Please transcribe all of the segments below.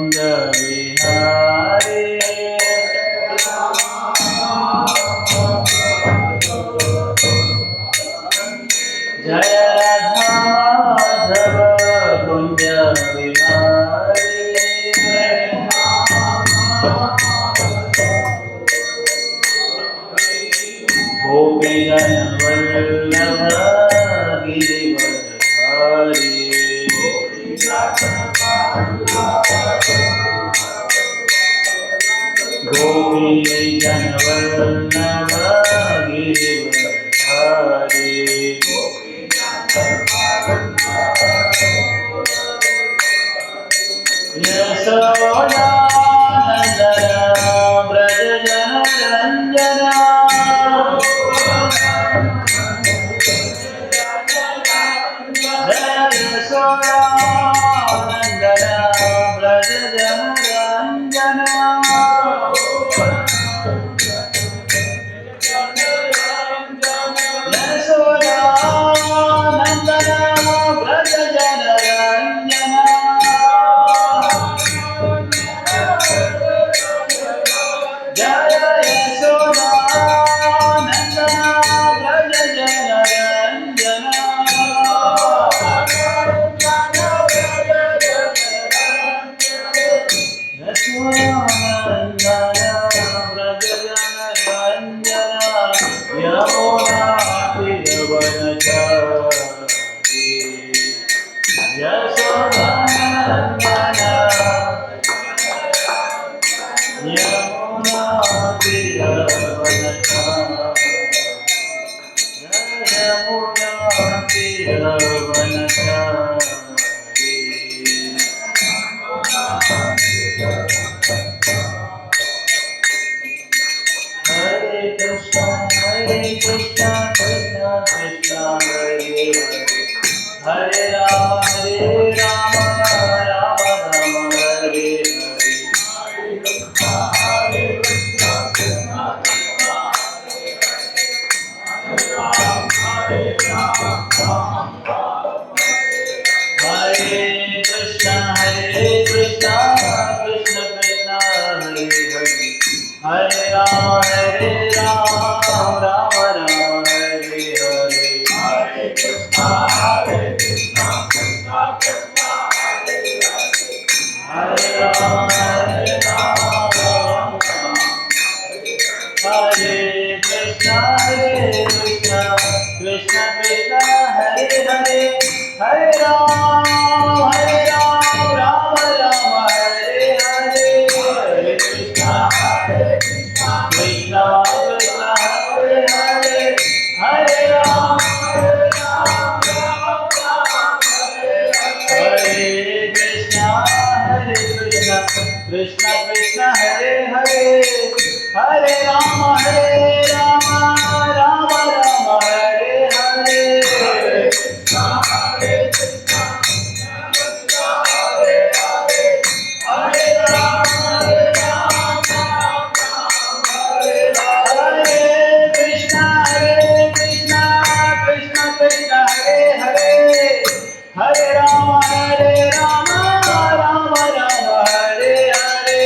कुंज विहारी जय राधा माधव कुंज विहारी गोपी जन वल्लभ गिरिवरधारी गोपी जन वल्लभ गिरिवरधारी यशोदानंदन ब्रज जन रंजना यशोदानंदन ब्रज जन रंजना यशोदानंदन ब्रज जन रंजना जय यशोदानंदन ब्रज जन रंजना यशोदानंदन ब्रज जन रंजना यमुना तीरवनचारी यशोदानंदन यमुना तीरवनचारी यमुना तीरवनचारी हरे कृष्णा कृष्णा कृष्णा हरे हरे हरे राम राम राम हरे हरे कृष्णा कृष्ण कृष्ण हरे हरे हरे राम राम राम हरे हरे हरे कृष्णा कृष्ण कृष्ण हरे राम हरे कृष्णा कृष्ण कृष्ण हरे हरे हरे राम राम राम हरे हरे हरे कृष्णा कृष्ण कृष्ण हरे हरे हरे राम हरे कृष्णा कृष्ण कृष्ण हरे हरे हरे राम राम राम हरे हरे हरे कृष्णा कृष्ण कृष्ण हरे हरे हरे राम राम राम हरे हरे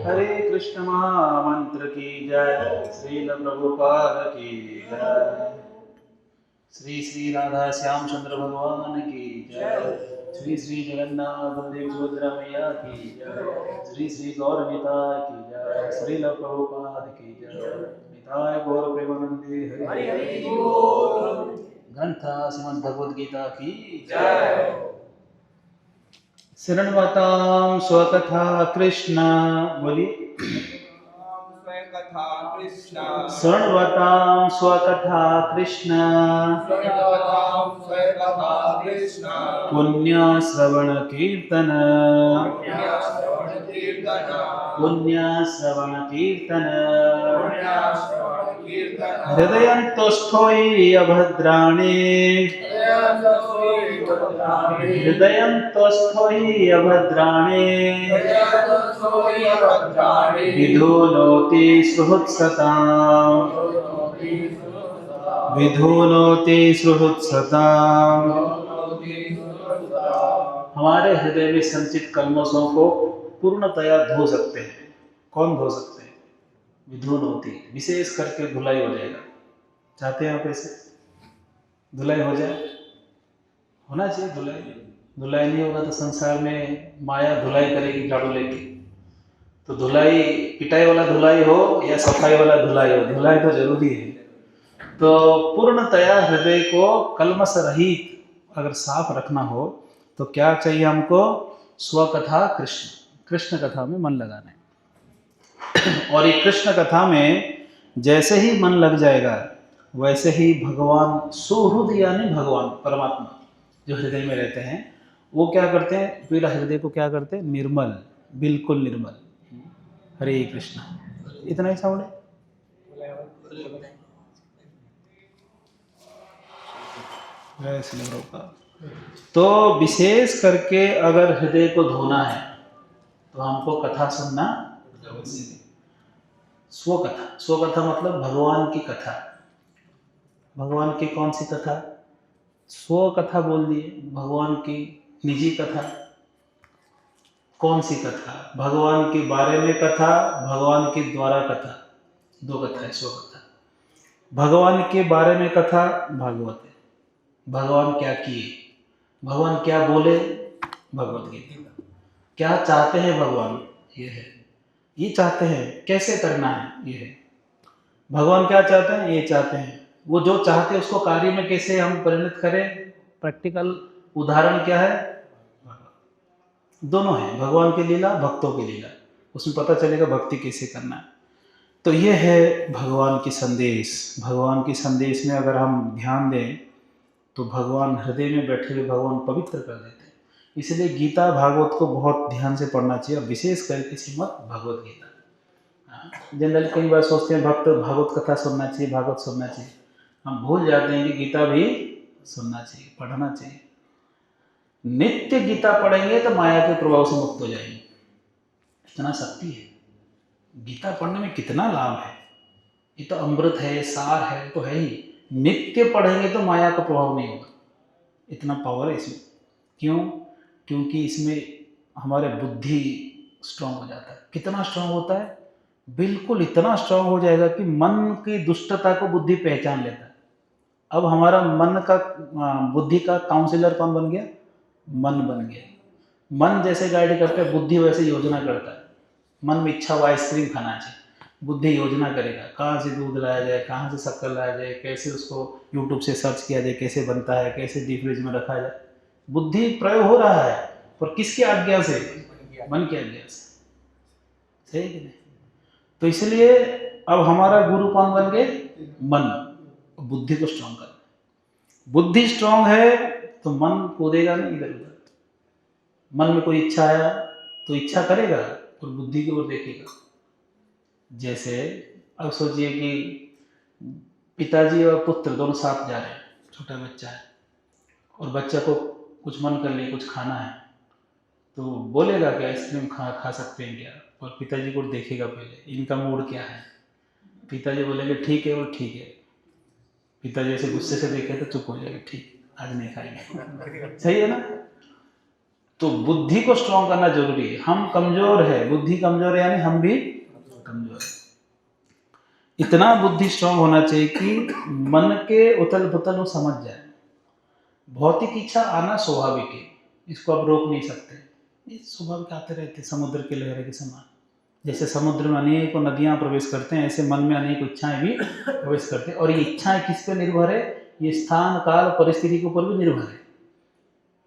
हरे कृष्ण महामंत्र की जय। श्रील प्रभुपाद की जय। श्री श्री राधा श्याम चंद्र भगवान की जय। श्री श्री जगन्नाथ देव सुभद्रा मैया की जय। श्री श्री गौर निताय की जय। श्रील प्रभुपाद की जय। निताय गौर प्रेमानंदे हरि हरि बोल। ग्रंथ श्रीमद् भगवद गीता की जय। शरणवतां स्वकथा कृष्ण बोलिए। स्वकथा कृष्ण शृण्वतां स्वकथा कृष्ण शृण्वतां स्वकथा कृष्ण पुण्यश्रवण कीर्तन पुण्यश्रवण कीर्तन पुण्यश्रवण कीर्तन पुण्यश्रवण कीर्तन हृदयन्तोष्ठोयि अभद्राणि हृदयन्तोष्ठोयि अभद्राणि विधूनोति सुहृत्सताम् विधूनोति सुहृत्सताम्। हमारे हृदय में संचित कल्मषों को पूर्णतया धो सकते हैं। कौन धो सकते हैं? विधूनोति, विशेष करके धुलाई हो जाएगा। चाहते हैं आप ऐसे धुलाई हो जाए? होना चाहिए धुलाई। धुलाई नहीं होगा तो संसार में माया धुलाई करेगी झाड़ू लेके। तो धुलाई, पिटाई वाला धुलाई हो या सफाई वाला धुलाई हो, धुलाई तो जरूरी है। तो पूर्णतया हृदय को कल्मष रहित अगर साफ रखना हो तो क्या चाहिए हमको? स्वकथा कृष्ण, कृष्ण कथा में मन लगाना है। और ये कृष्ण कथा में जैसे ही मन लग जाएगा वैसे ही भगवान सुहृद यानी भगवान परमात्मा जो हृदय में रहते हैं वो क्या करते हैं? पूरा हृदय को क्या करते हैं? निर्मल, बिल्कुल निर्मल। हरे कृष्ण। इतना ही साउंड है। तो विशेष करके अगर हृदय को धोना है तो हमको कथा सुनना। स्वकथा, स्वकथा मतलब भगवान की कथा। भगवान की कौन सी कथा? स्व कथा बोल दिए, भगवान की निजी कथा। कौन सी कथा? भगवान के बारे में कथा, भगवान के द्वारा कथा। दो कथा है स्व कथा। भगवान के बारे में कथा भागवत है। भगवान क्या किए, भगवान क्या बोले, भगवत गीता। क्या चाहते हैं भगवान, ये है। ये चाहते हैं, कैसे करना है, ये है। भगवान क्या चाहते हैं, ये चाहते हैं। वो जो चाहते हैं उसको कार्य में कैसे हम परिणत करें, प्रैक्टिकल उदाहरण क्या है? दोनों है, भगवान की लीला, भक्तों की लीला। उसमें पता चलेगा भक्ति कैसे करना है। तो ये है भगवान की संदेश। भगवान की संदेश में अगर हम ध्यान दें तो भगवान हृदय में बैठे हुए भगवान पवित्र कर देते हैं। इसलिए गीता भागवत को बहुत ध्यान से पढ़ना चाहिए, विशेष करके श्रीमद् भगवत गीता। जनरली कई बार सोचते हैं भक्त भागवत कथा सुनना चाहिए, भागवत सुनना चाहिए। हम भूल जाते हैं कि गीता भी सुनना चाहिए, पढ़ना चाहिए। नित्य गीता पढ़ेंगे तो माया के प्रभाव से मुक्त हो जाएंगे। इतना शक्ति है गीता पढ़ने में, कितना लाभ है। ये तो अमृत है, सार है, तो है ही। नित्य पढ़ेंगे तो माया का प्रभाव नहीं होगा। इतना पावर है इसमें। क्यों? क्योंकि इसमें हमारे बुद्धि स्ट्रांग हो जाता है। कितना स्ट्रांग होता है? बिल्कुल इतना स्ट्रांग हो जाएगा कि मन की दुष्टता को बुद्धि पहचान लेता है। अब हमारा मन का, बुद्धि का काउंसलर कौन बन गया? मन बन गया। मन जैसे गाइड करता है, बुद्धि वैसे योजना करता है। मन में इच्छा वो आइसक्रीम खाना चाहिए, बुद्धि योजना करेगा कहाँ से दूध लाया जाए, कहाँ से शक्कर लाया जाए, कैसे उसको यूट्यूब से सर्च किया जाए, कैसे बनता है, कैसे डीप फ्रिज में रखा जाए। बुद्धि प्रयोग हो रहा है, पर किसकी आज्ञा से? मन की आज्ञा से। सही कि नहीं? तो इसलिए अब हमारा गुरु कौन बन गए? मन। बुद्धि को स्ट्रांग करना। बुद्धि स्ट्रांग है तो मन कूदेगा नहीं इधर उधर। मन में कोई इच्छा आया तो इच्छा करेगा और बुद्धि की ओर देखेगा। जैसे अब सोचिए कि पिताजी और पुत्र दोनों साथ जा रहे हैं, छोटा बच्चा है और बच्चा को कुछ मन कर ले, कुछ खाना है, तो बोलेगा कि आइसक्रीम खा सकते हैं क्या? और पिताजी को देखेगा पहले, इनका मूड क्या है। पिताजी बोलेंगे ठीक है, और ठीक है। पिताजी ऐसे गुस्से से देखे तो चुप हो जाएगा, ठीक आज नहीं खाएंगे। सही है ना? तो बुद्धि को स्ट्रॉन्ग करना जरूरी है। हम कमजोर है, बुद्धि कमजोर है, यानी हम भी कमजोर है। इतना बुद्धि स्ट्रॉन्ग होना चाहिए कि मन के उथल पुथल वो समझ जाए। भौतिक इच्छा आना स्वाभाविक है, इसको आप रोक नहीं सकते, ये स्वाभाविक आते रहते, समुद्र के लहरें के समान। जैसे समुद्र में अनेकों नदियां प्रवेश करते हैं, ऐसे मन में अनेक इच्छाएं भी प्रवेश करते हैं। और ये इच्छाएं किस पे निर्भर है? ये स्थान काल परिस्थिति के ऊपर भी निर्भर है।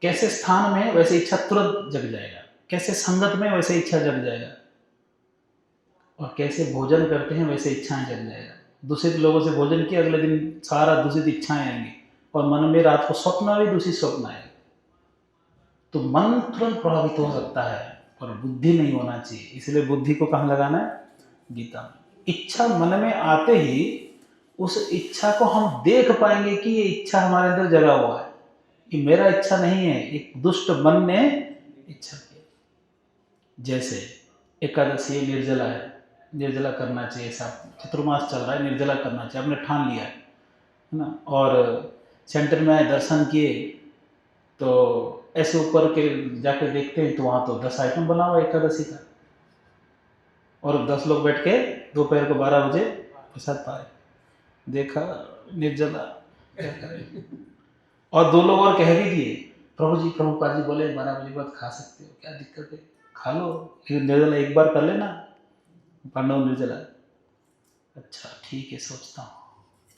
कैसे स्थान में वैसे इच्छा तुरंत जग जाएगा, कैसे संगत में वैसे इच्छा जग जाएगा, और कैसे भोजन करते हैं वैसे इच्छाएं जग जाएगा। दूषित लोगों से भोजन किया, अगले दिन सारा दूषित इच्छाएं आएंगी, और मन में रात को स्वप्न भी दूषित स्वप्न आएगा। तो मन तुरंत प्रभावित हो सकता है, पर बुद्धि नहीं होना चाहिए। इसलिए बुद्धि को कहाँ लगाना है? गीता में। इच्छा मन में आते ही उस इच्छा को हम देख पाएंगे कि ये इच्छा हमारे अंदर जगा हुआ है, कि मेरा इच्छा नहीं है, एक दुष्ट मन ने इच्छा की। जैसे एकादशी निर्जला है, निर्जला करना चाहिए, सब चतुर्मास चल रहा है, निर्जला करना चाहिए, आपने ठान लिया है ना। और सेंटर में आए, दर्शन किए, तो ऐसे ऊपर के जाके देखते हैं तो वहाँ तो 10 आइटम बना हुआ एकादशी का, और 10 लोग बैठ के दोपहर को 12 बजे प्रसाद पाए। देखा निर्जला, क्या करें। और 2 लोग और कह भी दिए, प्रभु जी, प्रभुपाद जी बोले 12 बजे बाद खा सकते हो, क्या दिक्कत है, खा लो, लेकिन निर्जला एक बार कर लेना, पांडव निर्जला। अच्छा ठीक है, सोचता हूँ।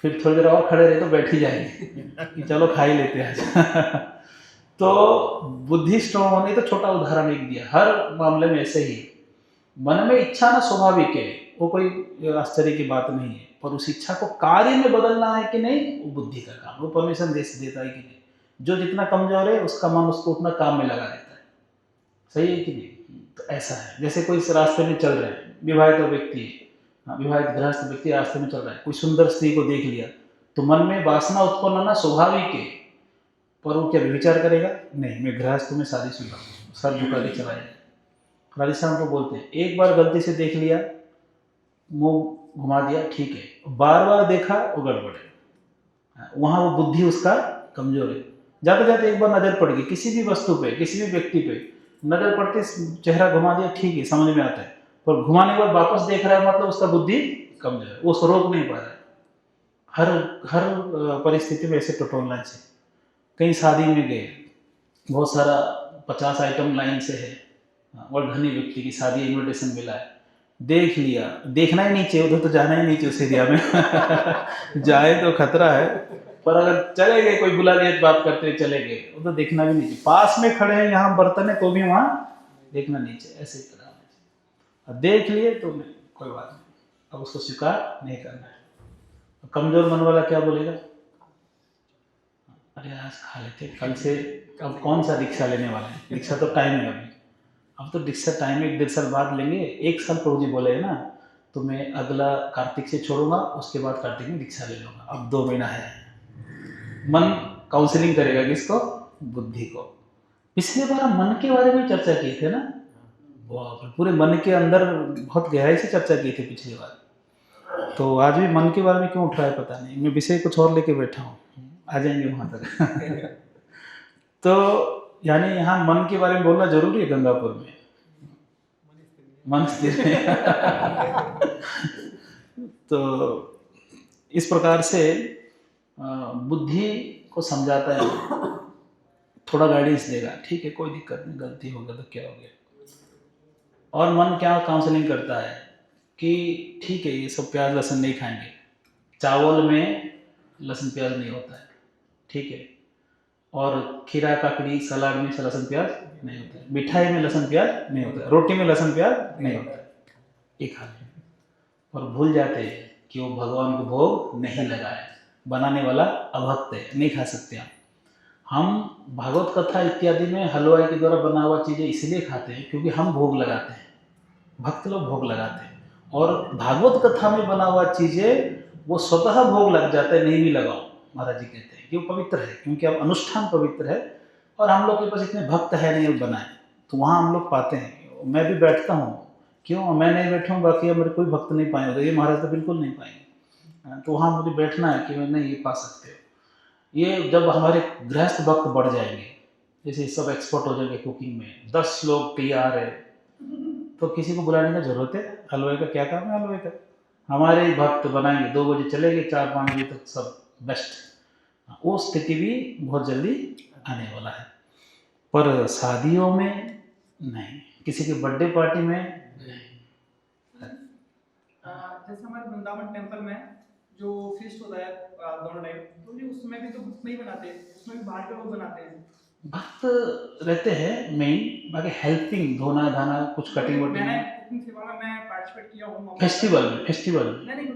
फिर थोड़ी देर और खड़े रहे तो बैठ ही जाएंगे कि चलो खा ही लेते हैं। तो बुद्धि स्ट्रॉन्ग होने, तो छोटा उदाहरण एक दिया, हर मामले में ऐसे ही। मन में इच्छा ना स्वाभाविक है, वो कोई आश्चर्य की बात नहीं है, पर उस इच्छा को कार्य में बदलना है कि नहीं, वो बुद्धि का काम, वो परमिशन देता है कि नहीं। जो जितना कमजोर है उसका मन उसको उतना काम में लगा देता है, सही है कि नहीं। तो ऐसा है, जैसे कोई इस रास्ते में चल रहे हैं, विवाहित व्यक्ति, विवाहित गृहस्थ व्यक्ति रास्ते में चल रहा है, कोई सुंदर स्त्री को देख लिया, तो मन में वासना उत्पन्न होना स्वाभाविक है, पर वो क्या विचार करेगा? नहीं, मैं गृहस्थ में शादीशुदा हूँ, सर झुका के चला जाए। राजस्थान को बोलते हैं, एक बार गलती से देख लिया, मुंह घुमा दिया, ठीक है, बार बार देखा, वो गड़बड़ है, वहाँ वो बुद्धि उसका कमजोर है। जाते जाते एक बार नजर पड़ गई किसी भी वस्तु पे, किसी भी व्यक्ति पे नजर पड़ते, चेहरा घुमा दिया, ठीक है, समझ में आता है, पर घुमाने के बाद वापस देख रहा है, मतलब उसका बुद्धि कमजोर है, वो उसको रोक नहीं पा रहा है। हर परिस्थिति में ऐसे टटोलना चाहिए। कहीं शादी में गए, बहुत सारा 50 आइटम लाइन से है, और धनी व्यक्ति की शादी इन्विटेशन मिला है, देख लिया, देखना ही नहीं चाहिए, उधर तो जाना ही नहीं चाहिए उस एरिया में। जाए तो खतरा है, पर अगर चले गए, कोई बुला लिया, बात करते चले गए, उधर देखना भी नहीं चाहिए। पास में खड़े हैं, यहाँ बर्तन है, तो भी वहाँ देखना नहीं चाहिए, ऐसे करना चाहिए। अब देख लिए तो नहीं, कोई बात नहीं, अब उसको स्वीकार नहीं करना है। कमजोर मन वाला क्या बोलेगा? अरे आज खा लेते, कल से अब कौन सा दीक्षा लेने वाला है, दीक्षा तो टाइम है अभी, अब तो दीक्षा टाइम है, 1.5 साल बाद लेंगे। 1 साल प्रभु जी बोले है ना, तो मैं अगला कार्तिक से छोड़ूंगा, उसके बाद कार्तिक में दीक्षा ले लूंगा, अब 2 महीना है। मन काउंसलिंग करेगा किसको? बुद्धि को। पिछले बार हम मन के बारे में चर्चा किए थे ना, पूरे मन के अंदर बहुत गहराई से चर्चा की थी पिछली बार। तो आज भी मन के बारे में क्यों उठ रहा है पता नहीं, मैं विषय कुछ और लेके बैठा हूँ, आ जाएंगे वहां तक। तो यानी यहाँ मन के बारे में बोलना जरूरी है गंगापुर में, मन स्थिर है। तो इस प्रकार से बुद्धि को समझाता है, थोड़ा गाइडेंस देगा, ठीक है, कोई दिक्कत नहीं, गलती हो गया तो क्या हो गया। और मन क्या काउंसलिंग करता है कि ठीक है, ये सब प्याज लहसुन नहीं खाएंगे, चावल में लहसुन प्याज नहीं होता है, ठीक है, और खीरा काकड़ी सलाद में लहसुन प्याज नहीं होता है, मिठाई में लहसुन प्याज नहीं होता है, रोटी में लहसुन प्याज नहीं होता है, ये खा लें। और भूल जाते हैं कि वो भगवान को भोग नहीं लगा है, बनाने वाला अभक्त है, नहीं खा सकते आप। हम भागवत कथा इत्यादि में हलवाई के द्वारा बना हुआ चीज़ें इसलिए खाते हैं क्योंकि हम भोग लगाते हैं, भक्त लोग भोग लगाते हैं, और भागवत कथा में बना हुआ चीज़ें वो स्वतः भोग लग जाता है, नहीं भी लगाओ, महाराज जी कहते हैं कि वो पवित्र है, क्योंकि अब अनुष्ठान पवित्र है, और हम लोग के पास इतने भक्त है नहीं वो बनाए, तो वहाँ हम लोग पाते हैं। मैं भी बैठता हूँ, क्यों मैं नहीं बैठा हूँ, बाकी मेरे कोई भक्त नहीं पाए होते, ये महाराज तो बिल्कुल नहीं पाएंगे, तो वहाँ मुझे बैठना है कि मैं नहीं ये पा सकते हो। ये जब हमारे गृहस्थ भक्त बढ़ जाएंगे, जैसे सब एक्सपर्ट हो जाएंगे कुकिंग में, 10 लोग तैयार है, तो किसी को बुलाने की जरूरत है? हलवाई का क्या काम है? हलवाई का हमारे ही भक्त बनाएंगे, 2 बजे चलेंगे, 4-5 बजे तक सब बेस्ट। वो स्थिति भी बहुत जल्दी आने वाला है। पर शादियों में नहीं, किसी की बर्थडे पार्टी में नहीं। जैसे हमारे वृंदावन टेम्पल में जो फीस्ट होता है दोनों टाइम, तो ये उसमें भी तो भक्त नहीं बनाते, उसमें भी बाहर के लोग बनाते हैं। भक्त रहते हैं मेन, बाकी हेल्पिंग, धोना धाना, कुछ कटिंग वटिंग। मैंने कुकिंग सेवा में मैं पार्टिसिपेट किया हूँ। फेस्टिवल नहीं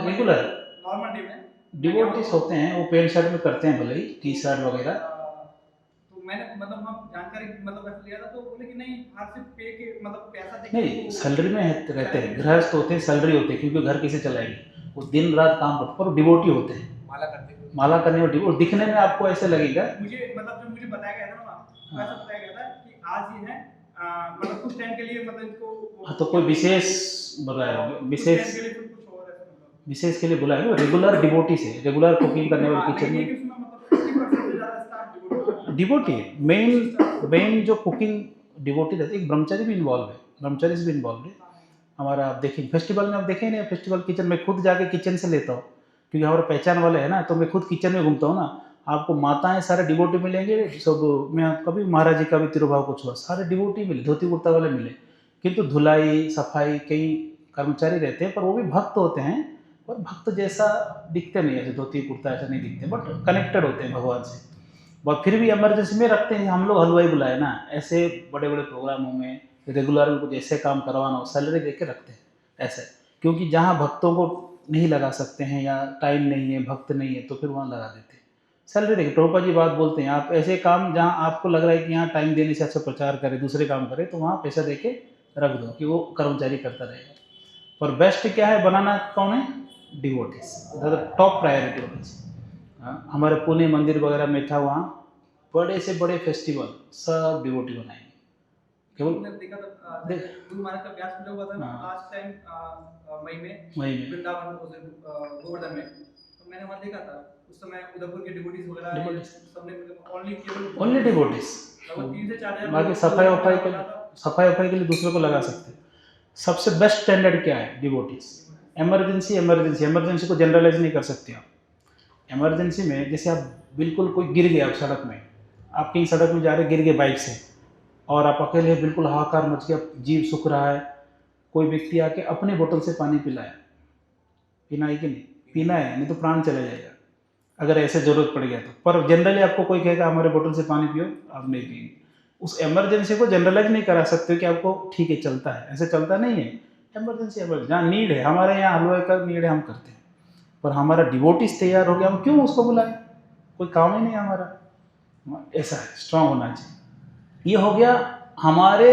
रेगुलर नॉर्मल डे में डिवोटीज होते हैं, वो पेंट शर्ट में करते हैं, भले ही टी शर्ट वगैरह। तो मैंने मतलब हम जानकारी मतलब ऐसे लिया था, तो बोले कि नहीं बाहर से पे के मतलब पैसा देके नहीं, सैलरी में रहते हैं, गृहस्थ होते हैं, सैलरी होते हैं, क्योंकि घर कैसे चलाएंगे, वो दिन रात काम करते, पर डिवोटी होते हैं। माला करने और दिखने में आपको ऐसे लगेगा। मुझे मतलब जो मुझे बताया गया था ना, ऐसा बताया गया था कि आज ये है मतलब कुछ टाइम के लिए, मतलब इनको हाँ, तो कोई विशेष बुलाए होंगे, विशेष के लिए कुछ और ऐसा मतलब विशेष के लिए बुलाए होंगे। रेगुलर डिवोटी से, रेगुलर कुकिंग करने वाले किचन में डिवोटी है। मेन जो कुकिंग डिवोटी रहते, एक ब्रह्मचारी भी इन्वॉल्व है, ब्रह्मचारी भी इन्वॉल्व है हमारा। आप देखें फेस्टिवल में, आप देखें नहीं फेस्टिवल किचन में, खुद जाके किचन से लेता हूँ, क्योंकि हमारे पहचान वाले हैं ना, तो मैं खुद किचन में घूमता हूँ ना। आपको माताएं सारे डिवोटी मिलेंगे सब। मैं कभी महाराज जी का भी तिरुभाव कुछ हुआ, सारे डिवोटी मिले, धोती कुर्ता वाले मिले, किंतु धुलाई सफाई कई कर्मचारी रहते हैं, पर वो भी भक्त होते हैं, और भक्त जैसा दिखते नहीं, ऐसे धोती कुर्ता ऐसा नहीं दिखते, बट कनेक्टेड होते हैं भगवान से। बट फिर भी इमरजेंसी में रखते हैं, हम लोग हलवाई बुलाए ना, ऐसे बड़े बड़े प्रोग्रामों में रेगुलर में कुछ ऐसे काम करवाना हो, सैलरी दे के रखते हैं ऐसे, क्योंकि जहाँ भक्तों को नहीं लगा सकते हैं या टाइम नहीं है, भक्त नहीं है, तो फिर वहाँ लगा देते हैं सैलरी देके। प्रभुपाद जी बात बोलते हैं, आप ऐसे काम जहाँ आपको लग रहा है कि यहाँ टाइम देने से अच्छा प्रचार करे, दूसरे काम करे, तो वहाँ पैसा दे के रख दो कि वो कर्मचारी करता रहेगा। पर बेस्ट क्या है बनाना, कौन है? डिवोटीज, टॉप प्रायोरिटी होनी चाहिए। हमारे पुणे मंदिर वगैरह में था, वहाँ बड़े से बड़े फेस्टिवल सब डिवोटी बनाएंगे। केवल मैंने देखा था गुरु महाराज का व्यास पूजा हुआ था ना लास्ट टाइम मई में वृंदावन गोवर्धन में, तो मैंने वहाँ देखा था उस समय उदयपुर के डिवोटीज वगैरह सबने ओनली डिवोटीज, 3 से 4 हज़ार बाकी सफाई के लिए दूसरे को लगा सकते हैं। सबसे बेस्ट स्टैंडर्ड क्या है? डिवोटीज। इमरजेंसी को जनरलाइज नहीं कर सकते आप। इमरजेंसी में जैसे आप बिल्कुल कोई गिर गया, आप सड़क में, आप कहीं सड़क में जा रहे, गिर गए बाइक से, और आप अकेले बिल्कुल हाहाकार मच गया, जीव सूख रहा है, कोई व्यक्ति आके अपने बोतल से पानी पिलाया, पीना है कि नहीं? पीना है, नहीं तो प्राण चला जाएगा अगर ऐसे जरूरत पड़ गया तो। पर जनरली आपको कोई कहेगा हमारे बोतल से पानी पियो, आप नहीं पिएंगे। उस इमरजेंसी को जनरलाइज नहीं करा सकते कि आपको ठीक है चलता है, ऐसे चलता नहीं है। इमरजेंसी जहाँ नीड है, हमारे यहाँ हलवाई का नीड है, हम करते हैं, पर हमारा डिवोटीज तैयार हो गया, हम क्यों उसको बुलाएं? कोई काम ही नहीं हमारा। ऐसा है, स्ट्रांग होना चाहिए। ये हो गया हमारे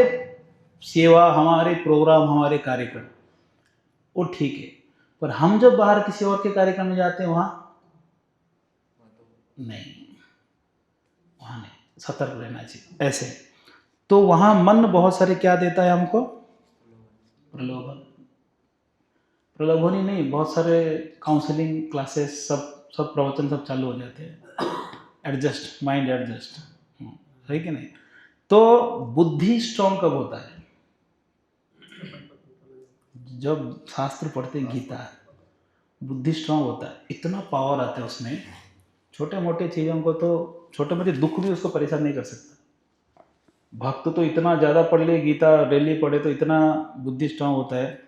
सेवा, हमारे प्रोग्राम, हमारे कार्यक्रम, वो ठीक है। पर हम जब बाहर किसी और के कार्यक्रम में जाते हैं, वहाँ नहीं, वहाँ नहीं, सतर्क रहना चाहिए ऐसे। तो वहाँ मन बहुत सारे क्या देता है हमको? प्रलोभन ही नहीं, बहुत सारे काउंसलिंग क्लासेस, सब प्रवचन सब चालू हो जाते हैं। माइंड एडजस्ट, है कि नहीं? तो बुद्धि स्ट्रॉन्ग कब होता है? जब शास्त्र पढ़ते हैं, गीता, बुद्धि स्ट्रॉन्ग होता है, इतना पावर आता है उसमें, छोटे मोटे चीज़ों को तो, छोटे मोटे दुख भी उसको परेशान नहीं कर सकता। भक्त तो इतना ज़्यादा पढ़ ले, गीता डेली पढ़े, तो इतना बुद्धि स्ट्रॉन्ग होता है।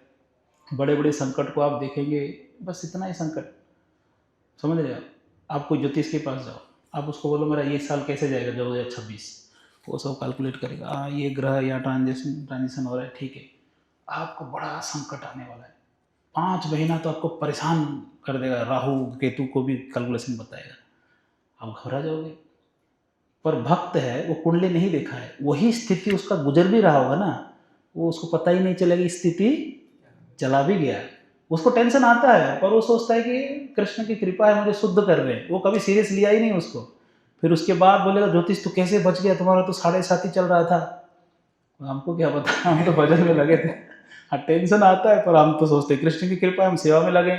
बड़े बड़े संकट को आप देखेंगे, बस इतना ही संकट, समझ रहे हो? आप कोई ज्योतिष के पास जाओ, आप उसको बोलो मेरा ये साल कैसे जाएगा 2026, वो सब कैलकुलेट करेगा, ये ग्रह या ट्रांजिशन हो रहा है, ठीक है, आपको बड़ा संकट आने वाला है, 5 महीना तो आपको परेशान कर देगा, राहु केतु को भी कैलकुलेशन बताएगा, आप घबरा जाओगे। पर भक्त है, वो कुंडली नहीं देखा है, वही स्थिति उसका गुजर भी रहा होगा ना, वो उसको पता ही नहीं चलेगा स्थिति चला भी गया, उसको टेंशन आता है, पर वो सोचता है कि कृष्ण की कृपा है, मुझे शुद्ध कर रहे हैं, वो कभी सीरियस लिया ही नहीं उसको। फिर उसके बाद बोलेगा ज्योतिष तू कैसे बच गया, तुम्हारा तो 7.5 ही चल रहा था। हमको क्या पता, हम तो भजन में लगे थे। हाँ, टेंशन आता है, पर हम तो सोचते हैं कृष्ण की कृपा, हम सेवा में लगे।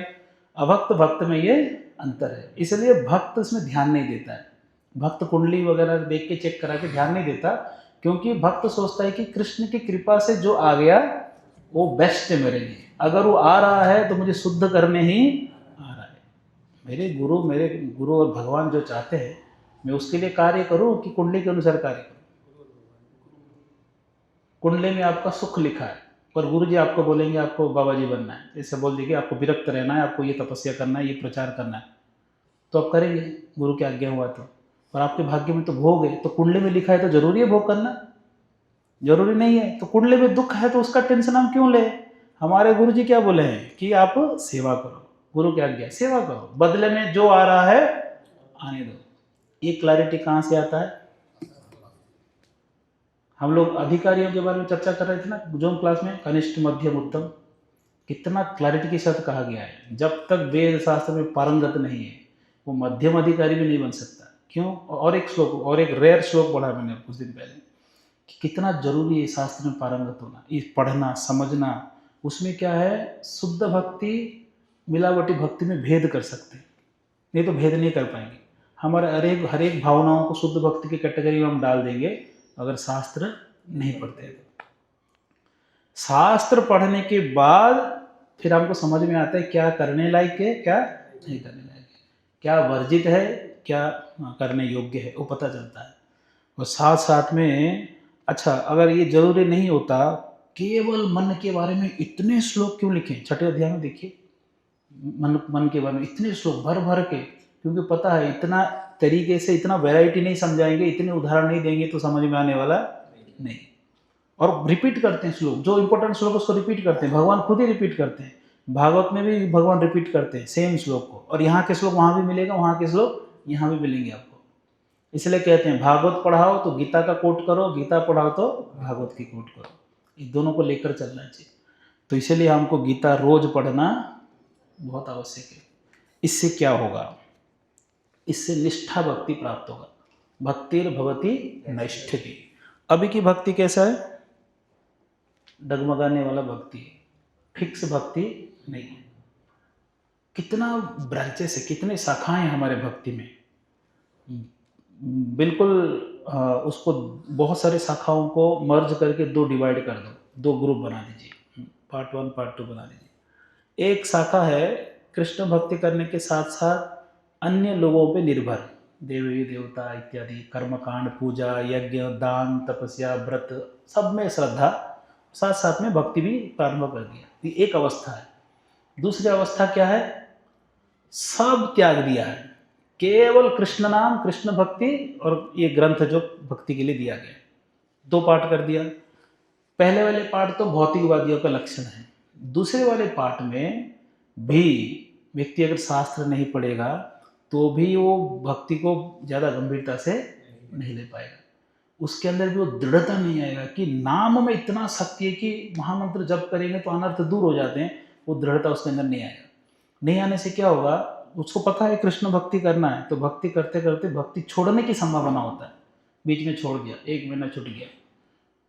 अभक्त भक्त में ये अंतर है, इसलिए भक्त इसमें ध्यान नहीं देता है। भक्त कुंडली वगैरह देख के चेक करा के ध्यान नहीं देता, क्योंकि भक्त सोचता है कि कृष्ण की कृपा से जो आ गया वो बेस्ट है मेरे लिए, अगर वो आ रहा है तो मुझे शुद्ध करने ही आ रहा है। मेरे गुरु और भगवान जो चाहते हैं मैं उसके लिए कार्य करूं कि कुंडली के अनुसार कार्य करूं। कुंडली में आपका सुख लिखा है, पर गुरु जी आपको बोलेंगे आपको बाबा जी बनना है, ऐसे बोल देंगे आपको विरक्त रहना है, आपको ये तपस्या करना है, ये प्रचार करना है, तो आप करेंगे गुरु की आज्ञा हुआ तो। और आपके भाग्य में तो भोग है, तो कुंडली में लिखा है तो जरूरी है भोग करना? जरूरी नहीं है। तो कुंडली में दुख है तो उसका टेंशन हम क्यों ले? हमारे गुरु जी क्या बोले हैं कि आप सेवा करो, गुरु की आज्ञा सेवा करो, बदले में जो आ रहा है आने दो। ये क्लैरिटी कहाँ से आता है? हम लोग अधिकारियों के बारे में चर्चा कर रहे थे ना जूम क्लास में, कनिष्ठ मध्यम उत्तम, कितना क्लैरिटी के साथ कहा गया है। जब तक वेद शास्त्र में पारंगत नहीं है वो मध्यम अधिकारी भी नहीं बन सकता। क्यों? और एक श्लोक, और एक रेयर श्लोक पढ़ा मैंने कुछ दिन पहले कि कितना जरूरी है शास्त्र में पारंगत होना, ये पढ़ना समझना। उसमें क्या है, शुद्ध भक्ति मिलावटी भक्ति में भेद कर सकते हैं, नहीं तो भेद नहीं कर पाएंगे। हमारे हर एक भावनाओं को शुद्ध भक्ति की कैटेगरी में हम डाल देंगे अगर शास्त्र नहीं पढ़ते हैं। शास्त्र पढ़ने के बाद फिर हमको समझ में आता है क्या करने लायक है, क्या नहीं करने लायक है, क्या वर्जित है, क्या करने योग्य है, वो पता चलता है। और साथ साथ में अच्छा, अगर ये जरूरी नहीं होता, केवल मन के बारे में इतने श्लोक क्यों लिखे? छठे अध्याय में देखिए, मन के बारे में इतने श्लोक भर भर के, क्योंकि पता है इतना तरीके से इतना वैरायटी नहीं समझाएंगे, इतने उदाहरण नहीं देंगे तो समझ में आने वाला नहीं। और रिपीट करते हैं श्लोक, जो इंपॉर्टेंट श्लोक उसको रिपीट करते हैं, भगवान खुद ही रिपीट करते हैं। भागवत में भी भगवान रिपीट करते हैं सेम श्लोक को, और यहाँ के श्लोक वहाँ भी मिलेगा, वहाँ के श्लोक यहाँ भी मिलेंगे आपको। इसलिए कहते हैं भागवत पढ़ाओ तो गीता का कोट करो, गीता पढ़ाओ तो भागवत की कोट करो, ये दोनों को लेकर चलना चाहिए। तो इसलिए हमको गीता रोज पढ़ना बहुत आवश्यक है। इससे क्या होगा? इससे निष्ठा भक्ति प्राप्त होगा। भक्तिर भवति नैष्ठिकी। अभी की भक्ति कैसा है? डगमगाने वाला भक्ति है, फिक्स भक्ति नहीं है। कितना ब्रांचेस है, कितने शाखाएं हमारे भक्ति में, बिल्कुल उसको बहुत सारे शाखाओं को मर्ज करके दो डिवाइड कर दो, दो ग्रुप बना दीजिए, पार्ट 1 पार्ट 2 बना दीजिए। एक शाखा है कृष्ण भक्ति करने के साथ साथ अन्य लोगों पे निर्भर, देवी देवता इत्यादि, कर्मकांड, पूजा, यज्ञ, दान, तपस्या, व्रत, सब में श्रद्धा, साथ साथ में भक्ति भी प्रारंभ कर दिया। ये एक अवस्था है। दूसरी अवस्था क्या है? सब त्याग दिया है, केवल कृष्ण नाम, कृष्ण भक्ति और ये ग्रंथ जो भक्ति के लिए दिया गया, दो पार्ट कर दिया। पहले वाले पार्ट तो भौतिकवादियों का लक्षण है। दूसरे वाले पार्ट में भी व्यक्ति अगर शास्त्र नहीं पढ़ेगा तो भी वो भक्ति को ज़्यादा गंभीरता से नहीं ले पाएगा। उसके अंदर भी वो दृढ़ता नहीं आएगा कि नाम में इतना शक्ति है कि महामंत्र जप करेंगे तो अनर्थ दूर हो जाते हैं, वो दृढ़ता उसके अंदर नहीं आएगा। नहीं आने से क्या होगा? उसको पता है कृष्ण भक्ति करना है, तो भक्ति करते करते भक्ति छोड़ने की संभावना होता है। बीच में छोड़ दिया, 1 महीना छूट गया,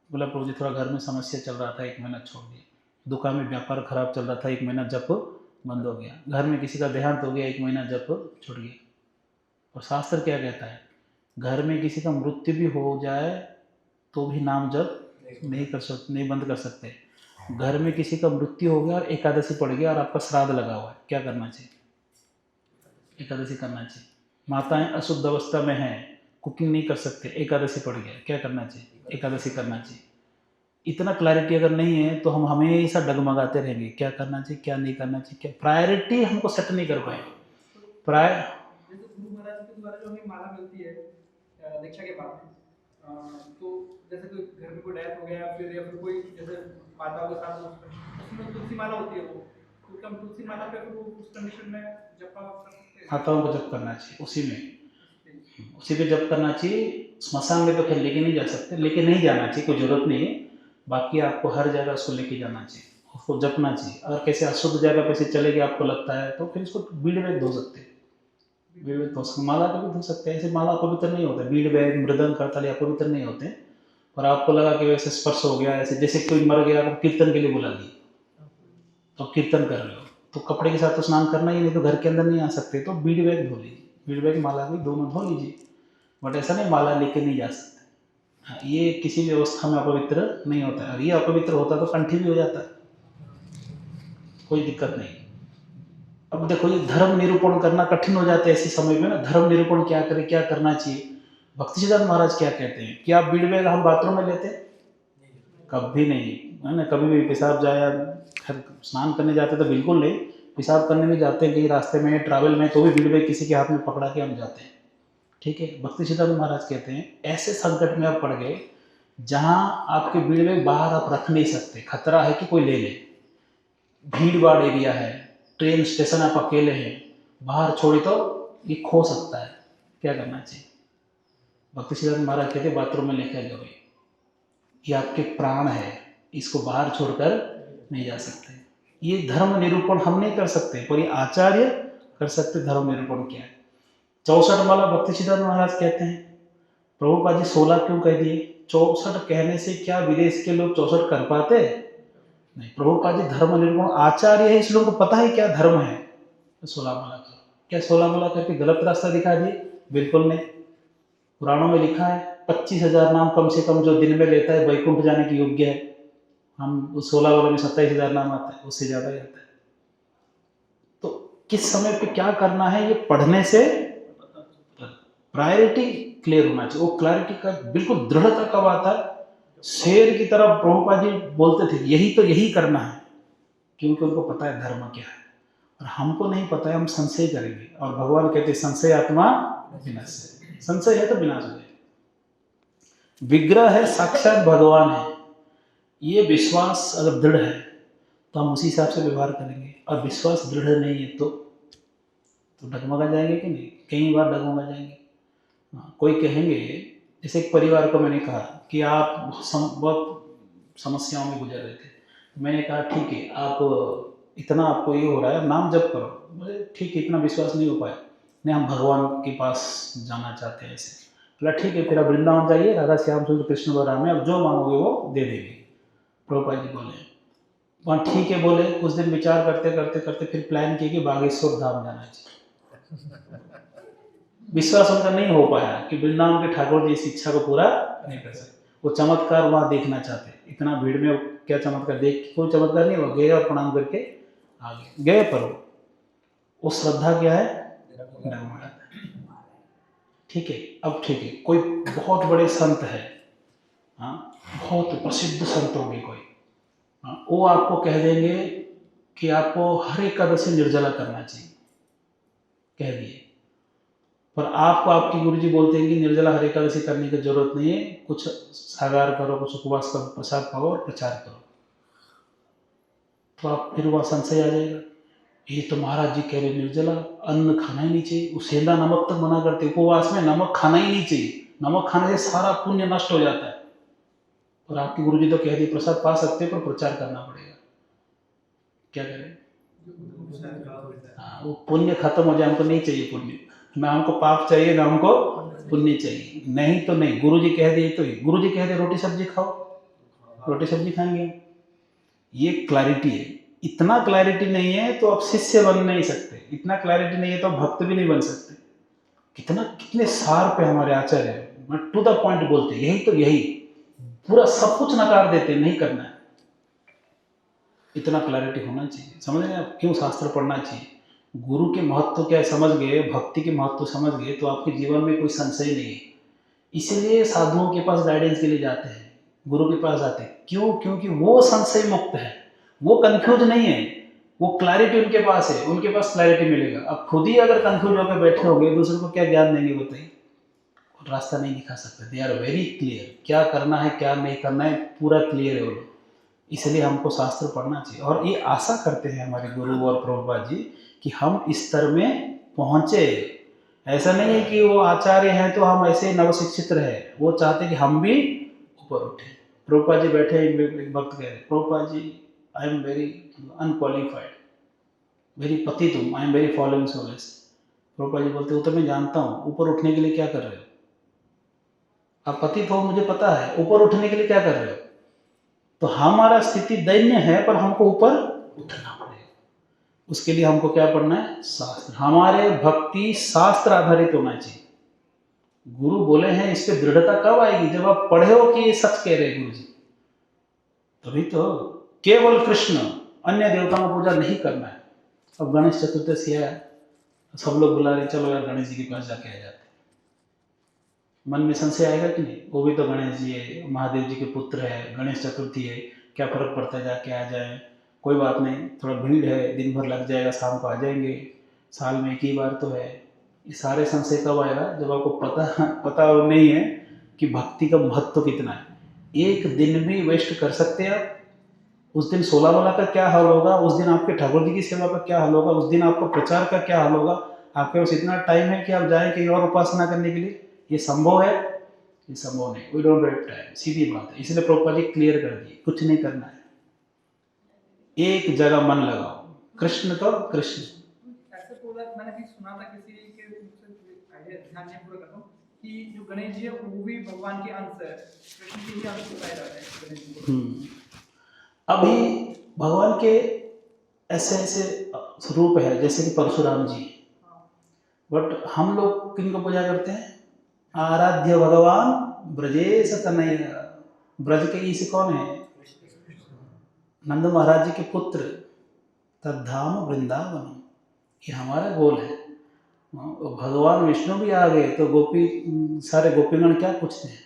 बोला प्रभु जी थोड़ा घर में समस्या चल रहा था, 1 महीना छोड़ दिया। दुकान में व्यापार खराब चल रहा था, 1 महीना जप बंद हो गया। घर में किसी का देहांत हो गया, 1 महीना जप छूट गया। और शास्त्र क्या कहता है? घर में किसी का मृत्यु भी हो जाए तो भी नाम जप नहीं कर सकते, नहीं बंद कर सकते। घर में किसी का मृत्यु हो गया और एकादशी पड़ गया और आपका श्राद्ध लगा हुआ है, क्या करना चाहिए? एकादशी करना चाहिए। माताएं अशुद्ध अवस्था में हैं, कुकिंग नहीं कर सकते, एकादशी पड़ गया, क्या करना चाहिए? एकादशी करना चाहिए। इतना क्लैरिटी अगर नहीं है तो हम हमेशा डगमगाते रहेंगे, क्या करना चाहिए, क्या नहीं करना चाहिए, क्या प्रायोरिटी हमको सेट नहीं कर पाएंगे। जैसे गुरु महाराज के द्वारा जो हमें माला मिलती है दीक्षा के बाद, तो जैसे कोई घर में कोई डेथ हो गया फिर, या फिर कोई जैसे माताओं के साथ उसमें तुलसी माला होती है, वो तो हम तुलसी माला पे वो उस कंडीशन में जप कर सकते हैं। माताओं को जप करना चाहिए, उसी पे जप करना चाहिए। स्मशान में तो खैर लेके नहीं जा सकते, लेके नहीं जाना चाहिए, कोई जरूरत नहीं है। बाकी आपको हर जगह उसको लेके जाना चाहिए, उसको जपना चाहिए। अगर कैसे अशुद्ध जगह पे से चले गए आपको लगता है तो फिर इसको बीड़ में धो सकते हैं, बीड़ में धो सकते, माला को भी धो सकते हैं। ऐसे माला पवित्र नहीं होता, बीड़ बैग मृदंग करताल या पवित्र नहीं होते। और आपको लगा कि वैसे स्पर्श हो गया, ऐसे जैसे कोई मर गया तो कीर्तन के लिए बुला दिया तो कीर्तन कर लो, तो कपड़े के साथ तो स्नान करना ही नहीं, तो घर के अंदर नहीं आ सकते तो बीड़ बैग धो लीजिए, बीड़ बैग माला भी दोनों धो लीजिए। बट ऐसा नहीं माला लेके नहीं जा सकते। हाँ, ये किसी भी अवस्था में अपवित्र नहीं होता है। और ये अपवित्र होता तो कंठी भी हो जाता है, कोई दिक्कत नहीं। अब देखो ये धर्म निरूपण करना कठिन हो जाता है ऐसे समय में ना, धर्म निरूपण क्या करे, क्या करना चाहिए। भक्ति सिद्धांत महाराज क्या कहते हैं कि आप बीड़बेग हम बाथरूम में लेते कभी नहीं है ना, कभी भी पेशाब जाया, स्नान करने जाते तो बिल्कुल नहीं, पेशाब करने भी जाते हैं कहीं रास्ते में ट्रैवल में तो भी बीड़बेग किसी के हाथ में पकड़ा के हम जाते हैं, ठीक है। भक्ति सिद्धांत महाराज कहते हैं ऐसे संकट में आप पड़ गए जहां आपके बीड़बेग बाहर आप रख नहीं सकते, खतरा है कि कोई ले ले, भीड़ भाड़ एरिया है, ट्रेन स्टेशन आप अकेले हैं, बाहर छोड़ी तो ये खो सकता है, क्या करना चाहिए। भक्ति सिद्धांत महाराज कहते बाथरूम में लेकर जाओ, ये आपके प्राण है, इसको बाहर छोड़कर नहीं जा सकते। ये धर्म निरूपण हम नहीं कर सकते, पर ये आचार्य कर सकते धर्म निरूपण क्या है। 64 माला भक्ति सिद्धांत महाराज कहते हैं, प्रभुपाद जी 16 क्यों कह दिए? 64 कहने से क्या विदेश के लोग 64 कर पाते? नहीं, प्रभुपाद जी धर्म निरूपण आचार्य है, इस लोगों को पता है क्या धर्म है, तो 16 माला करो। क्या 16 माला करके गलत रास्ता दिखा दिए? बिल्कुल नहीं। पुराणों में लिखा है 25,000 नाम कम से कम जो दिन में लेता है वैकुंठ जाने के योग्य है। हम उस 16 वाले में 27,000 नाम आता है, उससे ज्यादा ही आता है। तो किस समय पे क्या करना है ये पढ़ने से प्रायोरिटी क्लियर होना चाहिए। वो क्लैरिटी का बिल्कुल दृढ़ता कब आता है? शेर की तरह प्रभुपाद जी बोलते थे यही करना है, क्योंकि उनको पता है धर्म क्या है, और हमको नहीं पता है, हम संशय करेंगे। और भगवान कहते संशय आत्मा विनाश, संशय है तो विनाश हो जाए। विग्रह है साक्षात भगवान है, ये विश्वास अगर दृढ़ है तो हम उसी हिसाब से व्यवहार करेंगे, और विश्वास दृढ़ नहीं है तो डगमगा जाएंगे कि नहीं, कई बार डगमगा जाएंगे। कोई कहेंगे, जैसे एक परिवार को मैंने कहा कि आप बहुत समस्याओं में गुजर रहे थे, मैंने कहा ठीक है आप इतना आपको ये हो रहा है, नाम जप करो। बोले ठीक है, इतना विश्वास नहीं हो पाया, नहीं हम भगवान के पास जाना चाहते हैं ऐसे। बोला ठीक है, फिर आप वृंदावन जाइए, राधा श्याम सुंदर कृष्ण बलराम में आप जो मांगोगे वो दे देंगे। प्रभुपाद जी बोले वहाँ ठीक है, बोले कुछ दिन विचार करते करते करते फिर प्लान किए कि बागेश्वर धाम जाना चाहिए। विश्वास उनका नहीं हो पाया कि वृंदावन के ठाकुर जी इस इच्छा को पूरा नहीं कर सकते, वो चमत्कार वहाँ देखना चाहते, इतना भीड़ में क्या चमत्कार देख, कोई चमत्कार नहीं हुआ, गए और प्रणाम करके आगे गए, पर वो श्रद्धा क्या है, ठीक है। अब ठीक है, कोई बहुत बड़े संत है, हाँ बहुत प्रसिद्ध संत होंगे कोई, हाँ वो आपको कह देंगे कि आपको हर एकादशी निर्जला करना चाहिए, कह दिए, पर आपको आपके गुरुजी बोलते हैं कि निर्जला हर एकादशी करने की जरूरत नहीं है, कुछ सागार करो, कुछ उपवास करो, प्रसाद पाओ और प्रचार करो। तो आप फिर वहाँ संशय आ जाएगा, ये तो महाराज जी कह रहे निर्जला, अन्न खाना ही नहीं चाहिए, वो सेंधा नमक तक मना करते, उपवास में नमक खाना ही नहीं चाहिए, नमक खाने से सारा पुण्य नष्ट हो जाता है। और आपके गुरुजी तो कह दिए प्रसाद पा सकते पर प्रचार करना पड़ेगा, क्या करें? हाँ, वो पुण्य खत्म हो जाए, हमको नहीं चाहिए पुण्य, ना हमको पाप चाहिए ना हमको पुण्य चाहिए, नहीं तो नहीं। गुरुजी कह दिए तो गुरुजी कह दे रोटी सब्जी खाओ, रोटी सब्जी खाएंगे, ये क्लैरिटी है। इतना क्लैरिटी नहीं है तो आप शिष्य बन नहीं सकते, इतना क्लैरिटी नहीं है तो भक्त भी नहीं बन सकते। कितने सार पे हमारे आचार्य टू द पॉइंट बोलते, यही तो यही, पूरा सब कुछ नकार देते, नहीं करना है। इतना क्लैरिटी होना चाहिए, समझ रहे हैं आप क्यों शास्त्र पढ़ना चाहिए। गुरु के महत्व क्या है समझ गए, भक्ति के महत्व समझ गए, तो आपके जीवन में कोई संशय नहीं है। इसलिए साधुओं के पास गाइडेंस के लिए जाते हैं, गुरु के पास जाते हैं, क्यों? क्योंकि वो संशय मुक्त है, वो कंफ्यूज नहीं है, वो क्लैरिटी उनके पास है, उनके पास क्लैरिटी मिलेगा। अब खुद ही अगर कंफ्यूज होकर बैठे होंगे, दूसरे को क्या ज्ञान देंगे बताइए, रास्ता नहीं दिखा सकते। दे आर वेरी क्लियर, क्या करना है क्या नहीं करना है पूरा क्लियर है वो लोग। इसलिए हमको शास्त्र पढ़ना चाहिए, और ये आशा करते हैं हमारे गुरु और प्रभुपाद जी कि हम इस स्तर में पहुँचे। ऐसा नहीं है कि वो आचार्य हैं तो हम ऐसे नवशिक्षित रहे, वो चाहते कि हम भी ऊपर उठे। प्रभुपाद जी बैठे, एक वक्त कह रहे Prabhupad ji I am very unqualified, very पतितुम, I am very following solace. Prabhupad ji बोलते वो तो मैं जानता हूँ, ऊपर उठने के लिए क्या कर रहे हो आप, पतित हो मुझे पता है, ऊपर उठने के लिए क्या कर रहे हो। तो हमारा स्थिति दैन्य है, पर हमको ऊपर उठना पड़ेगा, उसके लिए हमको क्या पढ़ना है, शास्त्र। हमारे भक्ति शास्त्र आधारित होना चाहिए, गुरु बोले हैं, इस पे दृढ़ता कब आएगी? जब आप पढ़े हो कि ये सच कह रहे हैं गुरु जी, तभी तो। केवल कृष्ण, अन्य देवताओं की पूजा नहीं करना है। अब गणेश चतुर्दशी है, सब लोग बुला रहे, चलो यार गणेश जी के पास जाके आ जाते। मन में संशय आएगा कि नहीं? वो भी तो गणेश जी है, महादेव जी के पुत्र है, गणेश चतुर्थी है, क्या फर्क पड़ता है, जाके आ जाए, कोई बात नहीं, थोड़ा भीड़ है, दिन भर लग जाएगा, शाम को आ जाएंगे, साल में एक ही बार तो है। ये सारे संशय कब आएगा? जब आपको पता नहीं है कि भक्ति का महत्व कितना है। एक दिन भी वेस्ट कर सकते हैं आप। उस दिन 16 वाला का क्या हाल होगा, उस दिन आपके ठाकुर जी की सेवा का क्या हाल होगा, उस दिन आपको प्रचार का क्या हाल होगा। आपके पास इतना टाइम है कि आप जाएं कहीं और उपासना करने के लिए? ये संभव है? ये संभव नहीं। वी डोंट हैव टाइम, सीधी बात है। इसलिए प्रभुपाद जी क्लियर कर दिए, कुछ नहीं करना है, एक जगह मन लगाओ, कृष्ण तो कृष्ण। ऐसे पूरा मैंने भी सुना था किसी के आइडिया ध्यान नहीं पूरा करता हूँ कि जो गणेश जी है वो भी भगवान के अंश है, कृष्ण के ही अंश बताया जाता है गणेश जी को। अभी भगवान के ऐसे ऐसे स्वरूप है, जैसे कि परशुराम जी, बट हम लोग किनको पूजा करते हैं? आराध्य भगवान ब्रजेश तनय। ब्रज के ईश कौन है? नंद महाराज जी के पुत्र, तद्धाम वृंदावन। ये हमारा गोल है। भगवान विष्णु भी आ गए तो गोपी, सारे गोपीगण क्या पूछते हैं?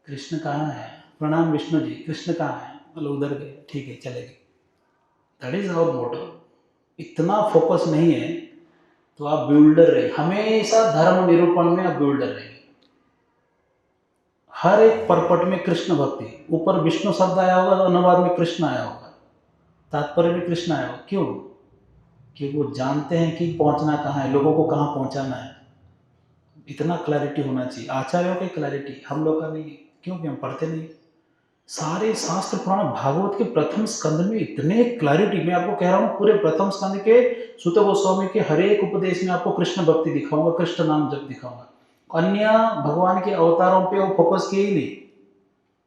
कृष्ण कहाँ है? प्रणाम विष्णु जी, कृष्ण कहाँ है? बोलो उधर गए, ठीक है चले गए। That is our motto. इतना फोकस नहीं है तो आप बिल्डर रहे, हमेशा धर्म निरूपण में आप बिल्डर रहेंगे। हर एक परपट में कृष्ण भक्ति, ऊपर विष्णु शब्द आया होगा तो अनुवाद में कृष्ण आया होगा, तात्पर्य में कृष्ण आया होगा। क्यों? क्योंकि वो जानते हैं कि पहुंचना कहाँ है, लोगों को कहाँ पहुंचाना है। इतना क्लैरिटी होना चाहिए। आचार्यों की क्लैरिटी, हम लोग का नहीं है, क्योंकि हम पढ़ते नहीं। सारे शास्त्र पुराण भागवत के प्रथम स्कंद में इतने क्लैरिटी, मैं आपको कह रहा हूँ पूरे प्रथम स्कंद के सुत गोस्वामी के हर एक उपदेश में आपको कृष्ण भक्ति दिखाऊंगा, कृष्ण नाम जप दिखाऊंगा। अन्य भगवान के अवतारों पे वो फोकस किए ही नहीं।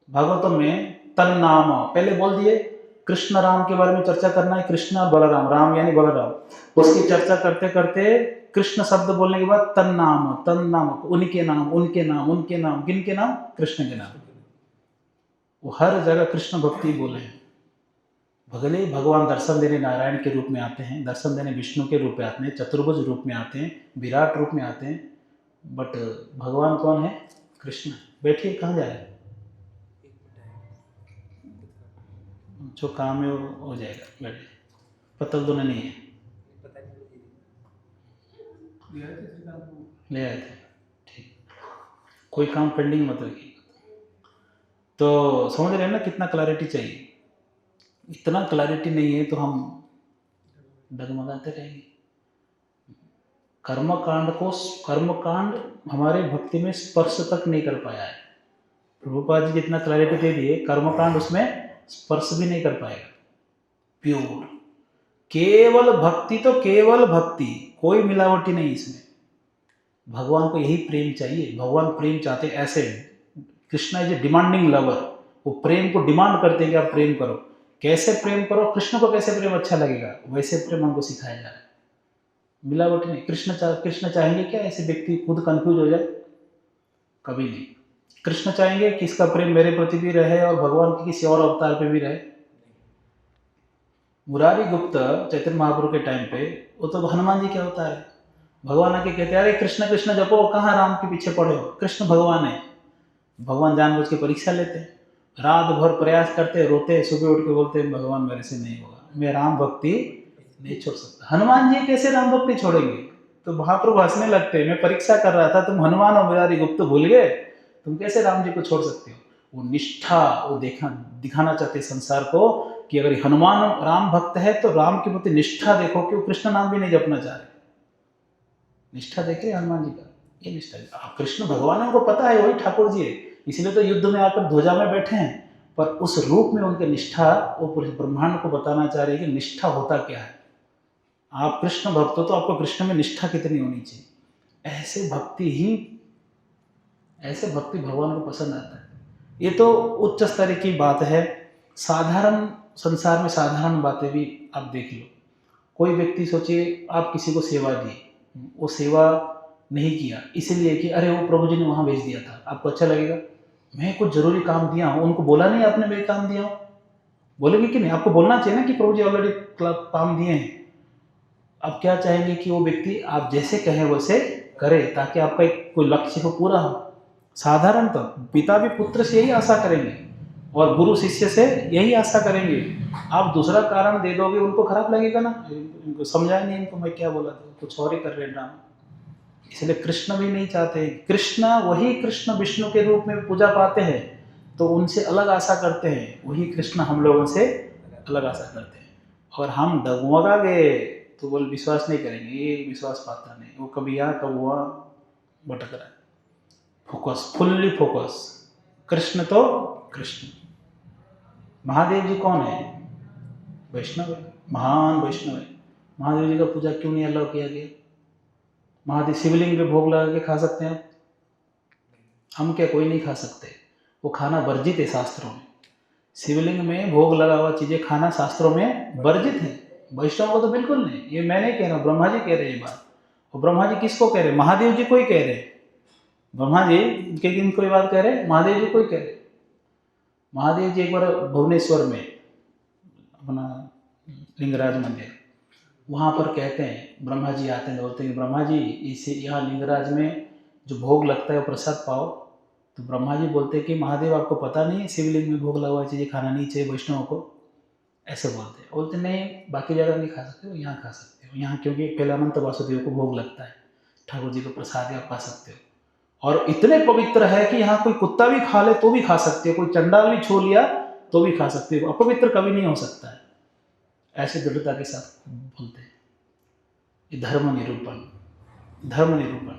भागवतम में तन नाम पहले बोल दिए, कृष्ण राम के बारे में चर्चा करना है, कृष्ण और बलराम, राम यानी बलराम। उसकी चर्चा करते करते कृष्ण शब्द बोलने के बाद तन नाम, उनके नाम, उनके नाम, उनके नाम, किनके नाम? कृष्ण के नाम। वो हर जगह कृष्ण भक्ति बोले हैं। भगले भगवान दर्शन देने नारायण के रूप में आते हैं, दर्शन देने विष्णु के रूप में आते हैं, चतुर्भुज रूप में आते हैं, विराट रूप में आते हैं, बट भगवान कौन है? कृष्ण। बैठिए, कहाँ जा रहे हैं? जो काम है वो हो जाएगा, बैठिए। पत्तल दोने नहीं है, ले आए थे, ठीक। कोई काम पेंडिंग मत रखिए। तो समझ रहे हैं ना कितना क्लैरिटी चाहिए? इतना क्लैरिटी नहीं है तो हम डगमगाते रहेंगे। कर्मकांड हमारे भक्ति में स्पर्श तक नहीं कर पाया है। प्रभुपाद जी जितना क्लैरिटी दे दिए, कर्मकांड उसमें स्पर्श भी नहीं कर पाएगा। प्योर केवल भक्ति, तो केवल भक्ति, कोई मिलावटी नहीं इसमें। भगवान को यही प्रेम चाहिए, भगवान प्रेम चाहते ऐसे। Krishna is a demanding lover, वो प्रेम को डिमांड करते हैं कि आप प्रेम करो। कैसे प्रेम करो, कृष्ण को कैसे प्रेम अच्छा लगेगा, वैसे प्रेम हमको सिखाया जा रहा है। मिलावट नहीं। कृष्ण चाहेंगे क्या ऐसे व्यक्ति खुद कंफ्यूज हो जाए? कभी नहीं। कृष्ण चाहेंगे कि इसका प्रेम मेरे प्रति भी रहे और भगवान के किसी और अवतार पे भी रहे। मुरारी गुप्त चैतन्य महाप्रभु के टाइम पे, वो तो हनुमान जी के अवतार है। भगवान आके कहते हैं, अरे कृष्ण कृष्ण जपो, कहाँ राम के पीछे पड़े हो, कृष्ण भगवान है। भगवान जानबूझ के परीक्षा लेते हैं, रात भर प्रयास करते, रोते, सुबह उठ के बोलते हैं भगवान मेरे से नहीं होगा, मैं राम भक्ति नहीं छोड़ सकता। हनुमान जी कैसे राम भक्ति छोड़ेंगे? तो महाप्रभु हंसने लगते, मैं परीक्षा कर रहा था, तुम हनुमान और मुरारी गुप्त भूल गए, तुम कैसे राम जी को छोड़ सकते हो? वो निष्ठा, वो दिखाना चाहते संसार को कि अगर हनुमान राम भक्त है तो राम के प्रति निष्ठा देखो, कि वो कृष्ण नाम भी नहीं जपना चाह रहे। निष्ठा देख रहे हनुमान जी का, ये निष्ठा। कृष्ण भगवान को पता है वही ठाकुर जी है, इसलिए तो युद्ध में आकर ध्वजा में बैठे हैं, पर उस रूप में उनके निष्ठा, वो पूरे ब्रह्मांड को बताना चाह रहे हैं कि निष्ठा होता क्या है। आप कृष्ण भक्त हो तो आपको कृष्ण में निष्ठा कितनी होनी चाहिए। ऐसे भक्ति भगवान को पसंद आता है। ये तो उच्च स्तर की बात है। साधारण संसार में साधारण बातें भी आप देख लो। कोई व्यक्ति सोचिए, आप किसी को सेवा दी, वो सेवा नहीं किया, इसलिए कि अरे वो प्रभु जी ने वहाँ भेज दिया था, आपको अच्छा लगेगा? मैं कुछ जरूरी काम दिया हूँ, उनको बोला नहीं आपने मैं काम दिया हूँ, बोलेंगे कि नहीं? आपको बोलना चाहिए ना कि प्रभु जी ऑलरेडी काम दिए हैं। अब क्या चाहेंगे कि वो व्यक्ति आप जैसे कहें वैसे करे, ताकि आपका एक कोई लक्ष्य हो पूरा हो। साधारणतः पिता भी पुत्र से यही आशा करेंगे और गुरु शिष्य से यही आशा करेंगे। आप दूसरा कारण दे दोगे, उनको खराब लगेगा ना, उनको समझाया नहीं, इनको मैं क्या बोला था, कुछ और ही कर रहे ड्रामा। इसलिए कृष्ण भी नहीं चाहते। कृष्ण वही कृष्ण विष्णु के रूप में पूजा पाते हैं, तो उनसे अलग आशा करते हैं। वही कृष्ण हम लोगों से अलग आशा करते हैं। और हम डगमगा गए तो बोल विश्वास नहीं करेंगे, ये विश्वास पाता नहीं, वो कभी यहाँ कभी वहाँ भटक रहा है। Focus, fully focus. कृष्ण तो कृष्ण। महादेव जी कौन है? वैष्णव है, महान वैष्णव है। महादेव जी का पूजा क्यों नहीं अलाउ किया गया? महादेव शिवलिंग पे भोग लगा के खा सकते हैं हम क्या? कोई नहीं खा सकते, वो खाना वर्जित है शास्त्रों में। शिवलिंग में भोग लगा हुआ चीजें खाना शास्त्रों में वर्जित है। वैष्णव को तो बिल्कुल नहीं। ये मैं नहीं कह रहा हूँ, ब्रह्मा जी कह रहे हैं ये बात। और ब्रह्मा जी किसको कह रहे हैं? महादेव जी को ही कह रहे हैं। ब्रह्मा जी के किन कोई बात कह रहे हैं? महादेव जी को ही कह रहे हैं। महादेव जी एक बार भुवनेश्वर में अपना लिंगराज मंदिर, वहाँ पर कहते हैं, ब्रह्मा जी आते हैं, बोलते हैं ब्रह्मा जी इसे यहाँ लिंगराज में जो भोग लगता है वो प्रसाद पाओ। तो ब्रह्मा जी बोलते हैं कि महादेव आपको पता नहीं है शिवलिंग में भोग लगा हुआ चीज़ें खाना नहीं चाहिए वैष्णव को? ऐसे बोलते हैं। बोलते नहीं, बाकी जगह नहीं खा सकते हो, यहाँ खा सकते हो। यहाँ क्योंकि पहले अनंत वासुदेव को भोग लगता है, ठाकुर जी को प्रसाद आप खा सकते हो। और इतने पवित्र है कि यहाँ कोई कुत्ता भी खा ले तो भी खा सकते हो, कोई चंडाल भी छू लिया तो भी खा सकते हो, अपवित्र कभी नहीं हो सकता है। ऐसे दृढ़ता के साथ बोलते हैं। ये धर्म निरूपण, धर्म निरूपण।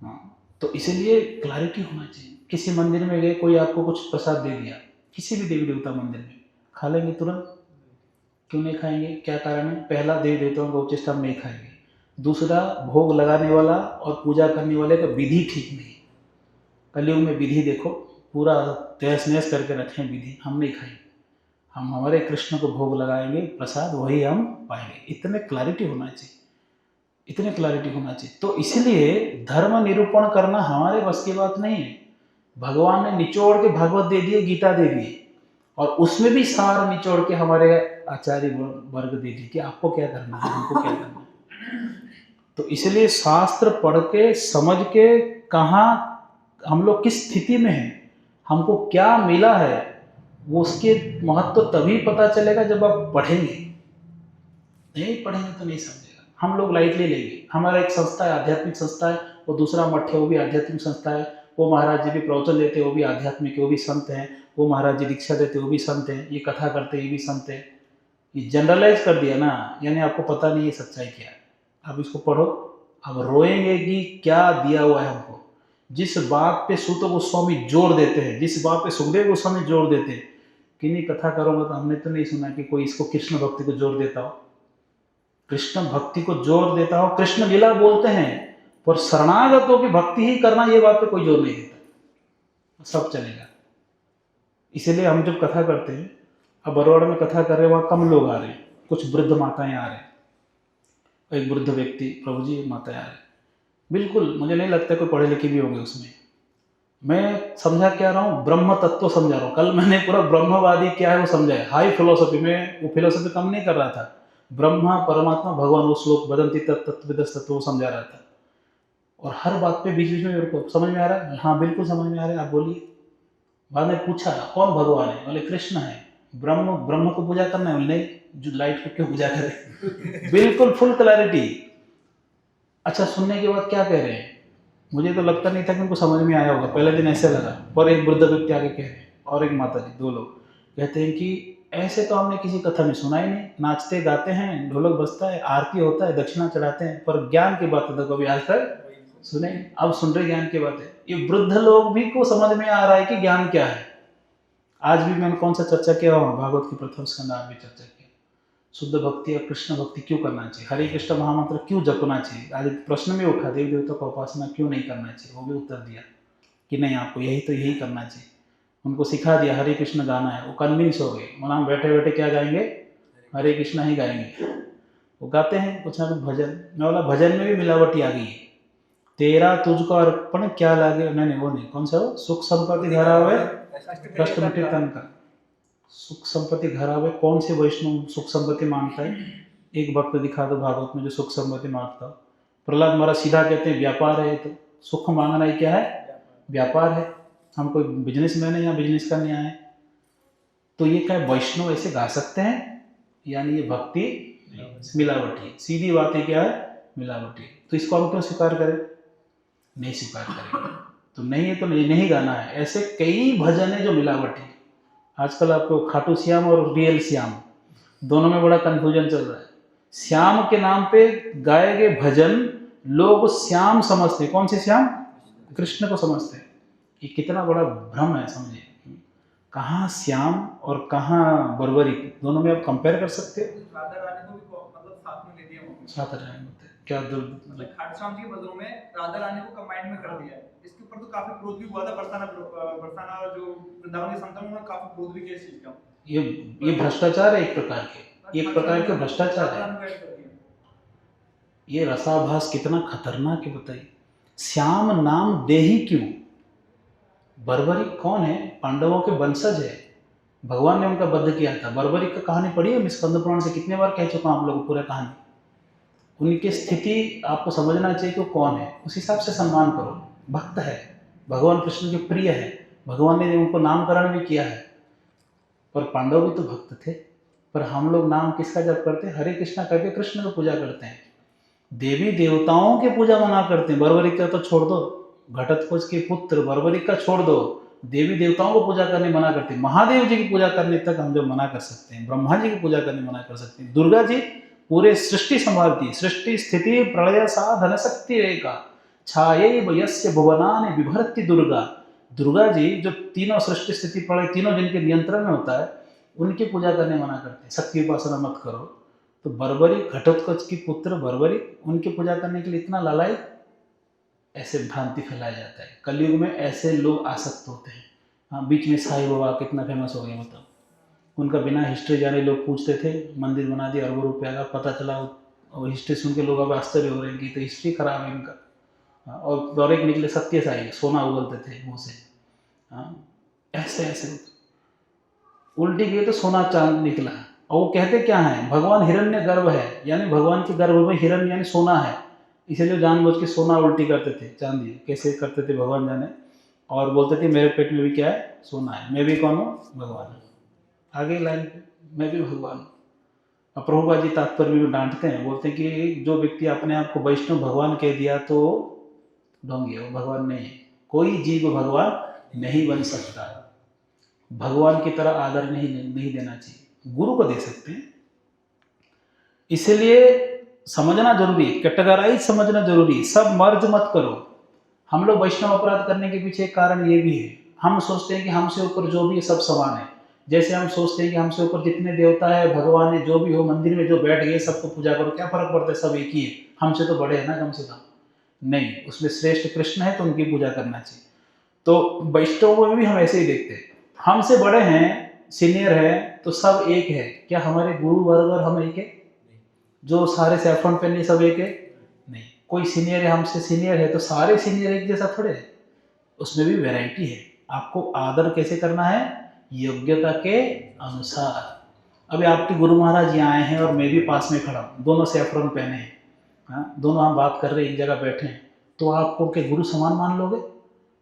हाँ, तो इसीलिए क्लैरिटी होना चाहिए। किसी मंदिर में गए, कोई आपको कुछ प्रसाद दे दिया, किसी भी देवी देवता मंदिर में, खा लेंगे तुरंत? क्यों नहीं खाएंगे? क्या कारण है? पहला, देवी देवताओं का उच्चिष्ट हम नहीं खाएंगे। दूसरा, भोग लगाने वाला और पूजा करने वाले का विधि ठीक नहीं। कलयुग में विधि देखो, पूरा तहस नहस करके रखें विधि, हम नहीं खाएंगे। हम हमारे कृष्ण को भोग लगाएंगे, प्रसाद वही हम पाएंगे। इतने क्लैरिटी होना चाहिए, इतने क्लैरिटी होना चाहिए। तो इसलिए धर्म निरूपण करना हमारे बस की बात नहीं है। भगवान ने निचोड़ के भागवत दे दिए, गीता दे दिए, और उसमें भी सार निचोड़ के हमारे आचार्य वर्ग दे दिए कि आपको क्या करना है, हमको क्या करना है। तो इसलिए शास्त्र पढ़ के समझ के कहाँ हम लोग किस स्थिति में हैं, हमको क्या मिला है, वो उसके महत्व तभी पता चलेगा जब आप पढ़ेंगे। नहीं पढ़ेंगे तो नहीं समझेगा। हम लोग लाइटली लेंगे। हमारा एक संस्था है, आध्यात्मिक संस्था है, वो दूसरा मठ है, वो भी आध्यात्मिक संस्था है। वो महाराज जी भी प्रवचन देते हैं, वो भी आध्यात्मिक, वो भी संत हैं। वो महाराज जी दीक्षा देते, वो भी संत हैं। ये कथा करते, ये भी संत हैं। ये जनरलाइज कर दिया ना, यानी आपको पता नहीं है सच्चाई क्या है। आप इसको पढ़ो, अब रोएंगे कि क्या दिया हुआ है हमको। जिस बात पे सूत गोस्वामी जोर देते हैं, जिस बात पे सुखदेव गोस्वामी जोर देते हैं, किन्हीं कथा करूँगा तो हमने तो नहीं सुना कि कोई इसको कृष्ण भक्ति को जोर देता हो। कृष्ण भक्ति को जोर देता हो, कृष्ण लीला बोलते हैं, पर शरणागतों की भक्ति ही करना, ये बात पे कोई जोर नहीं देता, सब चलेगा। इसीलिए हम जब कथा करते हैं, अब बरवाड़ा में कथा कर रहे हैं, वहाँ कम लोग आ रहे हैं, कुछ वृद्ध माताएं आ रहे हैं, एक वृद्ध व्यक्ति, प्रभु जी माताएं आ रहे हैं। बिल्कुल मुझे नहीं लगता कोई पढ़े लिखे भी होंगे उसमें। मैं समझा क्या रहा हूँ, ब्रह्म तत्व समझा रहा हूँ। कल मैंने पूरा ब्रह्मवादी क्या है वो समझाया, हाई फिलोसफी में, वो फिलोसफी कम नहीं कर रहा था। ब्रह्मा, परमात्मा, भगवान, वो श्लोक बदंती तत्विदस तत्व वो समझा रहा था। और हर बात पे बीच बीच में मेरे को समझ में आ रहा है, हाँ बिल्कुल समझ में आ रहा है, आप बोलिए। बाद में पूछा कौन भगवान है, बोले कृष्ण है। ब्रह्म को पूजा करना है, बोले नहीं, जो लाइट को क्यों पूजा करे। बिल्कुल फुल क्लैरिटी। अच्छा, सुनने के बाद क्या कह रहे हैं, मुझे तो लगता नहीं था कि उनको समझ में आया होगा, पहले दिन ऐसे लगा। पर एक वृद्ध व्यक्ति आगे कह रहे हैं, और एक माता जी, दो लोग कहते हैं कि ऐसे तो हमने किसी कथा में सुना ही नहीं, नाचते गाते हैं, ढोलक बजता है, आरती होता है, दक्षिणा चढ़ाते हैं, पर ज्ञान की बात तो कभी आज तक सुने। अब सुन रहे ज्ञान की बात है। ये वृद्ध लोग भी को समझ में आ रहा है कि ज्ञान क्या है। आज भी मैंने कौन सा चर्चा किया हूँ, भागवत की प्रथम स्कंद आज भी चर्चा किया, शुद्ध भक्ति और कृष्ण भक्ति क्यों करना चाहिए, हरे कृष्ण महामंत्र क्यों जपना चाहिए। आज प्रश्न में उठा, देवी देवता का उपासना क्यों नहीं करना चाहिए, वो भी उत्तर दिया कि नहीं, आपको यही करना चाहिए। उनको सिखा दिया हरे कृष्ण गाना है, वो कन्विंस हो गए। मतलब हम बैठे बैठे क्या गाएंगे, हरे कृष्ण ही गाएंगे। वो गाते हैं कुछ ना कुछ भजन। मैं बोला भजन में भी मिलावटी आ गई है। तेरा तुझको अर्पण क्या लागे, नहीं वो नहीं, कौन सा वो, सुख संपत्ति घरा हुए कष्ट मिटे तन का। सुख संपत्ति घरा हुए, कौन से वैष्णव सुख संपत्ति मांगता है? एक भक्त दिखा दो भागवत में जो सुख संपत्ति मांगता हो। प्रहलाद महाराज सीधा कहते हैं व्यापार है, तो सुख मांगना ही क्या है? व्यापार है। हम कोई बिजनेसमैन है या बिजनेस करने आए। तो ये क्या वैष्णव ऐसे गा सकते हैं? यानी ये भक्ति मिलावटी, सीधी बात है, क्या है? मिलावटी। तो इसको हम क्यों स्वीकार करें? नहीं स्वीकार करेंगे। तो नहीं है तो नहीं गाना है। ऐसे कई भजन है जो मिलावटी। आजकल आपको खाटू श्याम और रियल श्याम दोनों में बड़ा कंफ्यूजन चल रहा है। श्याम के नाम पे गाए गए भजन लोग श्याम समझते हैं। कौन से श्याम? कृष्ण को समझते हैं। ये कितना बड़ा भ्रम है, समझिए। कहाँ श्याम और कहाँ बर्बरिक, दोनों में आप कंपेयर कर सकते हो। राधा रानी को भी मतलब साथ में ले दिया वहाँ पे। साथ रहने होते हैं क्या? खाटू जी के भजनों में राधा रानी को कंबाइंड में कर दिया है। इसके ऊपर तो काफी विरोध भी हुआ था। बरसाना जो वृंदावन के संत हैं उन्होंने काफी विरोध भी किया इस चीज का। ये भ्रष्टाचार है, एक प्रकार के भ्रष्टाचार है। ये रसाभास कितना खतरनाक है बताइए। श्याम नाम दे ही क्यों? बर्बरिक कौन है? पांडवों के वंशज है। भगवान ने उनका वध किया था। बर्बरिक का कहानी पढ़ी है, स्कंद पुराण से कितने बार कह चुका हूं आप लोगों को पूरा कहानी। उनकी स्थिति आपको समझना चाहिए कि वो कौन है, उस हिसाब से सम्मान करो। भक्त है, भगवान कृष्ण के प्रिय है, भगवान ने उनको नामकरण भी किया है। पर पांडव भी तो भक्त थे। पर हम लोग नाम किसका जप करते हैं? हरे कृष्णा करके कृष्ण को पूजा करते हैं। देवी देवताओं की पूजा मना करते हैं। बर्बरिक का तो छोड़ दो, घटोत्कच के पुत्र बर्बरिक का छोड़ दो, देवी देवताओं को पूजा करने मना करते हैं। महादेव जी की पूजा करने तक हम जो मना कर सकते हैं, ब्रह्मा जी की पूजा करने मना कर सकते हैं। दुर्गा जी पूरे सृष्टि संभालती, सृष्टि स्थिति प्रलय साधन शक्ति रेखा छाये वयस्य भुवनानि विभरती दुर्गा। दुर्गा जी जो तीनों सृष्टि स्थिति प्रलय तीनों जिनके नियंत्रण में होता है, उनकी पूजा करने मना करते हैं। शक्ति उपासना मत करो। तो बर्बरिक, घटोत्कच की पुत्र बर्बरिक, उनकी पूजा करने के लिए इतना लालाई, ऐसे भ्रांति फैलाया जाता है। कलयुग में ऐसे लोग आसक्त होते हैं। हाँ, बीच में साईं बाबा कितना फेमस हो गया बताओ। उनका बिना हिस्ट्री जाने लोग पूछते थे, मंदिर बना दिया अरबों रुपया का। पता चला और हिस्ट्री सुन के लोग अब आश्चर्य हो रहे हैं कि तो हिस्ट्री खराब है इनका। हाँ, और दौरे निकले सत्य साई, सोना उगलते थे मुँह से। हाँ, ऐसे उल्टी गई तो सोना चांद निकला। और वो कहते क्या है? भगवान हिरण्य गर्भ है, यानी भगवान के गर्भ में हिरण्य यानी सोना है। इसलिए जानबूझ के सोना उल्टी करते थे, चांदी कैसे करते थे भगवान जाने। और बोलते थे मेरे पेट में भी क्या है? सोना है। मैं भी कौन हूँ? भगवान। आगे लाइन पे मैं भी भगवान हूँ। अब प्रभुपाद जी तात्पर्य में डांटते हैं, बोलते हैं कि जो व्यक्ति अपने आप को वैष्णव भगवान कह दिया तो ढोंगी है, वो भगवान नहीं है। कोई जीव भगवान नहीं बन सकता। भगवान की तरह आदर नहीं देना चाहिए। गुरु को दे सकते हैं। इसलिए समझना जरूरी है, कैटेगराइज समझना जरूरी है। सब मर्ज मत करो। हम लोग वैष्णव अपराध करने के पीछे एक कारण ये भी है, हम सोचते हैं कि हमसे ऊपर जो भी है सब समान है। जैसे हम सोचते हैं कि हमसे ऊपर जितने देवता है, भगवान है, जो भी हो, मंदिर में जो बैठ गए सबको पूजा करो, क्या फर्क पड़ता है, सब एक ही है, हमसे तो बड़े हैं ना कम से कम। नहीं, उसमें श्रेष्ठ कृष्ण है तो उनकी पूजा करना चाहिए। तो वैष्णव में भी हम ऐसे ही देखते हैं, हमसे बड़े हैं, सीनियर है तो सब एक है। क्या हमारे गुरु वर्ग और हम एक है? जो सारे सैफरन पहने सब एक है? नहीं। कोई सीनियर है, हमसे सीनियर है तो सारे सीनियर एक जैसा थोड़े है, उसमें भी वैरायटी है। आपको आदर कैसे करना है? योग्यता के अनुसार। अभी आपके गुरु महाराज यहाँ आए हैं और मैं भी पास में खड़ा हूँ, दोनों सैफरन पहने हैं, हाँ, दोनों हम बात कर रहे हैं, एक जगह बैठे हैं, तो आपको के गुरु समान मान लोगे?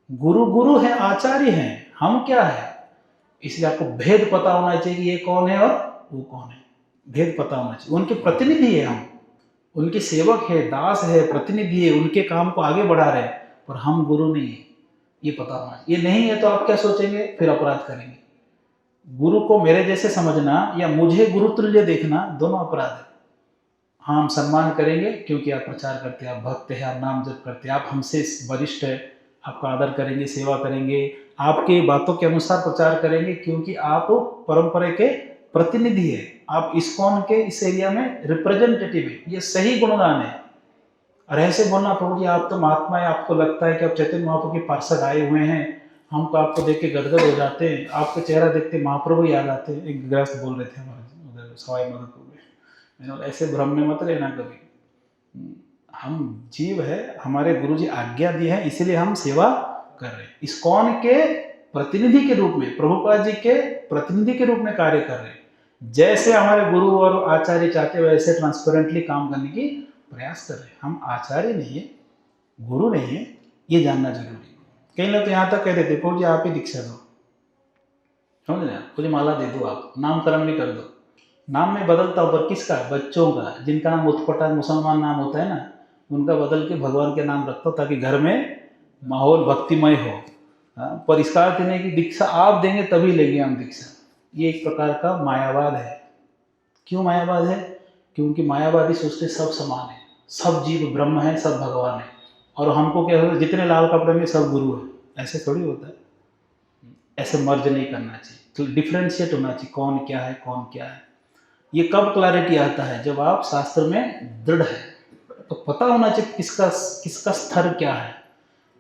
गुरु गुरु है, आचार्य हैं, हम क्या है? इसलिए आपको भेद पता होना चाहिए कि ये कौन है और वो कौन है। भेद पता होना चाहिए। उनके प्रतिनिधि है हम, उनके सेवक है, दास है, प्रतिनिधि है, उनके काम को आगे बढ़ा रहे हैं, पर हम गुरु नहीं है, ये पता होना। ये नहीं है तो आप क्या सोचेंगे? फिर अपराध करेंगे। गुरु को मेरे जैसे समझना या मुझे गुरु तुल्य देखना, दोनों अपराध है। हाँ, हम सम्मान करेंगे क्योंकि आप प्रचार करते हैं, आप भक्त हैं, आप नाम जप करते हैं, आप हमसे वरिष्ठ है, आपका आदर करेंगे, सेवा करेंगे, आपके बातों के अनुसार प्रचार करेंगे क्योंकि आप परंपरा के प्रतिनिधि है, आप इस्कॉन के इस एरिया में रिप्रेजेंटेटिव है। ये सही गुणगान है। और ऐसे बोलना प्रभु जी आप तो महात्मा है, आपको लगता है कि आप चैतन्य महाप्रभु के पार्षद आए हुए हैं, हमको आपको देख के गदगद हो जाते हैं, आपका चेहरा देखते महाप्रभु याद आते हैं। एक गृहस्थ बोल रहे थे हमारे उधर सवाई माधोपुर में, मैंने ऐसे भ्रम में मत रहना कभी। हम जीव है, हमारे गुरु जी आज्ञा दी है, इसीलिए हम सेवा कर रहे हैं। इस्कॉन के प्रतिनिधि के रूप में, प्रभुपाद जी के प्रतिनिधि के रूप में कार्य कर रहे हैं। जैसे हमारे गुरु और आचार्य चाहते वैसे ट्रांसपेरेंटली काम करने की प्रयास कर रहे हैं। हम आचार्य नहीं है, गुरु नहीं है, ये जानना जरूरी है। कई लोग तो यहाँ तक कह देते प्रभु जी आप ही दीक्षा दो, समझ रहे, मुझे माला दे दो, आप नामकरण भी कर दो। नाम में बदलता हूँ पर किसका? बच्चों का, जिनका नाम उत्पटांग मुसलमान नाम होता है ना, उनका बदल के भगवान के नाम रखता हूँ ताकि घर में माहौल भक्तिमय हो। हाँ, पर इसका अर्थ नहीं कि दीक्षा आप देंगे तभी लेंगे हम दीक्षा। ये एक प्रकार का मायावाद है। क्यों मायावाद है? क्योंकि मायावादी सोचते सब समान है, सब जीव ब्रह्म है, सब भगवान है, और हमको क्या होता है जितने लाल कपड़े में सब गुरु है। ऐसे थोड़ी होता है, ऐसे मर्ज नहीं करना चाहिए, तो डिफ्रेंशिएट होना चाहिए कौन क्या है, कौन क्या है। ये कब क्लैरिटी आता है? जब आप शास्त्र में दृढ़ है, तो पता होना चाहिए किसका स्तर क्या है।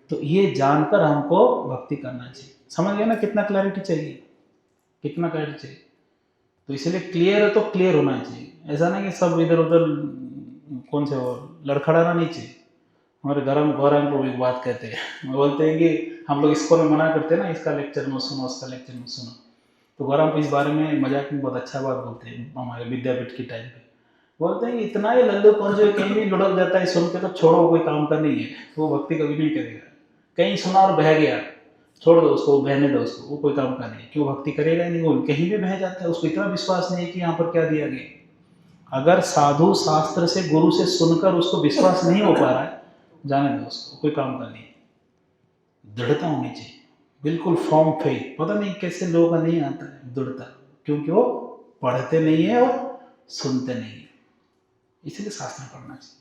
तो ये जानकर हमको भक्ति करना चाहिए। समझ गया ना कितना क्लैरिटी चाहिए, कितना क्लैरिटी चाहिए। तो इसलिए क्लियर है तो क्लियर होना चाहिए, ऐसा नहीं कि सब इधर उधर कौन से और लड़खड़ाना नहीं चाहिए। हमारे गौरंग को एक बात कहते हैं, बोलते हैं कि हम लोग इसको में मना करते हैं ना, इसका लेक्चर में सुनो, उसका लेक्चर में सुनो। तो गौरंग को इस बारे में मजाक में बहुत अच्छा बात बोलते हैं, हमारे विद्यापीठ की टाइम पे बोलते हैं कि इतना ही लल्लू कौन जो कहीं भी लुढ़क जाता है सुन के, तो छोड़ो, कोई काम का नहीं है, वो भक्ति कभी नहीं करेगा। कहीं सुना और बह गया, छोड़ दो उसको, बहने दो उसको, वो कोई काम का नहीं है। क्यों भक्ति करेगा ही नहीं, वो कहीं भी बह जाता है, उसको इतना विश्वास नहीं है कि यहाँ पर क्या दिया गया। अगर साधु शास्त्र से गुरु से सुनकर उसको विश्वास नहीं हो पा रहा है, जाने दो उसको, कोई काम का नहीं है। दृढ़ता होनी चाहिए, बिल्कुल फॉर्म फेथ। पता नहीं कैसे लोगों का नहीं आता है दृढ़ता, क्योंकि वो पढ़ते नहीं है और सुनते नहीं है। इसीलिए शास्त्र पढ़ना चाहिए,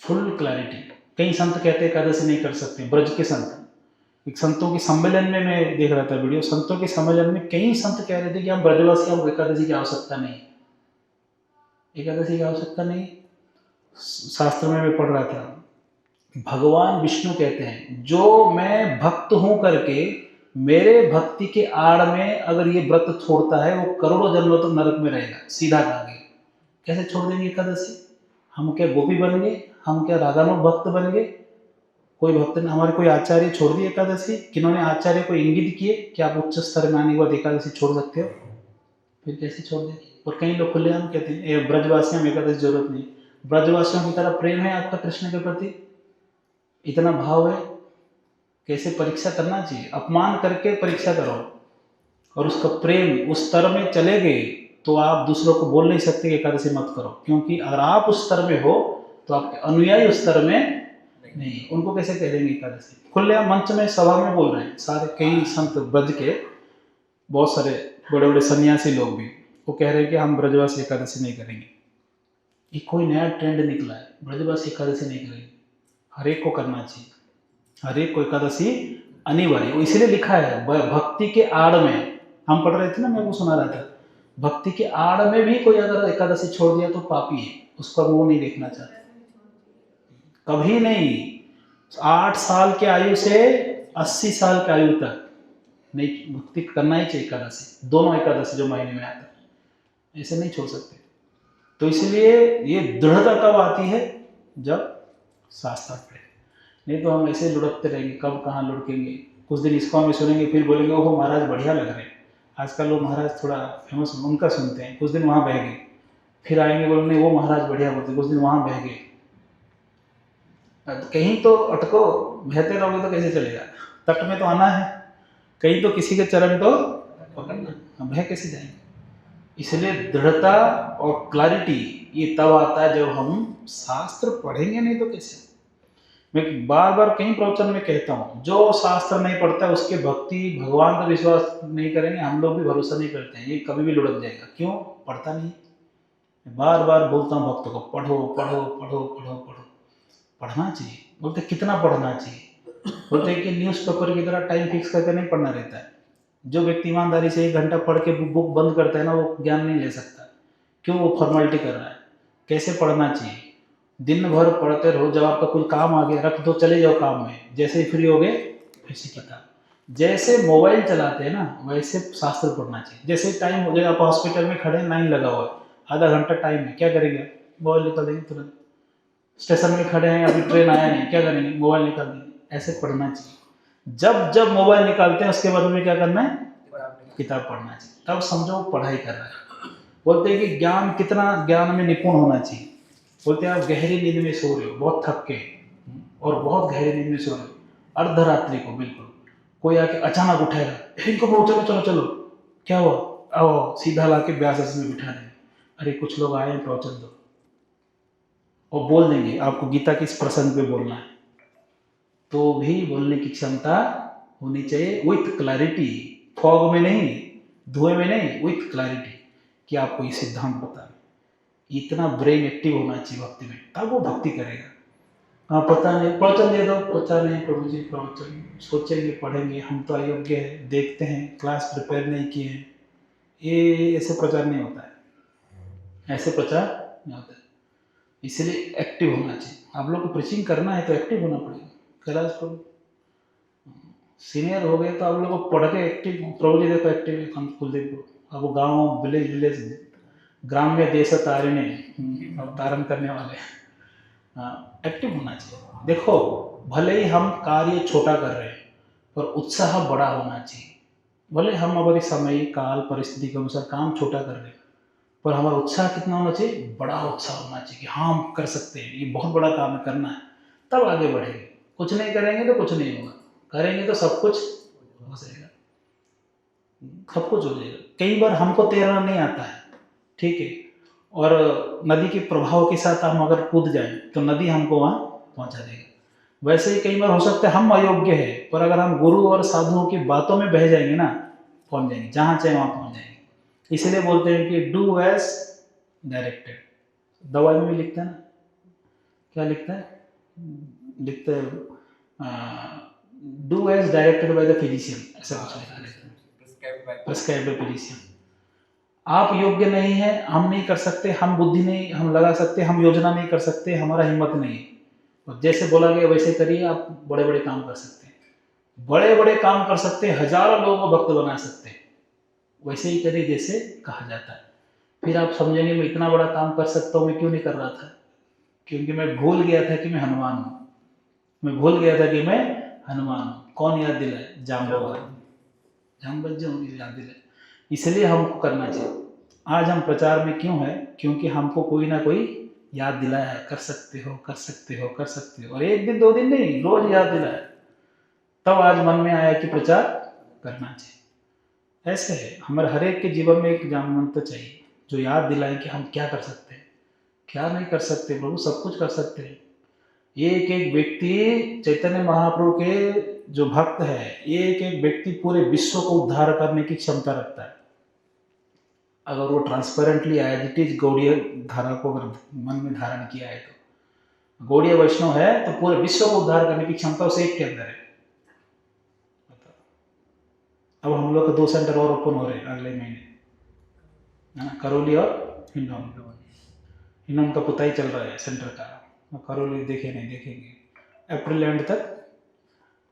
फुल क्लैरिटी। कई संत कहते हैं एकादशी नहीं कर सकते, ब्रज के संत। एक संतों के सम्मेलन में मैं देख रहा था वीडियो, संतों के सम्मेलन में कई संत कह रहे थे कि हम ब्रजवासी, हम एकादशी की आवश्यकता नहीं, एकादशी की आवश्यकता नहीं। शास्त्र में मैं पढ़ रहा था, भगवान विष्णु कहते हैं जो मैं भक्त हूं करके मेरे भक्ति के आड़ में अगर ये व्रत छोड़ता है वो करोड़ों जन्मों तक नरक में रहेगा। सीधा कहा गया। कैसे छोड़ देंगे एकादशी? हम क्या गोपी बन गए? हम क्या रागानुग भक्त बन गए? कोई भक्त ने, हमारे कोई आचार्य छोड़ दी एकादशी? किन्होंने आचार्य को इंगित किए कि आप उच्च स्तर में आने के बाद एकादशी छोड़ सकते हो? फिर कैसे छोड़ देंगे? और कई लोग खुलेआम कहते हैं ब्रजवासियों में एकादशी जरूरत नहीं। ब्रजवासियों की तरह प्रेम है आपका कृष्ण के प्रति, इतना भाव है, कैसे परीक्षा करना चाहिए? अपमान करके परीक्षा करो, और उसका प्रेम उस स्तर में चले गए तो आप दूसरों को बोल नहीं सकते कि एकादशी मत करो, क्योंकि अगर आप उस स्तर में हो तो आपके अनुयायी उस स्तर में नहीं, उनको कैसे कह देंगे एकादशी? खुले मंच में सभा में बोल रहे हैं सारे, कई संत ब्रज के, बहुत सारे बड़े बड़े सन्यासी लोग भी, वो कह रहे हैं कि हम ब्रजवासी एकादशी नहीं करेंगे। ये कोई नया ट्रेंड निकला है, ब्रजवासी एकादशी नहीं करेंगे। हर एक को करना चाहिए, हर एक को एकादशी अनिवार्य। इसलिए लिखा है भक्ति के आड़ में, हम पढ़ रहे थे ना, मैं वो सुना रहा था, भक्ति के आड़ में भी कोई अगर एकादशी छोड़ दिया तो पापी है, उसका वो नहीं देखना चाहते, कभी नहीं। 8 साल के आयु से 80 साल की आयु तक नहीं, भक्ति करना ही चाहिए एकादशी, दोनों एकादशी जो महीने में आता है, ऐसे नहीं छोड़ सकते। तो इसलिए ये दृढ़ता कब आती है? जब शास्त्र पढ़े, नहीं तो हम ऐसे लुढ़कते रहेंगे, कब कहाँ लुढ़केंगे। कुछ दिन इस्कॉन में सुनेंगे, फिर बोलेंगे ओहो महाराज बढ़िया लग रहे हैं, आजकल लोग महाराज थोड़ा फेमस उनका सुनते हैं, कुछ दिन वहाँ बह गए, फिर आएंगे बोलेंगे वो महाराज बढ़िया बोलते, कुछ दिन वहाँ बह गए। कहीं तो अटको, बहते रहोगे तो कैसे चलेगा? तट में तो आना है, कहीं तो किसी के चरण तो पकड़ना, हम बह कैसे जाएंगे? इसलिए दृढ़ता और क्लैरिटी ये तब आता है जब हम शास्त्र पढ़ेंगे, नहीं तो कैसे? मैं बार बार कई प्रवचन में कहता हूँ, जो शास्त्र नहीं पढ़ता उसके भक्ति भगवान पर विश्वास नहीं करेंगे, हम लोग भी भरोसा नहीं करते हैं, ये कभी भी लुढ़क जाएगा। क्यों? पढ़ता नहीं। बार बार बोलता हूँ भक्तों को, पढ़ो पढ़ो पढ़ो पढ़ो पढ़ो, पढ़ना चाहिए। बोलते कितना पढ़ना चाहिए? बोलते कि न्यूज़पेपर की तरह टाइम फिक्स करके नहीं पढ़ना रहता है। जो व्यक्ति ईमानदारी से 1 घंटा पढ़ के बुक बंद करता है ना, वो ज्ञान नहीं ले सकता। क्यों? वो फॉर्मेलिटी कर रहा है। कैसे पढ़ना चाहिए? दिन भर पढ़ते रहो, जब आपका कोई काम आ गया रख दो, चले जाओ काम में, जैसे ही फ्री हो गए फिर से किताब। जैसे मोबाइल चलाते हैं ना, वैसे शास्त्र पढ़ना चाहिए। जैसे टाइम हो जाए, आप हॉस्पिटल में खड़े, लाइन लगा हुआ है, आधा घंटा टाइम है, क्या करेंगे? मोबाइल निकाल देंगे तुरंत, स्टेशन में खड़े हैं, अभी ट्रेन आया नहीं, क्या करेंगे? मोबाइल निकाल देंगे। ऐसे पढ़ना चाहिए। जब जब मोबाइल निकालते हैं उसके बाद में क्या करना है? किताब पढ़ना चाहिए। तब समझो वो पढ़ाई कर रहा है। बोलते हैं कि ज्ञान में निपुण होना चाहिए। बोलते हैं आप गहरी नींद में सो रहे हो, बहुत थक के, और बहुत गहरी नींद में सो रहे हो, अर्धरात्रि को बिल्कुल कोई आके अचानक उठाएगा, इनको बोलो चलो चलो चलो, क्या हुआ, आओ, सीधा ला के ब्यास में बिठा देंगे। अरे कुछ लोग आए हैं, प्रवचन दो, और बोल देंगे आपको गीता किस प्रसंग पे बोलना है, तो भी बोलने की क्षमता होनी चाहिए, विथ क्लैरिटी, फॉग में नहीं, धुएं में नहीं, विथ क्लैरिटी, कि आपको ये सिद्धांत पता है। इतना ब्रेन एक्टिव होना चाहिए भक्ति में, तब वो भक्ति करेगा। हाँ पता नहीं, प्रवचन दे दो, पता नहीं प्रभु जी प्रवचन, सोचेंगे पढ़ेंगे, हम तो अयोग्य है, देखते हैं क्लास प्रिपेयर नहीं किए हैं, ये ऐसे प्रचार नहीं होता है, ऐसे प्रचार नहीं होता है। इसलिए एक्टिव होना चाहिए। आप लोग को प्रीचिंग करना है तो एक्टिव होना पड़ेगा। कैलाश प्रभु सीनियर हो गए तो आप लोग को पढ़ के एक्टिव, प्रभु जी देखो एक्टिव है, कुलदीप को, अब वो गाँव विलेज ग्राम्य देश तारिणे अवतारण करने वाले, एक्टिव होना चाहिए। देखो भले ही हम कार्य छोटा कर रहे हैं पर उत्साह बड़ा होना चाहिए। भले हम हमारे समय काल परिस्थिति के अनुसार काम छोटा कर रहे हैं पर हमारा उत्साह कितना होना चाहिए? बड़ा उत्साह होना चाहिए कि हाँ हम कर सकते हैं, ये बहुत बड़ा काम करना है, तब आगे बढ़ेंगे। कुछ नहीं करेंगे तो कुछ नहीं होगा, करेंगे तो सब कुछ हो जाएगा, सब कुछ हो जाएगा। कई बार हमको तैरना नहीं आता है, ठीक है, और नदी के प्रभाव के साथ हम अगर कूद जाएं तो नदी हमको वहाँ पहुँचा देगा। वैसे ही कई बार हो सकता है हम अयोग्य है, पर अगर हम गुरु और साधुओं की बातों में बह जाएंगे ना, पहुँच जाएंगे, जहाँ चाहे वहाँ पहुँच जाएंगे। इसलिए बोलते हैं कि डू एज डायरेक्टेड। दवाई में भी लिखता है ना, क्या लिखता है? लिखता है do as directed by the physician, ऐसा कुछ लिखा है, प्रिस्क्राइब्ड बाय फिजिशियन। आप योग्य नहीं है, हम नहीं कर सकते, हम बुद्धि नहीं हम लगा सकते, हम योजना नहीं कर सकते, हमारा हिम्मत नहीं है, और जैसे बोला गया वैसे करिए, आप बड़े बड़े काम कर सकते हैं, बड़े बड़े काम कर सकते हैं, हजारों लोगों को भक्त बना सकते हैं। वैसे ही करिए जैसे कहा जाता है। फिर आप समझेंगे मैं इतना बड़ा काम कर सकता हूँ, मैं क्यों नहीं कर रहा था? क्योंकि मैं भूल गया था कि मैं हनुमान हूँ, मैं भूल गया था कि मैं हनुमान हूँ। कौन याद दिलाए? जाम्बवत जी याद दिलाए। इसलिए हमको करना चाहिए। आज हम प्रचार में क्यों है? क्योंकि हमको कोई ना कोई याद दिलाया है, कर सकते हो कर सकते हो कर सकते हो, और एक दिन दो दिन नहीं, रोज याद दिलाया, तब आज मन में आया कि प्रचार करना चाहिए। ऐसे है हमारे हर एक के जीवन में एक जामवंत चाहिए जो याद दिलाए कि हम क्या कर सकते हैं, क्या नहीं कर सकते। प्रभु सब कुछ कर सकते हैं। एक एक व्यक्ति चैतन्य महाप्रभु के जो भक्त है, एक एक व्यक्ति पूरे विश्व को उद्धार करने की क्षमता रखता है। अगर वो transparently as it is Gaudiya धारा को अगर मन में धारण किया है, तो गौड़ीय वैष्णव है तो पूरे विश्व को उद्धार करने की क्षमता उस एक के अंदर है। अब हम लोग का 2 सेंटर और ओपन हो रहे हैं अगले महीने, करौली और हिंडौन। हिंडौन का पुताई चल रहा है सेंटर का, करौली देखेंगे अप्रैल एंड तक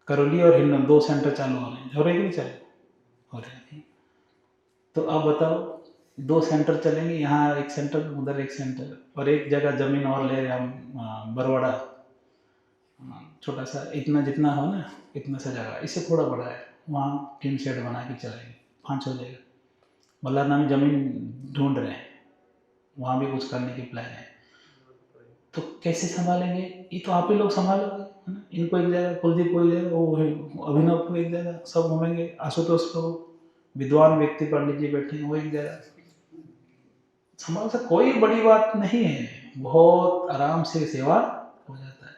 करौली और हिंडौन 2 सेंटर चालू हो रहे हैं। हो रहे कि नहीं चालू हो रहे हैं? तो अब बताओ, 2 सेंटर चलेंगे, यहाँ एक सेंटर उधर एक सेंटर, और एक जगह जमीन और ले रहे हम बरवाड़ा, छोटा सा, इतना जितना हो ना इतना सा जगह, इससे थोड़ा बड़ा है, वहाँ टीन शेड बना के चलाएंगे, 5 हो जाएगा। मल्लारना में जमीन ढूंढ रहे हैं, वहाँ भी कुछ करने की प्लान है। तो कैसे संभालेंगे? ये तो आप ही लोग संभालोगे, है ना। इनको एक जगह, कुलदीप को एक जगह, वो अभिनव को एक जगह, सब घूमेंगे। आशुतोष को, विद्वान व्यक्ति पंडित जी बैठे हैं, वो एक जगह संभाल सकते। कोई बड़ी बात नहीं है, बहुत आराम से सेवा हो जाता है।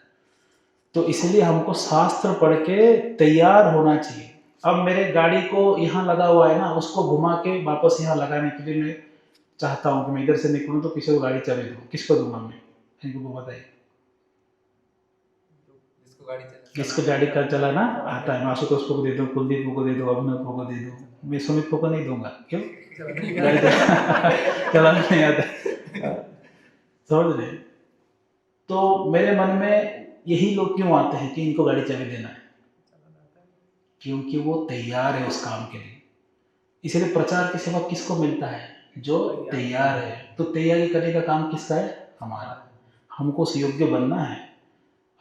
तो इसलिए हमको शास्त्र पढ़ के तैयार होना चाहिए। अब मेरे गाड़ी को यहाँ लगा हुआ है ना, उसको घुमा के वापस यहाँ लगाने के लिए मैं चाहता हूँ कि मैं इधर से निकलूँ तो किसी को गाड़ी चले दूँ। किसको दूंगा मैं? इनको बताइए, जिसको गाड़ी कर चलाना आता है। आशुतोष को दे दो, कुलदीप को दे दो, अभिनव को दे दो, मैं सुमित को नहीं दूंगा। क्यों? गाड़ी चलाना नहीं आता, समझ रहे? तो मेरे मन में यही लोग क्यों आते हैं कि इनको गाड़ी चाबी देना है, क्योंकि वो तैयार है उस काम के लिए। इसलिए प्रचार की सेवा किसको मिलता है? जो तैयार है। तो तैयारी करने का काम किसका है? हमारा। हमको उस योग्य बनना है।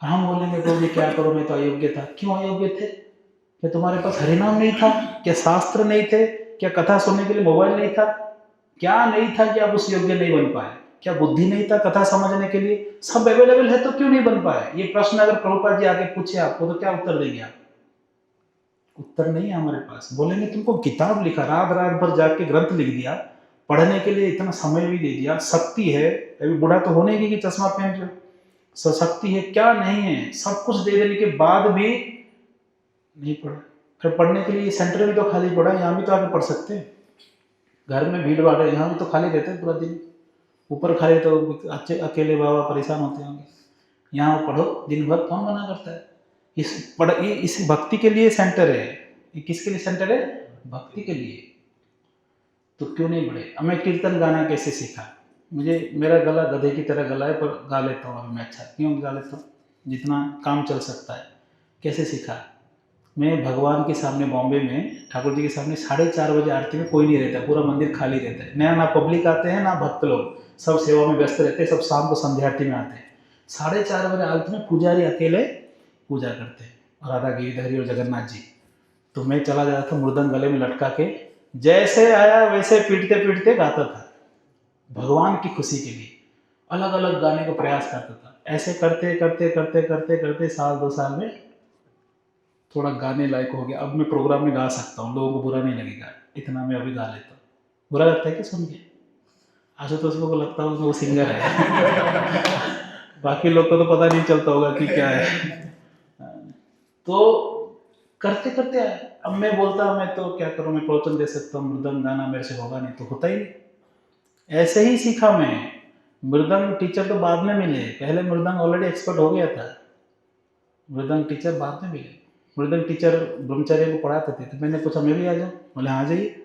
और हम बोलेंगे प्रभु जी क्या करो, मैं तो अयोग्य था। क्यों अयोग्य थे? क्या तुम्हारे पास हरिनाम नहीं था? क्या शास्त्र नहीं थे? क्या कथा सुनने के लिए मोबाइल नहीं था? क्या नहीं था कि आप उस योग्य नहीं बन पाए? क्या बुद्धि नहीं था कथा समझने के लिए? सब अवेलेबल है तो क्यों नहीं बन पाए? ये प्रश्न अगर प्रभुपाद जी आके पूछे आपको तो क्या उत्तर देंगे आप? उत्तर नहीं है हमारे पास। बोलेंगे तुमको किताब लिखा, रात रात भर जाके ग्रंथ लिख दिया, पढ़ने के लिए इतना समय भी दे दिया, शक्ति है, अभी बूढ़ा तो होने की कि चश्मा पहन रहे हो, शक्ति है, क्या नहीं है, सब कुछ दे देने के बाद भी नहीं पढ़ा। फिर पढ़ने के लिए सेंटर भी तो खाली पड़ा, यहाँ भी तो आके पढ़ सकते हैं। घर में भीड़ भाड़ है, यहाँ भी तो खाली रहते हैं पूरा दिन। ऊपर खाली तो अच्छे अकेले बाबा परेशान होते होंगे, यहाँ पढ़ो दिन भर, कौन मना करता है? इस भक्ति के लिए सेंटर है। ये किसके लिए सेंटर है? भक्ति के लिए। तो क्यों नहीं बढ़े? मैं कीर्तन गाना कैसे सीखा? मेरा गला गधे की तरह गला है, पर गा लेता हूँ अभी मैं। अच्छा क्यों गा लेता हूँ? जितना काम चल सकता है। कैसे सीखा? मैं भगवान के सामने बॉम्बे में ठाकुर जी के सामने 4:30 बजे आरती में कोई नहीं रहता, पूरा मंदिर खाली रहता है। नया ना पब्लिक आते हैं ना भक्त लोग, सब सेवा में व्यस्त रहते हैं, सब शाम को संध्या आरती में आते हैं। 4:30 बजे आरती में पुजारी अकेले पूजा करते हैं, राधा गिरिधरी और जगन्नाथ जी। तो मैं चला जाता था मुर्दंग गले में लटका के, जैसे आया वैसे पीटते पीटते गाता था भगवान की खुशी के लिए। अलग अलग गाने का प्रयास करता था। ऐसे करते करते करते करते करते साल 2 साल में थोड़ा गाने लायक हो गया। अब मैं प्रोग्राम में गा सकता हूँ, लोगों को बुरा नहीं लगेगा, इतना मैं अभी गा लेता हूँ। बुरा लगता है क्या सुन के? आशुतोष को लगता होगा वो सिंगर है बाकी लोग को तो पता नहीं चलता होगा कि क्या है। तो करते करते आए। अब मैं बोलता मैं तो क्या करूँ, मैं प्रवचन दे सकता हूँ, मृदंग गाना मेरे से होगा नहीं, तो होता ही नहीं। ऐसे ही सीखा मैं। मृदंग टीचर तो बाद में मिले, पहले मृदंग ऑलरेडी एक्सपर्ट हो गया था, मृदंग टीचर बाद में मिले। मृदंग टीचर ब्रह्मचर्य को पढ़ाते थे, तो मैंने पूछा मैं भी आ जाऊँ? बोले हाँ जाइए।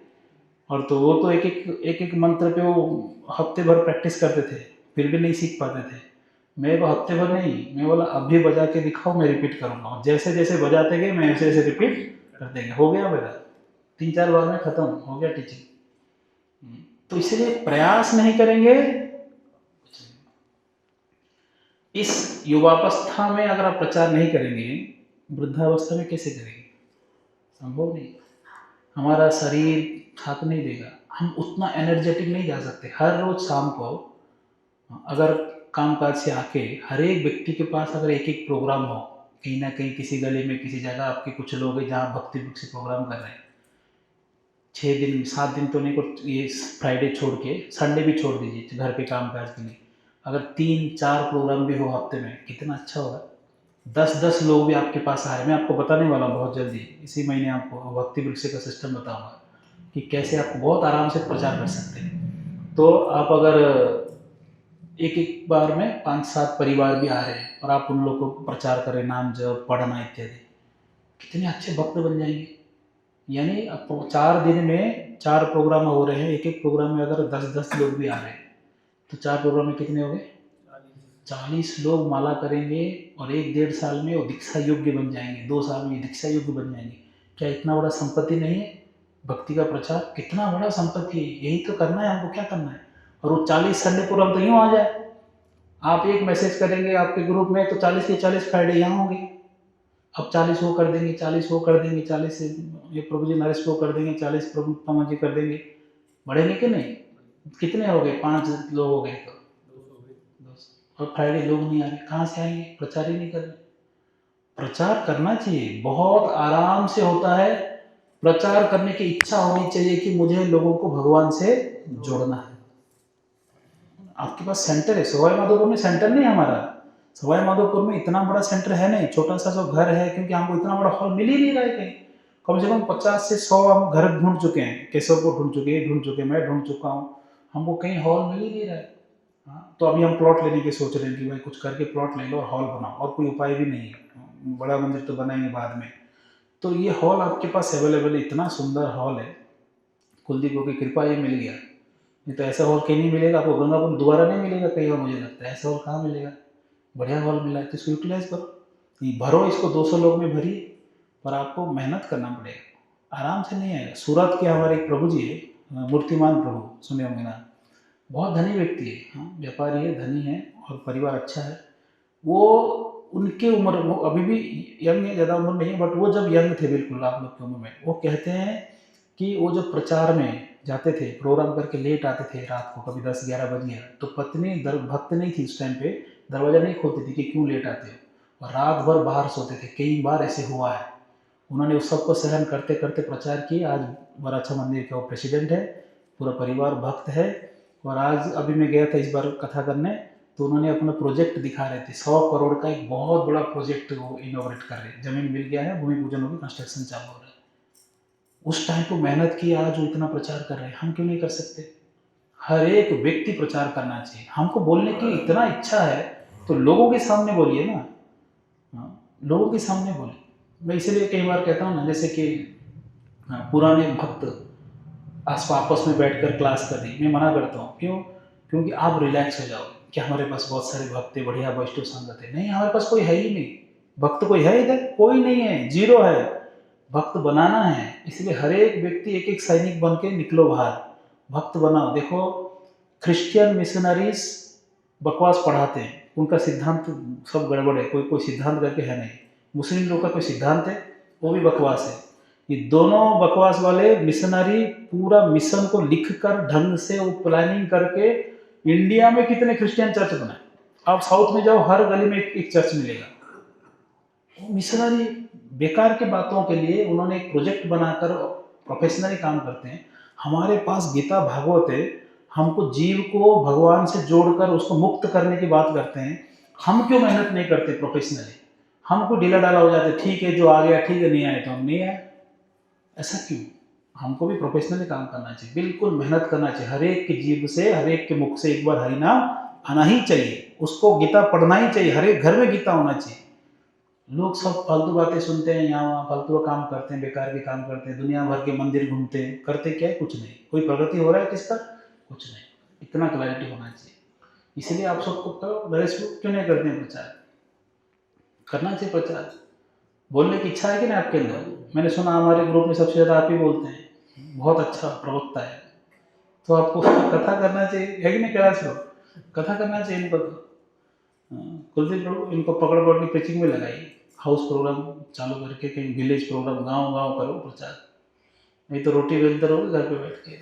और तो वो तो एक मंत्र पे वो हफ्ते भर प्रैक्टिस करते थे, फिर भी नहीं सीख पाते थे। मैं वो हफ्ते भर नहीं, मैं बोला अब भी बजा के दिखाओ, मैं रिपीट करूँगा। और जैसे जैसे बजाते गए मैं वैसे वैसे रिपीट करते गए। हो गया मेरा 3-4 बार में खत्म हो गया टीचिंग। तो इसलिए प्रयास नहीं करेंगे। इस युवावस्था में अगर आप प्रचार नहीं करेंगे, वृद्धावस्था में कैसे करेंगे? संभव नहीं। हमारा शरीर साथ नहीं देगा, हम उतना एनर्जेटिक नहीं जा सकते। हर रोज शाम को अगर कामकाज से आके हर एक व्यक्ति के पास अगर एक एक प्रोग्राम हो, कहीं ना कहीं किसी गली में किसी जगह आपके कुछ लोग हैं जहाँ भक्ति से प्रोग्राम कर रहे हैं, 6 दिन 7 दिन तो नहीं को, ये फ्राइडे छोड़ के संडे भी छोड़ दीजिए घर के कामकाज के लिए, अगर 3-4 प्रोग्राम भी हो हफ्ते में, कितना अच्छा होगा। 10-10 लोग भी आपके पास आ रहे हैं। मैं आपको बताने वाला हूँ बहुत जल्दी, इसी महीने आपको भक्ति वृक्ष का सिस्टम बताऊंगा कि कैसे आप बहुत आराम से प्रचार कर सकते हैं। तो आप अगर एक बार में 5-7 परिवार भी आ रहे हैं और आप उन लोगों को प्रचार करें, नाम जप पढ़ना इत्यादि, कितने अच्छे भक्त बन जाएंगे। यानी अब 4 दिन में 4 प्रोग्राम हो रहे हैं, एक एक प्रोग्राम में अगर 10-10 लोग भी आ रहे हैं तो 4 प्रोग्राम में कितने हो गए? 40 लोग माला करेंगे और 1-1.5 साल में वो दीक्षा योग्य बन जाएंगे, 2 साल में दीक्षा योग्य बन जाएंगे। क्या इतना बड़ा संपत्ति नहीं है? भक्ति का प्रचार कितना बड़ा संपत्ति है। यही तो करना है हमको, क्या करना है। और वो 40 संडे प्रोग्राम तो यूँ आ जाए, आप एक मैसेज करेंगे आपके ग्रुप में तो 40 के 40 फ्राइडे यहाँ होंगे। अब 40 वो कर देंगे, 40 वो कर देंगे, 40 ये प्रभु जी नरेश को कर देंगे, 40 प्रभु पवन जी कर देंगे। बढ़ेंगे कि नहीं? कितने हो गए? 5 लोग हो गए तो 200। और फ्राइडे लोग नहीं आ रहे, कहाँ से आएंगे? प्रचार ही नहीं कर रहे। प्रचार करना चाहिए, बहुत आराम से होता है। प्रचार करने की इच्छा होनी चाहिए कि मुझे लोगों को भगवान से जोड़ना है। आपके पास सेंटर है, सवाई माधोपुर में सेंटर नहीं है हमारा। सवाई माधोपुर में इतना बड़ा सेंटर है नहीं, छोटा सा जो घर है, क्योंकि हमको इतना बड़ा हॉल मिल ही नहीं रहा है कहीं। कम से कम 50 से 100 हम घर ढूंढ चुके हैं, केशव को ढूंढ चुके, मैं ढूंढ चुका हूँ, हमको कहीं हॉल मिल ही नहीं रहा है। हाँ, तो अभी हम प्लॉट लेने की सोच रहे हैं कि भाई कुछ करके प्लॉट ले लो और हॉल बनाओ, और कोई उपाय भी नहीं है। बड़ा मंदिर तो बनाएंगे बाद में। तो ये हॉल आपके पास अवेलेबल है, इतना सुंदर हॉल है, कुलदीप की कृपा ये मिल गया। नहीं तो ऐसा हॉल कहीं नहीं मिलेगा आपको, गंगापुर दोबारा नहीं मिलेगा कहीं और, मुझे लगता है ऐसा हॉल कहाँ मिलेगा। बढ़िया हॉल मिला है तो इसको यूटिलाइज करो, ये भरो इसको, 200 लोग में भरिए, पर आपको मेहनत करना पड़ेगा, आराम से नहीं आएगा। सूरत के हमारे एक प्रभु जी है, मूर्तिमान प्रभु, सुने होंगे ना, बहुत धनी व्यक्ति है, हाँ व्यापारी है, धनी है, और परिवार अच्छा है, वो उनके उम्र, वो अभी भी यंग है, ज़्यादा उम्र नहीं है, बट वो जब यंग थे बिल्कुल आप लोग की उम्र में, वो कहते हैं कि वो जब प्रचार में जाते थे, प्रोग्राम करके लेट आते थे रात को, कभी 10-11 बज गया, तो पत्नी भक्त नहीं थी उस टाइम पे, दरवाज़ा नहीं खोलती थी कि क्यों लेट आते हो, और रात भर बाहर सोते थे। कई बार ऐसे हुआ है। उन्होंने उस सबको सहन करते करते प्रचार किया। आज वराछा मंदिर के वो प्रेसिडेंट है, पूरा परिवार भक्त है। और आज अभी मैं गया था इस बार कथा करने, तो उन्होंने अपना प्रोजेक्ट दिखा रहे थे, 100 करोड़ का एक बहुत बड़ा प्रोजेक्ट वो इनोवेट कर रहे हैं। जमीन मिल गया है, भूमि पूजन होगी, कंस्ट्रक्शन चालू हो रहा है। उस टाइम को मेहनत की, आज वो इतना प्रचार कर रहे हैं, हम क्यों नहीं कर सकते? हर एक व्यक्ति प्रचार करना चाहिए। हमको बोलने की इतना इच्छा है तो लोगों के सामने बोलिए ना, लोगों के सामने बोलिए। मैं इसीलिए कई बार कहता हूँ ना, जैसे कि पुराने भक्त आपस में बैठकर क्लास कर दी, मैं मना करता हूँ। क्यों? क्योंकि आप रिलैक्स हो जाओ कि हमारे पास बहुत सारे भक्त है, बढ़िया वैष्णव संगत है। नहीं, हमारे पास कोई है ही नहीं। भक्त कोई है इधर? कोई नहीं है, जीरो है। भक्त बनाना है, इसलिए हर एक व्यक्ति एक एक सैनिक बन के निकलो बाहर, भक्त बनाओ। देखो, क्रिश्चियन मिशनरीज बकवास पढ़ाते हैं, उनका सिद्धांत सब गड़बड़ है, कोई सिद्धांत करके है नहीं। मुस्लिम लोग का कोई सिद्धांत है, वो भी बकवास है। ये दोनों बकवास वाले मिशनरी पूरा मिशन को लिखकर ढंग से वो प्लानिंग करके, इंडिया में कितने क्रिश्चियन चर्च बनाए, आप साउथ में जाओ, हर गली में एक चर्च मिलेगा। वो मिशनरी बेकार के बातों के लिए उन्होंने एक प्रोजेक्ट बनाकर प्रोफेशनली काम करते हैं। हमारे पास गीता भागवत है, हमको जीव को भगवान से जोड़कर उसको मुक्त करने की बात करते हैं। हम क्यों मेहनत नहीं करते प्रोफेशनली? हमको ढीला डाला हो जाता है, ठीक है जो आ गया ठीक है, नहीं आए तो हम नहीं आए। ऐसा क्यों? हमको भी प्रोफेशनली काम करना चाहिए, बिल्कुल मेहनत करना चाहिए। हर एक की जीभ से, हर एक के मुख से एक बार हरि नाम आना ही चाहिए, उसको गीता पढ़ना ही चाहिए, हर एक घर में गीता होना चाहिए। लोग सब फालतू बातें सुनते हैं, यहाँ वहाँ फालतू काम करते हैं, बेकार के काम करते हैं, दुनिया भर के मंदिर घूमते हैं, करते क्या है? कुछ नहीं। कोई प्रगति हो रहा है किसका? कुछ नहीं। इतना क्लैरिटी होना चाहिए। इसलिए आप सबको करो, नरेश क्यों नहीं करते हैं प्रचार? करना चाहिए प्रचार। बोलने की इच्छा है कि नहीं आपके अंदर? मैंने सुना हमारे ग्रुप में सबसे ज़्यादा आप ही बोलते हैं, बहुत अच्छा प्रवक्ता है, तो आपको कथा करना चाहिए, है कि नहीं? कैलाश लोग कथा करना चाहिए इनको। कुलदीप प्रभु, इनको पकड़ के प्रीचिंग में लगाइए, हाउस प्रोग्राम चालू करके, कहीं विलेज प्रोग्राम, गांव गांव करो प्रचार। नहीं तो रोटी बेलते रहो घर पे बैठ के।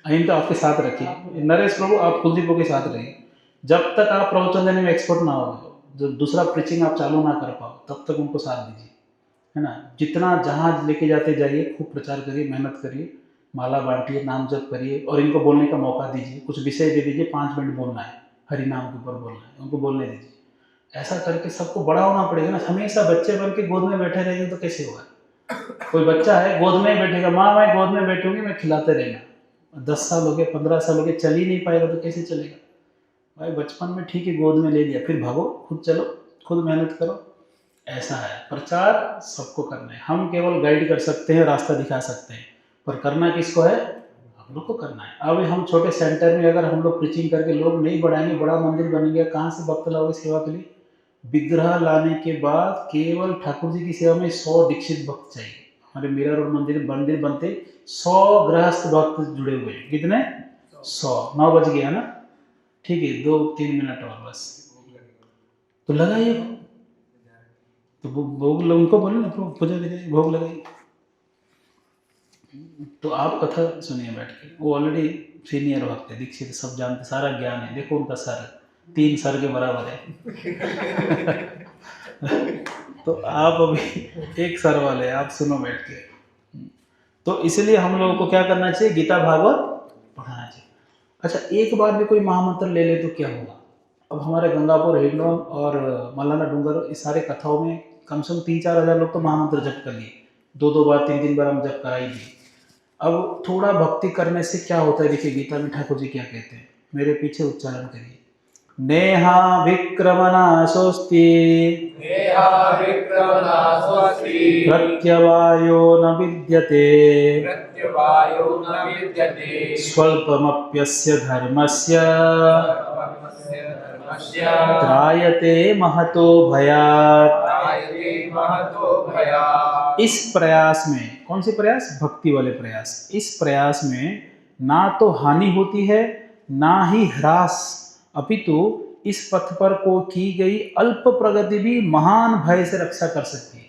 इनको आपके साथ रखिए। नरेश प्रभु, आप कुलदीप के साथ रहिए। जब तक आप प्रवचन देने में एक्सपर्ट ना हो, जब दूसरा प्रीचिंग आप चालू ना कर पाओ, तब तक उनको साथ दीजिए, है ना। जितना जहाँ लेके जाते जाइए, खूब प्रचार करिए, मेहनत करिए, माला बांटिए, नाम जप करिए, और इनको बोलने का मौका दीजिए। कुछ विषय दे दीजिए, 5 मिनट बोलना है, हरि नाम के ऊपर बोलना है, उनको बोलने दीजिए। ऐसा करके सबको बड़ा होना पड़ेगा ना। हमेशा बच्चे बन के गोद में बैठे रहेंगे तो कैसे होगा? कोई बच्चा है गोद में बैठेगा, माँ मैं गोद में बैठूंगी, मैं खिलाते रहेगा, 10 साल हो गए, 15 साल हो गए, चल ही नहीं पाएगा तो कैसे चलेगा भाई? बचपन में ठीक है, गोद में ले लिया, फिर भागो, खुद चलो, खुद मेहनत करो। ऐसा है, प्रचार सबको करना है। हम केवल गाइड कर सकते हैं, रास्ता दिखा सकते हैं, पर करना किसको है? हम लोग को करना है। अब हम छोटे सेंटर में अगर हम लोग प्रीचिंग करके लोग नहीं बढ़ाएंगे, बड़ा मंदिर बनेंगे, कहाँ से भक्त लाओगे सेवा के लिए? विग्रह लाने के बाद केवल ठाकुर जी की सेवा में 100 दीक्षित भक्त चाहिए। हमारे मीरा रोड मंदिर बनते 100 गृहस्थ भक्त जुड़े हुए हैं। कितने? 100। 9 बज गया ना, ठीक है, 2-3 मिनट और बस, तो लगाइए। तो भोग उनको बोले ना, पूजा करिए, भोग लगाइए। तो आप कथा सुनिए बैठ के। वो ऑलरेडी सीनियर भक्त है, दीक्षित, सब जानते, सारा ज्ञान है। देखो उनका सर 3 सर के बराबर है। तो आप अभी 1 सर वाले, आप सुनो बैठ के। तो इसलिए हम लोगों को क्या करना चाहिए? गीता भागवत पढ़ना चाहिए। अच्छा, एक बार भी कोई महामंत्र ले ले तो क्या होगा? अब हमारे गंगापुर, हिंडोन और मलाना डूंगर, इस सारे कथाओं में कम से कम 3-4 हज़ार लोग तो महामंत्र जप कर लिए, 2-2 बार, 3-3 बार हम जप कराई दी। अब थोड़ा भक्ति करने से क्या होता है? देखिए गीता में ठाकुर जी क्या कहते हैं, मेरे पीछे उच्चारण करिए। नेहा विक्रमणा स्वस्ति, नेहा विक्रमणा स्वस्ति, प्रत्यवायो न विद्यते, प्रत्यवायो न विद्यते, स्वल्पमप्यस्य धर्मस्य, धर्मस्य त्रायते महतो भयात्। त्रायते महतो भयात्। इस प्रयास में, कौन से प्रयास? भक्ति वाले प्रयास। इस प्रयास में ना तो हानि होती है, ना ही ह्रास, अपितु इस पथ पर को की गई अल्प प्रगति भी महान भय से रक्षा कर सकती है।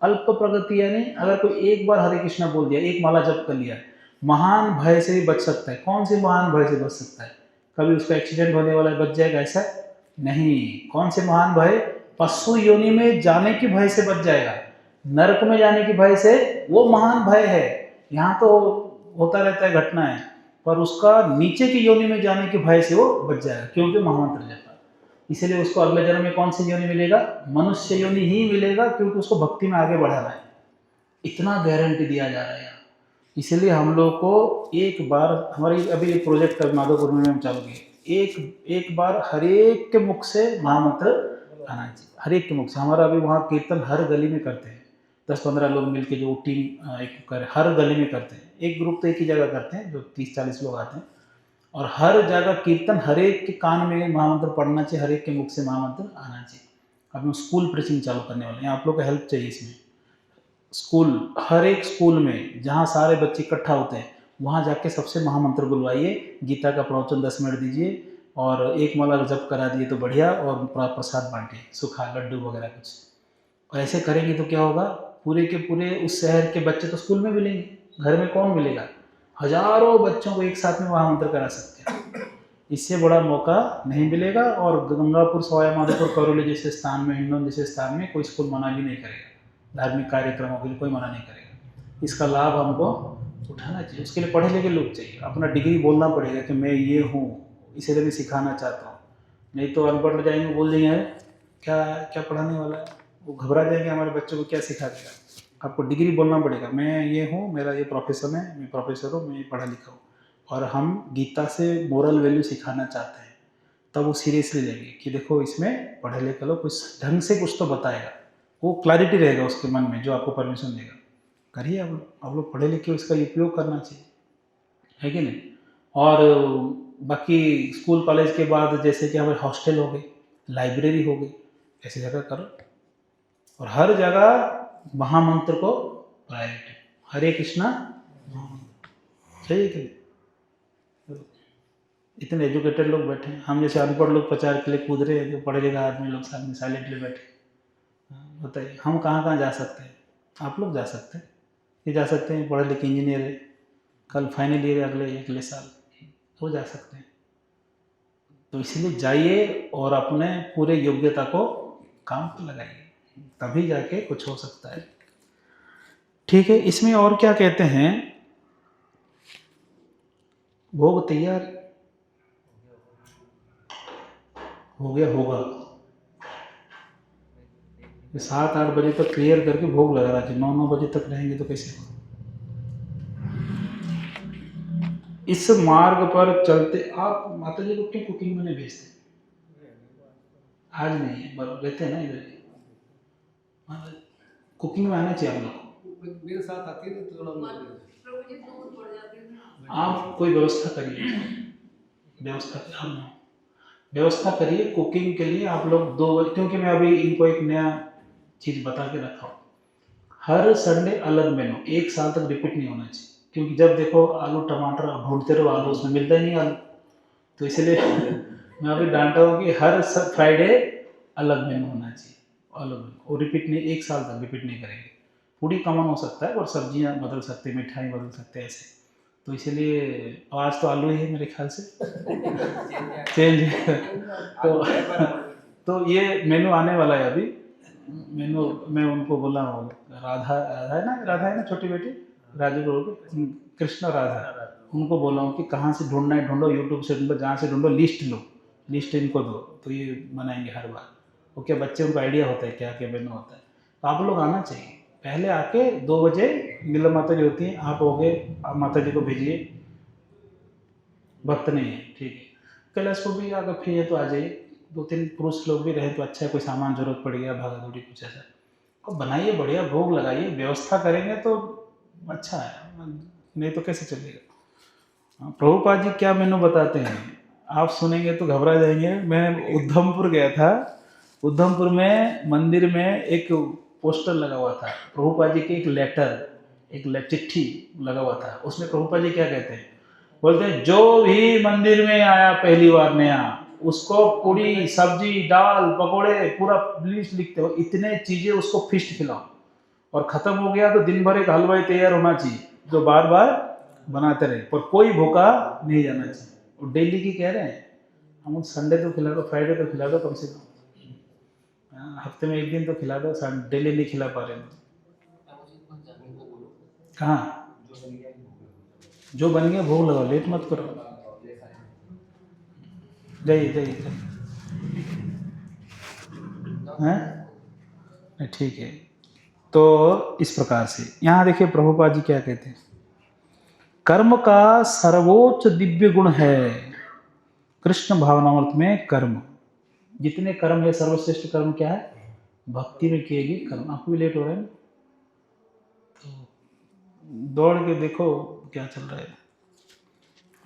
अल्प प्रगति यानी अगर कोई एक बार हरे कृष्णा बोल दिया, एक माला जप कर लिया, महान भय से भी बच सकता है। कौन से महान भय से बच सकता है? कभी उसका एक्सीडेंट होने वाला है, बच जाएगा, ऐसा नहीं। कौन से महान भय? पशु योनि में जाने की भय से बच जाएगा, नरक में जाने की भय से, वो महान भय है। यहाँ तो होता रहता है घटनाएं, पर उसका नीचे की योनि में जाने की भय से वो बच जाएगा, क्योंकि महामंत्र जपा। इसलिए उसको अगले जन्म में कौन सी योनि मिलेगा? मनुष्य योनि ही मिलेगा, क्योंकि उसको भक्ति में आगे बढ़ाना है। इतना गारंटी दिया जा रहा है यहाँ। इसलिए हम लोग को एक बार, हमारी अभी प्रोजेक्ट माधोपुर में हम चालू किए, एक बार हरेक के मुख से महामंत्र आना चाहिए, हरेक के मुख से। हमारा अभी वहाँ कीर्तन हर गली में करते हैं, 10-15 लोग मिलके जो टीम एक कर हर गली में करते हैं। एक ग्रुप तो एक ही जगह करते हैं, जो 30-40 लोग आते हैं, और हर जगह कीर्तन हर एक के कान में महामंत्र पढ़ना चाहिए, हर एक के मुख से महामंत्र आना चाहिए। अब हम स्कूल प्रीचिंग चालू करने वाले हैं, आप लोग का हेल्प चाहिए इसमें। स्कूल, हर एक स्कूल में जहाँ सारे बच्चे इकट्ठा होते हैं, वहाँ जाके सबसे महामंत्र बुलवाइए, गीता का प्रवचन 10 मिनट दीजिए, और एक माला जप करा दिए तो बढ़िया, और प्रसाद बांटिए, सूखा लड्डू वगैरह कुछ। और ऐसे करेंगे तो क्या होगा, पूरे के पूरे उस शहर के बच्चे तो स्कूल में मिलेंगे, घर में कौन मिलेगा? हजारों बच्चों को एक साथ में महामंत्र करा सकते हैं। इससे बड़ा मौका नहीं मिलेगा। और गंगापुर, सवाई माधोपुर, करौली जैसे स्थान में, हिंडौन जैसे स्थान में कोई स्कूल मना भी नहीं करेगा, धार्मिक कार्यक्रमों के लिए कोई मना नहीं करेगा। इसका लाभ हमको उठाना चाहिए। उसके लिए पढ़े लिखे लोग चाहिए, अपना डिग्री बोलना पड़ेगा कि मैं ये हूँ, इसलिए भी सिखाना चाहता हूँ। नहीं तो अनपढ़ जाएंगे, बोल देंगे क्या क्या पढ़ाने वाला है, वो घबरा जाएंगे, हमारे बच्चों को क्या सिखा देगा। आपको डिग्री बोलना पड़ेगा, मैं ये हूँ, मेरा ये प्रोफेशन है, मैं प्रोफेसर हूँ, मैं पढ़ा लिखा हूँ, और हम गीता से मोरल वैल्यू सिखाना चाहते हैं। तब वो सीरियसली लेंगे कि देखो इसमें पढ़े लिखे लोग कुछ ढंग से कुछ तो बताएगा, वो क्लैरिटी रहेगा उसके मन में, जो आपको परमिशन देगा। करिए आप लोग पढ़े लिखे, उसका उपयोग करना चाहिए, है कि नहीं। और बाकी स्कूल कॉलेज के बाद जैसे कि हमारे हॉस्टल हो गए, लाइब्रेरी हो गई, ऐसी जगह करो, और हर जगह महामंत्र को प्रायोरिटी, हरे कृष्णा चाहिए कि नहीं। इतने एजुकेटेड लोग बैठे हैं, हम जैसे अनपढ़ लोग प्रचार के लिए कूद रहे हैं, जो पढ़े लिखे आदमी लोग सामने साइलेंटली बैठे। बताइए हम कहाँ कहाँ जा सकते हैं? आप लोग जा सकते हैं, ये जा सकते हैं, पढ़े लिखे इंजीनियर है, कल फाइनल ईयर अगले अगले साल, वो जा सकते हैं। तो इसलिए जाइए और अपने पूरे योग्यता को काम पर लगाइए, तभी जाके कुछ हो सकता है। ठीक है, इसमें और क्या कहते हैं, भोग तैयार हो गया होगा, 7-8 बजे तक क्लियर करके भोग लगा रहा है, 9-9 बजे तक रहेंगे तो कैसे होगा। इस मार्ग पर चलते आप माता जी को क्यों कुकिंग में नहीं भेजते? आज नहीं है, रहते हैं ना इधर, कुकिंग में आना चाहिए आप लोग को। मेरे साथ आती है तो थोड़ा आप कोई व्यवस्था करिए, व्यवस्था करिए कुकिंग के लिए। आप लोग 2 बजे, क्योंकि मैं अभी इनको एक नया चीज़ बता के रखा हूँ, हर संडे अलग मेनू, 1 साल तक रिपीट नहीं होना चाहिए। क्योंकि जब देखो आलू टमाटर ढूंढते रहो, आलू उसमें मिलता ही नहीं आलू, तो इसलिए मैं अभी डांटा हूँ कि हर फ्राइडे अलग मेनू होना चाहिए, अलग मेनू, और रिपीट नहीं, 1 साल तक रिपीट नहीं करेंगे। पूरी कॉमन हो सकता है और सब्जियां बदल सकते हैं, मिठाई बदल सकते हैं, ऐसे। तो इसलिए आज तो आलू ही है मेरे ख्याल से चेंज तो ये मेनू आने वाला है अभी। मेनू मैं उनको बोला हूँ, राधा है ना छोटी बेटी, राजू को, कृष्ण राधा, उनको बोला हूँ कि कहाँ से ढूंढना है ढूंढो, यूट्यूब से ढूंढो, जहाँ से ढूंढो लिस्ट लो, लिस्ट इनको दो, तो ये बनाएंगे हर बार। वो क्या बच्चे, उनको आइडिया होता है क्या क्या मेनू होता है। तो आप लोग आना चाहिए, पहले आके 2 बजे नीलम माता जी होती हैं, आप हो गए, आप माता जी को भेजिए, भक्त नहीं है, ठीक है। कैलाश को भी अगर फ्री है तो आ जाइए, 2-3 पुरुष लोग भी रहे तो अच्छा है, कोई सामान जरूरत पड़ गया, भागा दौड़ी कुछ ऐसा, और बनाइए, बढ़िया भोग लगाइए, व्यवस्था करेंगे तो अच्छा है, नहीं तो कैसे चलेगा। प्रभुपाद जी क्या मेनू बताते हैं, आप सुनेंगे तो घबरा जाएंगे। मैं उधमपुर गया था, उधमपुर में मंदिर में एक पोस्टर लगा हुआ था, प्रभुपाद जी की एक लेटर, एक चिट्ठी लगा हुआ था, उसमें प्रभुपाद जी क्या कहते हैं, बोलते हैं जो भी मंदिर में आया पहली बार नया, उसको पूरी सब्जी दाल पकोड़े पूरा लिस्ट लिखते हो, इतने चीजें उसको फिस्ट खिलाओ, और खत्म हो गया तो दिन भर एक हलवाई तैयार होना चाहिए जो बार बार बनाते रहे, पर कोई भूखा नहीं जाना चाहिए। और डेली की कह रहे हैं, हम संडे तो खिला दो, फ्राइडे तो खिला दो कम से कम, हफ्ते में एक दिन तो खिला दो, डेली नहीं खिला पा रहे हैं। कहाँ जो बन गया भोग लगाओ, लेट मत करो, जाइए जाइए हैं, ठीक है। तो इस प्रकार से यहाँ देखिए प्रभुपाद जी क्या कहते हैं, कर्म का सर्वोच्च दिव्य गुण है कृष्ण भावनामृत में कर्म। जितने कर्म है सर्वश्रेष्ठ कर्म क्या है, भक्ति में किए गए कर्म। आपको भी लेट हो रहा है ना, तो दौड़ के देखो क्या चल रहा है,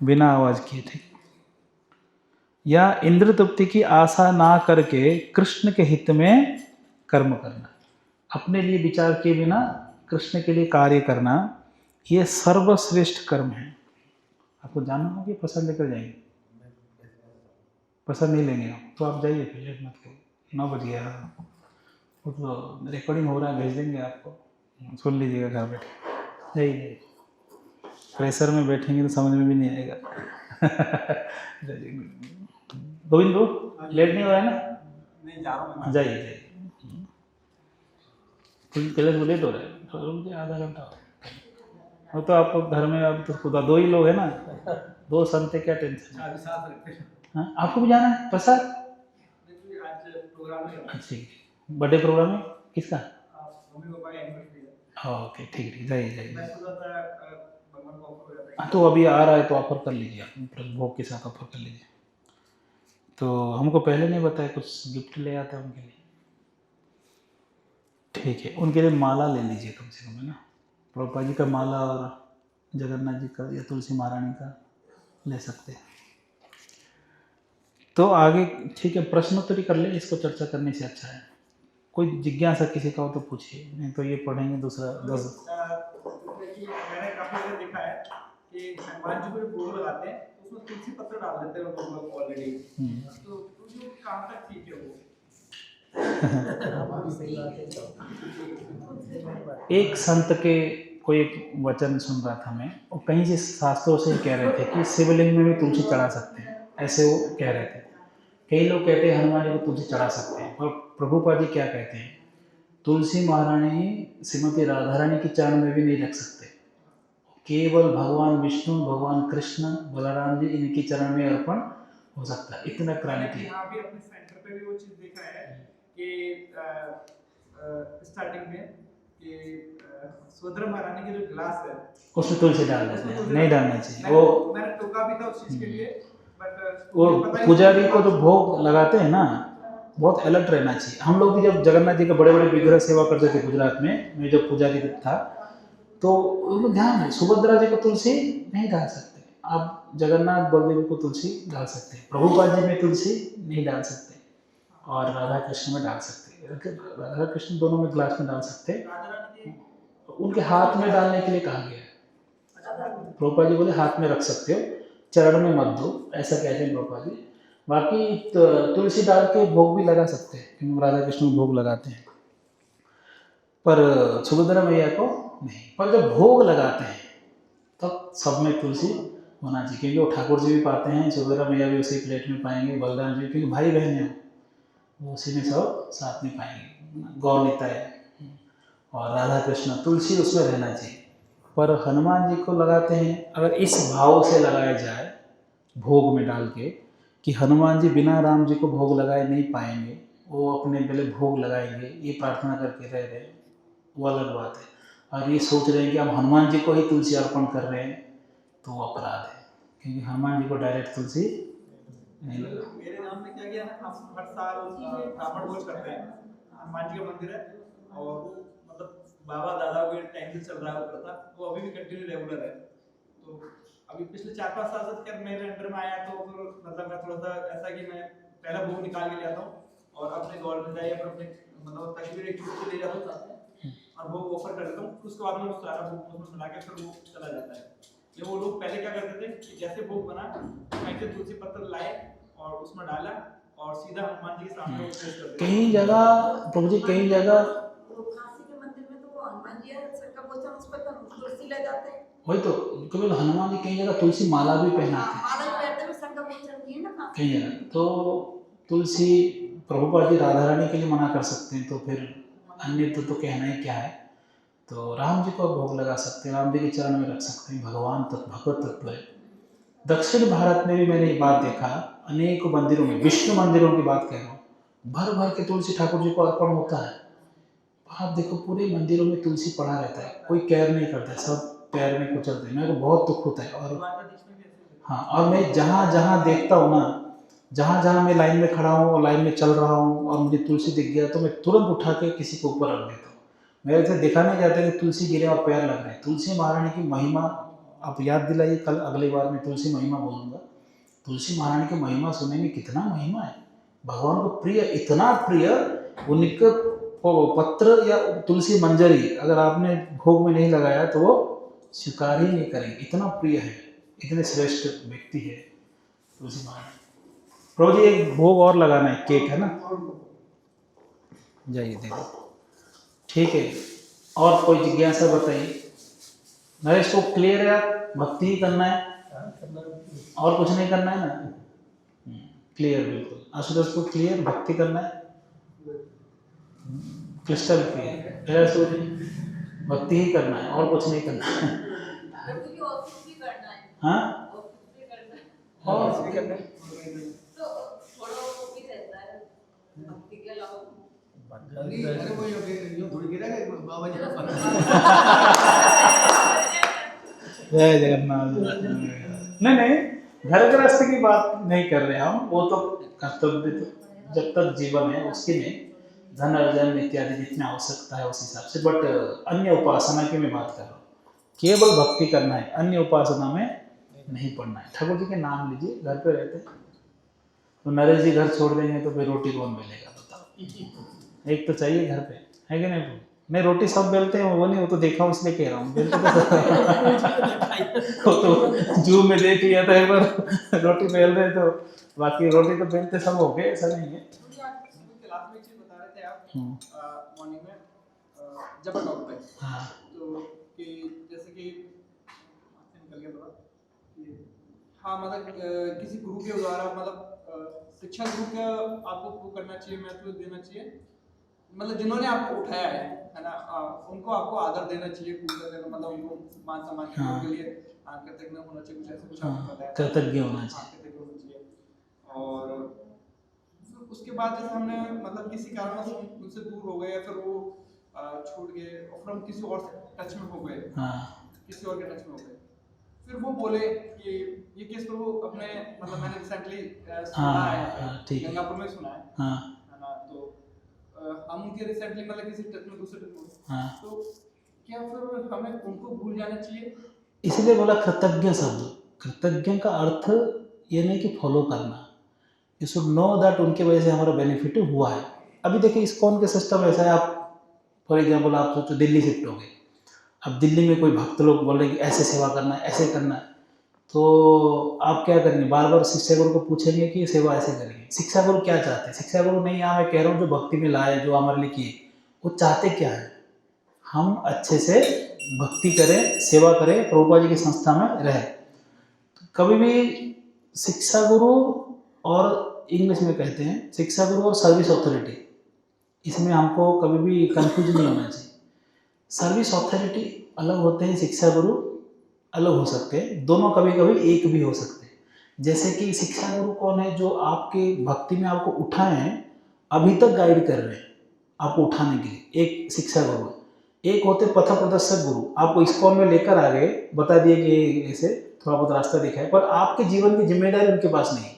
बिना आवाज किए थे। या इंद्र तृप्ति की आशा ना करके कृष्ण के हित में कर्म करना, अपने लिए विचार किए बिना कृष्ण के लिए कार्य करना, ये सर्वश्रेष्ठ कर्म है। आपको जानना होगा कि प्रसाद लेकर जाएंगे, प्रसाद नहीं लेंगे आप तो आप जाइए, फिर लेट मत करो, 9 बज गया, वो तो रिकॉर्डिंग हो रहा है, भेज देंगे आपको, सुन लीजिएगा घर बैठे, जाइए। प्रेशर में बैठेंगे तो समझ में भी नहीं आएगा। गोविंद बो लेट नहीं हो रहा है ना? नहीं जा रहा हूँ, जाइए जाइए, कल लेट हो रहा है, तो रुक जाइए, आधा घंटा हो तो आपको घर में, अब तो खुदा 2 ही लोग हैं ना, 2 संत, क्या टेंशन है। साथ रखते हैं। हाँ, आपको भी जाना है प्रसाद? आज प्रोग्राम है, अच्छा, बर्थडे प्रोग्राम है किसका? मम्मी पापा का एनिवर्सरी है। हाँ ओके, ठीक है, जाइए जाइए। मैं सोचा था भगवान को ऑफर हो जाता है। हाँ, तो अभी आ रहा है तो ऑफर कर लीजिए, आप भोग के साथ ऑफर कर लीजिए। तो हमको पहले नहीं बताया, कुछ गिफ्ट ले आता है उनके लिए, ठीक है। उनके लिए माला ले लीजिए कम से कम, है ना, प्रभुपाद जी का माला और जगन्नाथ जी का या तुलसी महारानी का ले सकते हैं। तो आगे ठीक है, प्रश्नोत्तरी कर ले, इसको चर्चा करने से अच्छा है। कोई जिज्ञासा किसी का हो तो पूछिए, नहीं तो ये पढ़ेंगे दूसरा 10। मैंने काफी जगह देखा है कि हनुमान जी को जो भोग लगाते हैं उसमें तुलसी पत्र डाल देते हैं वो लोग ऑलरेडी, तो जो कहाँ तक ठीक है वो? एक संत के कोई एक वचन सुन रहा था मैं, और कहीं से शास्त्रों से कह रहे थे कि शिवलिंग में भी तुलसी चढ़ा सकते हैं, ऐसे वो कह रहे थे। कई लोग कहते हैं हनुमान जी को तुलसी चढ़ा सकते हैं, और प्रभुपाद जी क्या कहते हैं, तुलसी महारानी श्रीमती राधा रानी के चरण में भी नहीं रख सकते, केवल भगवान विष्णु, भगवान कृष्ण, बलराम जी, इनके चरण में अर्पण हो सकता है, इतना क्रांति। यहाँ भी अपने सेंटर पे भी वो चीज देखा है कि स्टार्टिंग में कि सुभद्रा महारानी के जो ग्लास है उसमें तुलसी डाल देते हैं, नहीं डालना चाहिए। वो मैंने टोका भी था उस चीज के लिए, बट वो पुजारी को जो भोग लगाते हैं ना, बहुत अलर्ट रहना चाहिए। हम लोग भी जब जगन्नाथ जी के बड़े बड़े विग्रह सेवा करते थे गुजरात में, मैं जब पुजारी था, तो उनको ध्यान है, सुभद्रा जी को तुलसी नहीं डाल सकते आप, जगन्नाथ बलदेव को तुलसी डाल सकते हैं, प्रभुपाद जी में तुलसी नहीं डाल सकते, और राधा कृष्ण में डाल सकते हैं, राधा कृष्ण दोनों में ग्लास में डाल सकते हैं। उनके हाथ में डालने के लिए कहा गया है, प्रभुपाद जी बोले हाथ में रख सकते हो, चरण में मत दो, ऐसा कहते हैं प्रभुपाद जी। बाकी तुलसी डाल के भोग भी लगा सकते हैं, क्योंकि राधा कृष्ण भोग लगाते हैं, पर सुभद्रा मैया को नहीं। पर जब भोग लगाते हैं तब तो सब में तुलसी होना चाहिए, क्योंकि वो ठाकुर जी भी पाते हैं, सुभद्रा मैया भी उसी प्लेट में पाएंगे, बलराम जी, क्योंकि भाई बहन है वो उसी में सब साथ में पाएंगे, गौर निताय और राधा कृष्ण, तुलसी उसमें रहना चाहिए। पर हनुमान जी को लगाते हैं, अगर इस भाव से लगाया जाए भोग में डाल के कि हनुमान जी बिना राम जी को भोग लगाए नहीं पाएंगे, वो अपने पहले भोग लगाएंगे, ये प्रार्थना करके रह रहे, वो अलग बात है। और ये सोच रहे हैं कि हम हनुमान जी को ही तुलसी अर्पण कर रहे हैं, तो वो अपराध है, क्योंकि हनुमान जी को डायरेक्ट तुलसी नहीं लगा। मेरे नाम में क्या किया ना, हम हर साल ब्राह्मण भोज करते हैं, हनुमान जी का मंदिर है, और मतलब बाबा दादा के टाइम से चल रहा है वो प्रथा, वो अभी भी कंटिन्यू रेगुलर है। तो अभी पिछले 4-5 साल से जब मेरे अंडर में आया, तो फिर मतलब मैं थोड़ा सा ऐसा कि मैं पहला भोग निकाल के ले आता हूँ, और अपने गौर में जाइए पर अपने मतलब तकबीर एक चीज ले जाता हूँ और वो ऑफर कर देता हूँ, उसके बाद में सारा भोग उसमें मिला के फिर वो चला जाता है। ये वो लोग पहले क्या करते थे कि जैसे भोग बना कहीं से तुलसी पत्र लाए और उसमें डाला और सीधा हनुमान जी के सामने वो पेश कर देते। कई जगह प्रभु जी, कई जगह काशी के मंदिर में तो वो हनुमान जी का पोस्टर उस पर तुलसी ले जाते हैं। वही तो केवल हनुमान जी कई जगह तुलसी माला भी पहनाते हैं, माला पहनते हुए संग पोस्टर दिए ना काशी। कई जगह। तो तुलसी प्रभुपाद जी राधा रानी के लिए मना कर सकते हैं, तो फिर अन्य तो कहना ही क्या है। तो राम जी को भोग लगा सकते हैं, राम जी के चरण में रख सकते हैं। भगवान तत्व भगवत तत्व है। दक्षिण भारत में भी मैंने ये बात देखा, अनेक मंदिरों में, विष्णु मंदिरों की बात कह रहा हूँ, भर भर के तुलसी ठाकुर जी को अर्पण होता है। आप देखो पूरे मंदिरों में तुलसी पड़ा रहता है, कोई केयर नहीं करता है, सब पैर में कुचलते हैं। मेरे को बहुत दुख होता है। और हाँ, और मैं जहाँ जहाँ देखता हूँ ना, जहाँ जहाँ मैं लाइन में खड़ा हूँ और लाइन में चल रहा हूँ और मुझे तुलसी दिख गया तो मैं तुरंत उठा के किसी को ऊपर रख देता हूँ। मैं ऐसे देखा नहीं जाता कि तुलसी गिरे और पैर लग रहे हैं। तुलसी महारानी की महिमा आप याद दिलाइए, कल अगली बार मैं तुलसी महिमा बोलूँगा। तुलसी महारानी की महिमा सुनेंगे, कितना महिमा है, भगवान को प्रिय, इतना प्रिय। उनके पत्र या तुलसी मंजरी अगर आपने भोग में नहीं लगाया तो वो स्वीकार ही नहीं करेंगे, इतना प्रिय है, इतने श्रेष्ठ व्यक्ति है तुलसी महारानी। प्रभु जी एक भोग और लगाना है, केक है ना, जाइए दे दो। ठीक है, और कोई जिज्ञासा बताइए। नरेश को क्लियर है, भक्ति ही करना है और कुछ नहीं करना है ना? क्लियर, बिल्कुल। आशुतोष को क्लियर, भक्ति करना है, क्रिस्टल क्लियर। भक्ति ही करना है और कुछ नहीं करना है। हाँ, और जय जगन्नाथ। नहीं, घर गृहस्थ की बात नहीं कर रहे हम, वो तो कर्तव्य तो जब तक जीवन है उसके में धन अर्जन इत्यादि जितनी आवश्यकता है उस हिसाब से। बट अन्य उपासना की मैं बात कर रहा हूँ, केवल भक्ति करना है, अन्य उपासना में नहीं पड़ना है। ठाकुर जी के नाम लीजिए, घर पे रहते हैं तो नरेश जी घर छोड़ देंगे तो फिर रोटी कौन मिलेगा बताओ? एक तो चाहिए घर पे, है कि नहीं? नहीं, रोटी सब बेलते हैं, वो नहीं, वो तो देखा हूँ इसलिए कह रहा हूँ। वो तो जू में देख लिया था एक बार, रोटी बेल रहे तो बाकी रोटी तो बेलते सब हो गए, ऐसा नहीं है। क्लास में एक चीज बता रहे थे आप मॉर्निंग में जबर टॉक पे। हाँ, तो कि जैसे कि निकल गया थोड़ा कि हाँ, मतलब किसी गुरु के द्वारा, मतलब शिक्षा गुरु का आपको वो करना चाहिए, महत्व देना चाहिए, मतलब जिन्होंने आपको उठाया है ना, उनको आपको आदर देना चाहिए, पूजा देना, मतलब उनको मान सम्मान करने के लिए कृतज्ञ होना चाहिए, कुछ ऐसा कुछ आपको बताया, कृतज्ञ होना चाहिए। कृतज्ञ होना चाहिए। और उसके बाद जैसे हमने मतलब किसी कारणवश उनसे दूर हो गए या फिर वो छूट गए और फिर हम किसी और टच में हो गए, किसी और के टच में हो गए, फिर वो बोले कि ये केस तो वो अपने, मतलब मैंने रिसेंटली सुना है, गंगापुर में सुना है ना, तो हम उनके रिसेंटली मतलब किसी टच में, दूसरे टच में, तो क्या फिर हमें उनको भूल जाना चाहिए? इसलिए बोला कृतज्ञ शब्द। कृतज्ञ का अर्थ ये नहीं कि फॉलो करना, यू शुड नो दैट उनके वजह से हमारा बेनिफिट हुआ है। अभी देखिए इस्कॉन के सिस्टम ऐसा है, आप फॉर एग्जाम्पल आप सोचो दिल्ली शिफ्ट हो गए, अब दिल्ली में कोई भक्त लोग बोल रहे हैं कि ऐसे सेवा करना है, ऐसे करना है, तो आप क्या करेंगे? बार बार शिक्षा गुरु को पूछेंगे कि ये सेवा ऐसे करेंगे। शिक्षा गुरु क्या चाहते हैं? शिक्षा गुरु नहीं, यहाँ मैं कह रहा हूँ जो भक्ति में लाए, जो हमारे लिए किए, वो चाहते क्या है? हम अच्छे से भक्ति करें, सेवा करें, प्रभुपाद जी की संस्था में रहे। तो कभी भी शिक्षा गुरु, और इंग्लिश में कहते हैं शिक्षा गुरु और सर्विस अथॉरिटी, इसमें हमको कभी भी कंफ्यूज नहीं होना चाहिए। सर्विस अथॉरिटी अलग होते हैं, शिक्षा गुरु अलग हो सकते हैं, दोनों कभी कभी एक भी हो सकते हैं। जैसे कि शिक्षा गुरु कौन है? जो आपके भक्ति में आपको उठाए हैं, अभी तक गाइड कर रहे हैं आपको उठाने के लिए, एक शिक्षा गुरु है। एक होते पथ प्रदर्शक गुरु, आपको इस्कॉन में लेकर आ गए, बता दिए कि ऐसे थोड़ा बहुत रास्ता दिखाए, पर आपके जीवन की जिम्मेदारी उनके पास नहीं।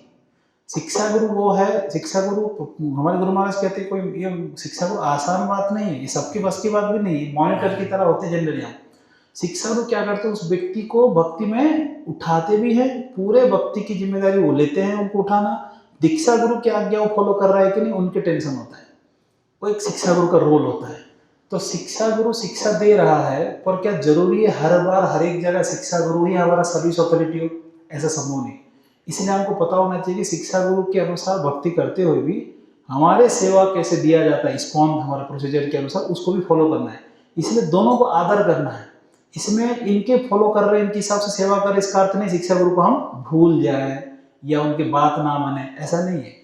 शिक्षा गुरु वो है, शिक्षा गुरु हमारे गुरु महाराज कहते हैं, कोई ये शिक्षा गुरु आसान बात नहीं है, ये सबकी बस की बात भी नहीं है, मॉनिटर की तरह होते जनरली। हम शिक्षा गुरु क्या करते हैं? उस व्यक्ति को भक्ति में उठाते भी हैं, पूरे भक्ति की जिम्मेदारी वो लेते हैं उनको उठाना। दीक्षा गुरु की आज्ञा वो फॉलो कर रहा है कि नहीं, उनके टेंशन होता है, वो एक शिक्षा गुरु का रोल होता है। तो शिक्षा गुरु शिक्षा दे रहा है, पर क्या जरूरी है हर बार हर एक जगह शिक्षा गुरु ही हमारा सर्विस अथॉरिटी हो? ऐसा संभव नहीं। इसलिए हमको पता होना चाहिए कि शिक्षा गुरु के अनुसार भक्ति करते हुए भी हमारे सेवा कैसे दिया जाता है, इस्कॉन हमारे प्रोसीजर के अनुसार उसको भी फॉलो करना है। इसलिए दोनों को आदर करना है। इसमें इनके फॉलो कर रहे हैं, इनके हिसाब से सेवा कर रहे, इसका अर्थ नहीं शिक्षा गुरु को हम भूल जाए या उनके बात ना माने, ऐसा नहीं है।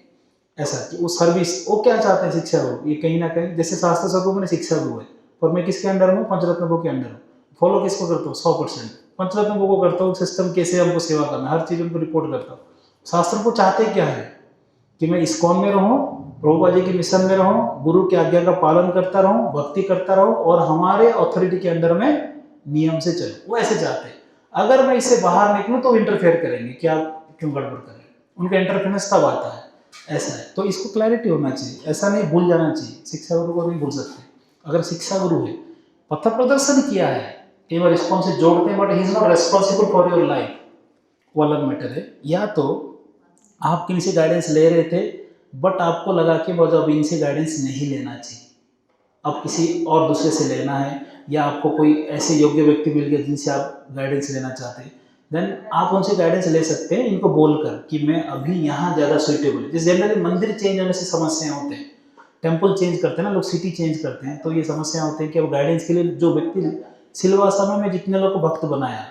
ऐसा कि वो सर्विस, वो क्या चाहते हैं शिक्षा गुरु, ये कहीं ना कहीं जैसे शास्त्र स्वरूप में शिक्षा गुरु है, पर मैं किसके अंडर हूँ? पंचरत्न के अंडर हूँ। फॉलो किसको करता हूँ? 100% पंचरत्न को करता हूँ। सिस्टम कैसे हमको सेवा करना, हर चीज़ उनको रिपोर्ट करता हूँ। शास्त्र को चाहते क्या है कि मैं इस्कॉन में रहूं, प्रभुपाद जी के मिशन में रहूं, गुरु की आज्ञा का पालन करता रहूं, भक्ति करता रहूं और हमारे अथॉरिटी के अंदर में नियम से चलूं। वो ऐसे चाहते हैं। अगर मैं इससे बाहर निकलूं तो इंटरफेयर करेंगे कि आप क्यों गड़बड़ कर रहे हैं, उनका इंटरफेरेंस तब आता है। ऐसा है, तो इसको क्लैरिटी होना चाहिए, ऐसा नहीं भूल जाना चाहिए। शिक्षा गुरु को नहीं भूल सकते। अगर शिक्षा गुरु है, पथ प्रदर्शन किया है, कई बार रिस्पॉन्स से जोड़ते हैं, but he is not responsible for your life, वो अलग मैटर है। या तो आप किसी से गाइडेंस ले रहे थे बट आपको लगा कि बहुत अब इनसे गाइडेंस नहीं लेना चाहिए, अब किसी और दूसरे से लेना है, या आपको कोई ऐसे योग्य व्यक्ति मिल गया जिनसे आप गाइडेंस लेना चाहते हैं, देन आप उनसे गाइडेंस ले सकते हैं, इनको बोलकर कि मैं अभी यहाँ ज़्यादा सुइटेबल है। जैसे जनरली मंदिर चेंज होने से समस्याएं होते हैं, टेम्पल चेंज करते हैं ना लोग, सिटी चेंज करते हैं, तो ये समस्या होती है कि अब गाइडेंस के लिए जो व्यक्ति सिलवासा में जितने लोग को भक्त बनाया,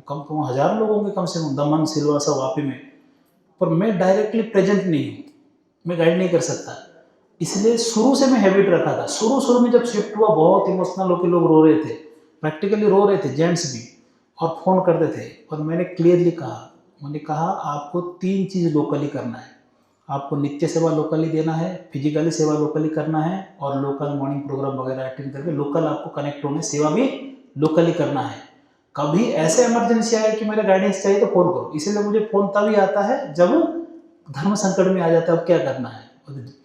कम कम 1000 लोग होंगे कम से कम, दमन सिलवासा वापी में, पर मैं डायरेक्टली प्रेजेंट नहीं हूँ, मैं गाइड नहीं कर सकता। इसलिए शुरू से मैं हैबिट रखा था। शुरू में जब शिफ्ट हुआ बहुत इमोशनल होकर लोग रो रहे थे, प्रैक्टिकली रो रहे थे, जेंट्स भी, और फ़ोन करते थे। और मैंने क्लियरली कहा, मैंने कहा आपको 3 चीज़ लोकली करना है। आपको नित्य सेवा लोकली देना है, फिजिकली सेवा लोकली करना है, और लोकल मॉर्निंग प्रोग्राम वगैरह अटेंड करके लोकल आपको कनेक्ट होने, सेवा भी लोकली करना है। कभी ऐसे इमरजेंसी आए कि मेरा गाइडेंस चाहिए तो फ़ोन करो। इसीलिए मुझे फ़ोन तभी आता है जब धर्म संकट में आ जाता है, अब क्या करना है।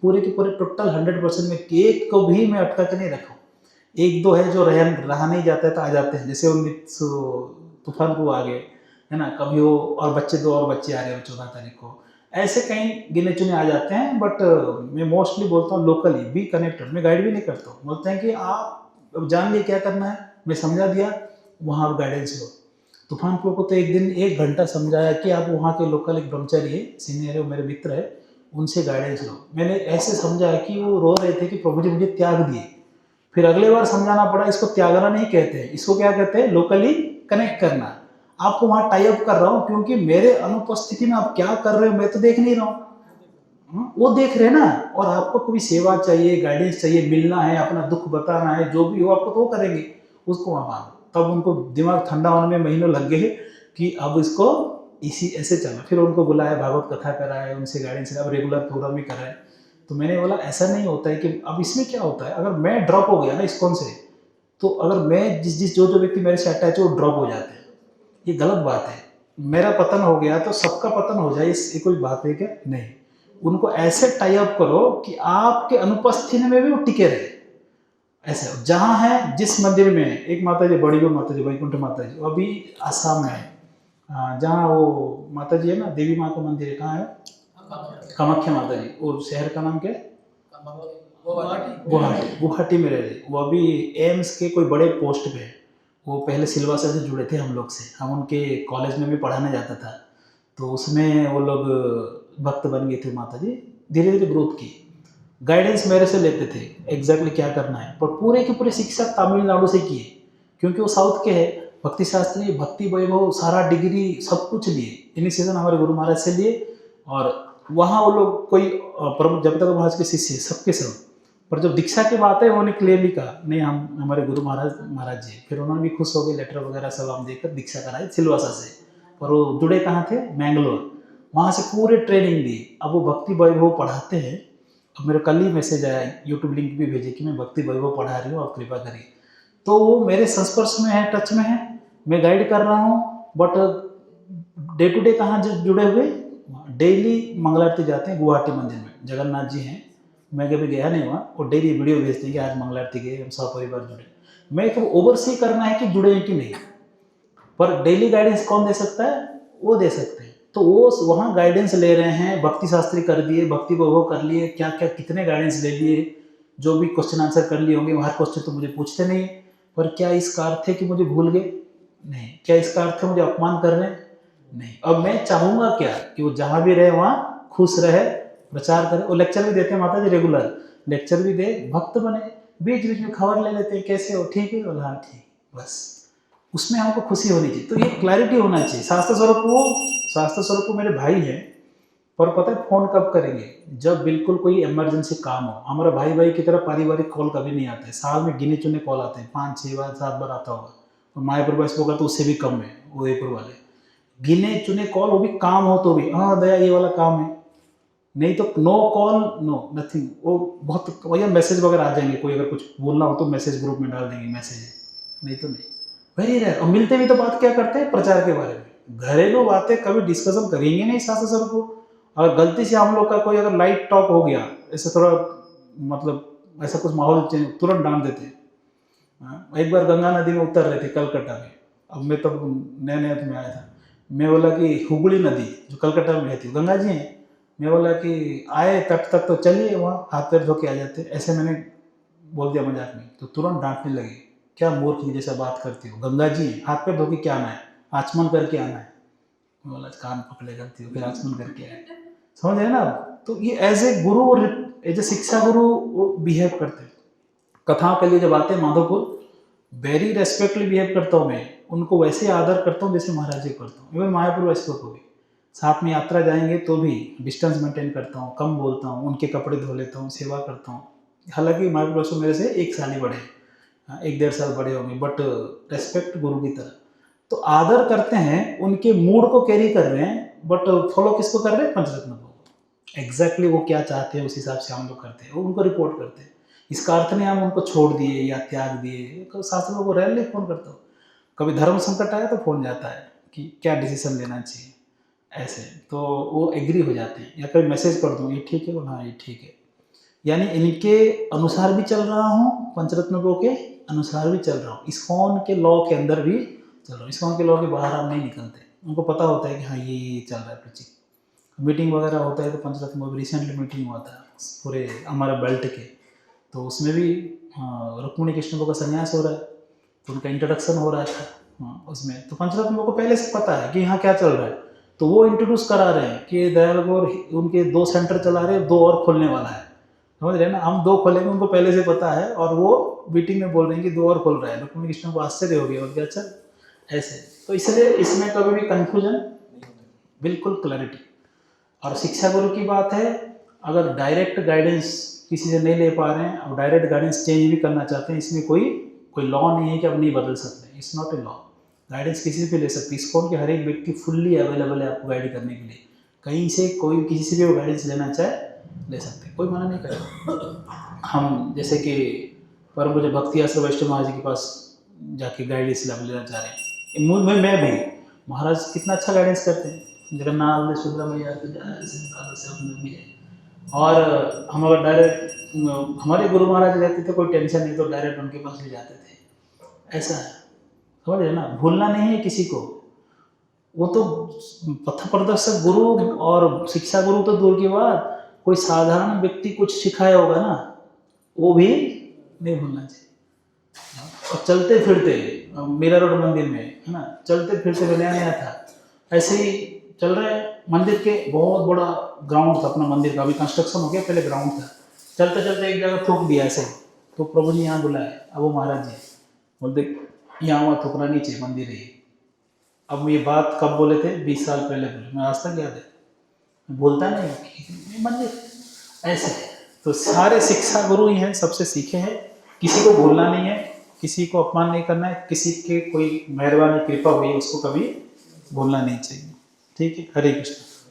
पूरे के पूरे टोटल 100% में एक को भी मैं अटका के नहीं रखा हूँ। 1-2 है जो रहा नहीं जाता है तो आ जाते हैं, जैसे 19 तूफान को आ गए है ना, कभी वो और बच्चे 2 और बच्चे आ रहे हैं 14 तारीख को, ऐसे कहीं गिने चुने आ जाते हैं। बट मैं मोस्टली बोलता हूँ लोकली बी कनेक्टेड, मैं गाइड भी नहीं करता हूँ। बोलते हैं कि आप जान लिए क्या करना है, मैं समझा दिया, वहाँ आप गाइडेंस लो। तूफान प्रो को तो एक दिन 1 घंटा समझाया कि आप वहाँ के लोकल एक ब्रह्मचारी है, सीनियर है, वो मेरे मित्र है, उनसे गाइडेंस लो। मैंने ऐसे समझा है कि वो रो रहे थे कि प्रभु जी मुझे त्याग दिए। फिर अगले बार समझाना पड़ा, इसको त्यागना नहीं कहते हैं, इसको क्या कहते हैं, लोकली कनेक्ट करना। आपको वहाँ टाई अप कर रहा हूँ क्योंकि मेरे अनुपस्थिति में आप क्या कर रहे हो मैं तो देख नहीं रहा हूँ, वो देख रहे ना। और आपको कोई सेवा चाहिए, गाइडेंस चाहिए, मिलना है, अपना दुख बताना है, जो भी हो आपको तो वो करेंगे, उसको वहाँ मांगो। तब उनको दिमाग ठंडा होने में महीनों लग गए कि अब इसको इसी ऐसे चलना। फिर उनको बुलाया, भागवत कथा कराए, उनसे गाइडेंस, अब रेगुलर प्रोग्राम भी कराए। तो मैंने बोला ऐसा नहीं होता है कि अब इसमें क्या होता है, अगर मैं ड्रॉप हो गया ना इस्कॉन से, तो अगर मैं जो व्यक्ति मेरे से अटैच है वो ड्रॉप हो जाते हैं, ये गलत बात है। मेरा पतन हो गया तो सबका पतन हो जाए, ये कोई बात है क्या? नहीं। उनको ऐसे टाई अप करो कि आपके अनुपस्थिति में भी वो टिके रहे। ऐसे जहाँ है, जिस मंदिर में एक माता जी, बड़ी माता जी, वैकुंठ माता जी, वो अभी आसाम में है, जहाँ वो माता जी है ना, देवी माँ का मंदिर है, कहाँ है? कामाख्या माता जी। और शहर का नाम क्या है? गुवाहाटी में रह रही। वो अभी एम्स के कोई बड़े पोस्ट पे है। वो पहले सिलवासा से जुड़े थे हम लोग से, हम उनके कॉलेज में भी पढ़ाने जाता था, तो उसमें वो लोग भक्त बन गए थे। माता जी धीरे धीरे ग्रोथ की, गाइडेंस मेरे से लेते थे एग्जैक्टली क्या करना है, पर पूरे की पूरी शिक्षा तमिलनाडु से किए, क्योंकि वो साउथ के हैं। भक्ति शास्त्री, भक्ति वैभव, सारा डिग्री सब कुछ लिए, इनिशिएशन हमारे गुरु महाराज से लिए। और वहाँ वो लोग कोई जब तक महाराज के शिष्य सबके सब, पर जब दीक्षा की बात है उन्होंने क्लियरली कहा नहीं, हम हमारे गुरु महाराज जी। फिर उन्होंने भी खुश हो गए, लेटर वगैरह सब हम देकर दीक्षा कराई सिलवासा से। और वो जुड़े कहाँ थे? मैंगलोर। वहाँ से पूरे ट्रेनिंग दी। अब वो भक्ति वैभव पढ़ाते हैं। अब मेरे कल ही मैसेज आया, यूट्यूब लिंक भी भेजे कि मैं भक्ति वैभव पढ़ा रही हूँ, आप कृपा करिए। तो वो मेरे संस्पर्श में है, टच में है, मैं गाइड कर रहा हूँ। बट डे टू डे कहाँ जुड़े हुए, डेली मंगल आरती जाते हैं गुवाहाटी मंदिर में, जगन्नाथ जी हैं, मैं कभी गया नहीं वहाँ। और डेली वीडियो भेजते हैं कि आज मंगल आरती गए, हम सब परिवार जुड़े। मैं तो ओवरसी करना है कि जुड़े हैं कि नहीं, पर डेली गाइडेंस कौन दे सकता है? वो दे सकते हैं। तो वो वहाँ गाइडेंस ले रहे हैं, भक्ति शास्त्री कर दिए, भक्ति वैभव कर लिए, क्या क्या कितने गाइडेंस ले लिए, जो भी क्वेश्चन आंसर कर लिए होंगे, हर क्वेश्चन तो मुझे पूछते नहीं है, पर क्या इसका अर्थ है कि मुझे भूल गए? नहीं। क्या इसका अर्थ है मुझे अपमान कर रहे हैं? नहीं। अब मैं चाहूँगा क्या कि वो जहाँ भी रहे वहाँ खुश रहे, प्रचार करे। वो लेक्चर भी देते हैं माता जी, रेगुलर लेक्चर भी दे, भक्त बने, बीच बीच में खबर ले लेते हैं, कैसे हो, ठीक है, बोला हाँ ठीक, बस उसमें हमको खुशी होनी चाहिए। तो ये क्लैरिटी होना चाहिए। शास्त्र स्वरूप मेरे भाई हैं, पर पता है फ़ोन कब करेंगे? जब बिल्कुल कोई इमरजेंसी काम हो। हमारा भाई की तरह पारिवारिक कॉल कभी नहीं आता है, साल में गिने चुने कॉल आते हैं, 5-6 बार 7 बार आता होगा। और मायापुर वैसे होगा तो उससे भी कम है, उदयपुर वाले गिने चुने कॉल, वो भी काम हो तो भी, हाँ दया ये वाला काम है, नहीं तो नो कॉल, नो नथिंग। वो बहुत वही मैसेज वगैरह आ जाएंगे, कोई अगर कुछ बोलना हो तो मैसेज ग्रुप में डाल देंगे मैसेज, नहीं तो नहीं, वेरी रेयर। और मिलते भी तो बात क्या करते हैं? प्रचार के बारे में। घरेलू बातें कभी डिस्कशन करेंगे नहीं शास्त्र सर को। अगर गलती से हम लोग का कोई अगर लाइट टॉक हो गया, ऐसे थोड़ा मतलब ऐसा कुछ माहौल तुरंत डांट देते हैं। एक बार गंगा नदी में उतर रहे थे कलकत्ता में, अब मैं तब नया नया में आया था, मैं बोला कि हुगली नदी जो कलकत्ता में रहती है, गंगा जी हैं, मैं बोला कि आए तट तक तो चलिए, वहाँ हाथ पैर धो के आ जाते, ऐसे मैंने बोल दिया मजाक में, तो तुरंत डांटने लगे, क्या मूर्ख की जैसा बात करती हो, गंगा जी हैं, हाथ पैर धो के क्या आना है, आचमन करके आना है। मैं बोला कान पकड़े गलती हो, फिर आचमन करके आए, समझ रहे ना। तो ये एज ए गुरु और एज ए शिक्षा गुरु वो बिहेव करते हैं। कथाओं के लिए जब आते हैं माधोपुर, वेरी रेस्पेक्टली बिहेव करता हूँ मैं, उनको वैसे आदर करता हूँ जैसे महाराज जी करता हूँ। इवन मायापुर वैसे को भी साथ में यात्रा जाएंगे तो भी डिस्टेंस मेंटेन करता हूँ, कम बोलता हूँ, उनके कपड़े धो लेता हूँ, सेवा करता हूँ। हालांकि मायापुर वैसे मेरे से 1 साल ही बड़े, 1-1.5 साल बड़े होंगे, बट रेस्पेक्ट गुरु की तरह। तो आदर करते हैं, उनके मूड को कैरी कर रहे हैं, बट फॉलो किसको कर रहे हैं? पंचरत्न को। एग्जैक्टली वो क्या चाहते हैं उस हिसाब से हम लोग करते हैं, उनको रिपोर्ट करते हैं। इसका अर्थ नहीं हम उनको छोड़ दिए या त्याग दिए। तो शास्त्रों को रैली फोन करता हूँ, कभी धर्म संकट आया तो फोन जाता है कि क्या डिसीजन लेना चाहिए, ऐसे तो वो एग्री हो जाते हैं। या कभी मैसेज कर दूँ ये ठीक है, वो हाँ ये ठीक है, यानी इनके अनुसार भी चल रहा हूँ, पंचरत्नों के अनुसार भी चल रहा हूँ, इस्कॉन के लॉ के अंदर भी चल रहा हूँ। इस्कॉन के लॉ के बाहर हम नहीं निकलते, उनको पता होता है कि हाँ ये चल रहा है प्रचित। मीटिंग वगैरह होता है तो पंचरत्न में रिसेंटली मीटिंग हुआ था पूरे हमारा बेल्ट के, तो उसमें भी रुक्मिणी कृष्ण का संन्यास हो रहा है, तो उनका इंट्रोडक्शन हो रहा था उसमें। तो पंचरत्न को पहले से पता है कि यहाँ क्या चल रहा है, तो वो इंट्रोड्यूस करा रहे हैं कि दयाल गौर उनके 2 सेंटर चला रहे हैं, 2 और खोलने वाला है, समझ रहे हैं ना। हम 2 खोलेंगे, उनको पहले से पता है, और वो मीटिंग में बोल रहे हैं कि 2 और खोल रहे हैं। रुक्मिणी कृष्ण को आश्चर्य हो गया, और क्या अच्छा ऐसे। तो इसलिए इसमें कभी भी कन्फ्यूजन, बिल्कुल क्लैरिटी। और शिक्षा गुरु की बात है, अगर डायरेक्ट गाइडेंस किसी से नहीं ले पा रहे हैं और डायरेक्ट गाइडेंस चेंज भी करना चाहते हैं, इसमें कोई लॉ नहीं है कि आप नहीं बदल सकते, it's not a law. Guidance किसी से भी ले सकते, इस्कॉन के हर एक व्यक्ति फुल्ली अवेलेबल है आपको गाइड करने के लिए, कहीं से कोई किसी से भी वो गाइडेंस लेना चाहे ले सकते, कोई मना नहीं करेगा। हम जैसे कि परम पूज्य भक्ति आश्रम वैष्णव महाराज के पास जाके गाइडेंस लेना चाह रहे हैं, मैं भी, महाराज कितना अच्छा गाइडेंस करते हैं, जगन्नाथ सुब्रमण्य और हम अगर डायरेक्ट हमारे गुरु महाराज रहते थे, कोई टेंशन नहीं, तो डायरेक्ट उनके पास भी जाते थे। ऐसा है, समझ रहे ना, भूलना नहीं है किसी को। वो तो पथ प्रदर्शक गुरु और शिक्षा गुरु तो दूर की बात, कोई साधारण व्यक्ति कुछ सिखाया होगा ना, वो भी नहीं भूलना चाहिए। और चलते फिरते मीरा रोड मंदिर में है ना, चलते फिरते नया नया था, ऐसे ही चल रहे हैं। मंदिर के बहुत बड़ा ग्राउंड था अपना मंदिर का, अभी कंस्ट्रक्शन हो गया, पहले ग्राउंड था। चलते चलते एक जगह थूक दिया ऐसे, तो प्रभु जी यहाँ बुलाए, अब वो महाराज जी बोलते यहाँ वहाँ थूकना नहीं चाहिए, मंदिर है। अब ये बात कब बोले थे? 20 साल पहले बोले, मैं आज तक याद है, बोलता नहीं मंदिर ऐसे। तो सारे शिक्षा गुरु ही हैं, सबसे सीखे हैं, किसी को भूलना नहीं है, किसी को अपमान नहीं करना है, किसी के कोई मेहरबानी कृपा हुई है उसको कभी भूलना नहीं चाहिए। ठीक है, हरे कृष्ण।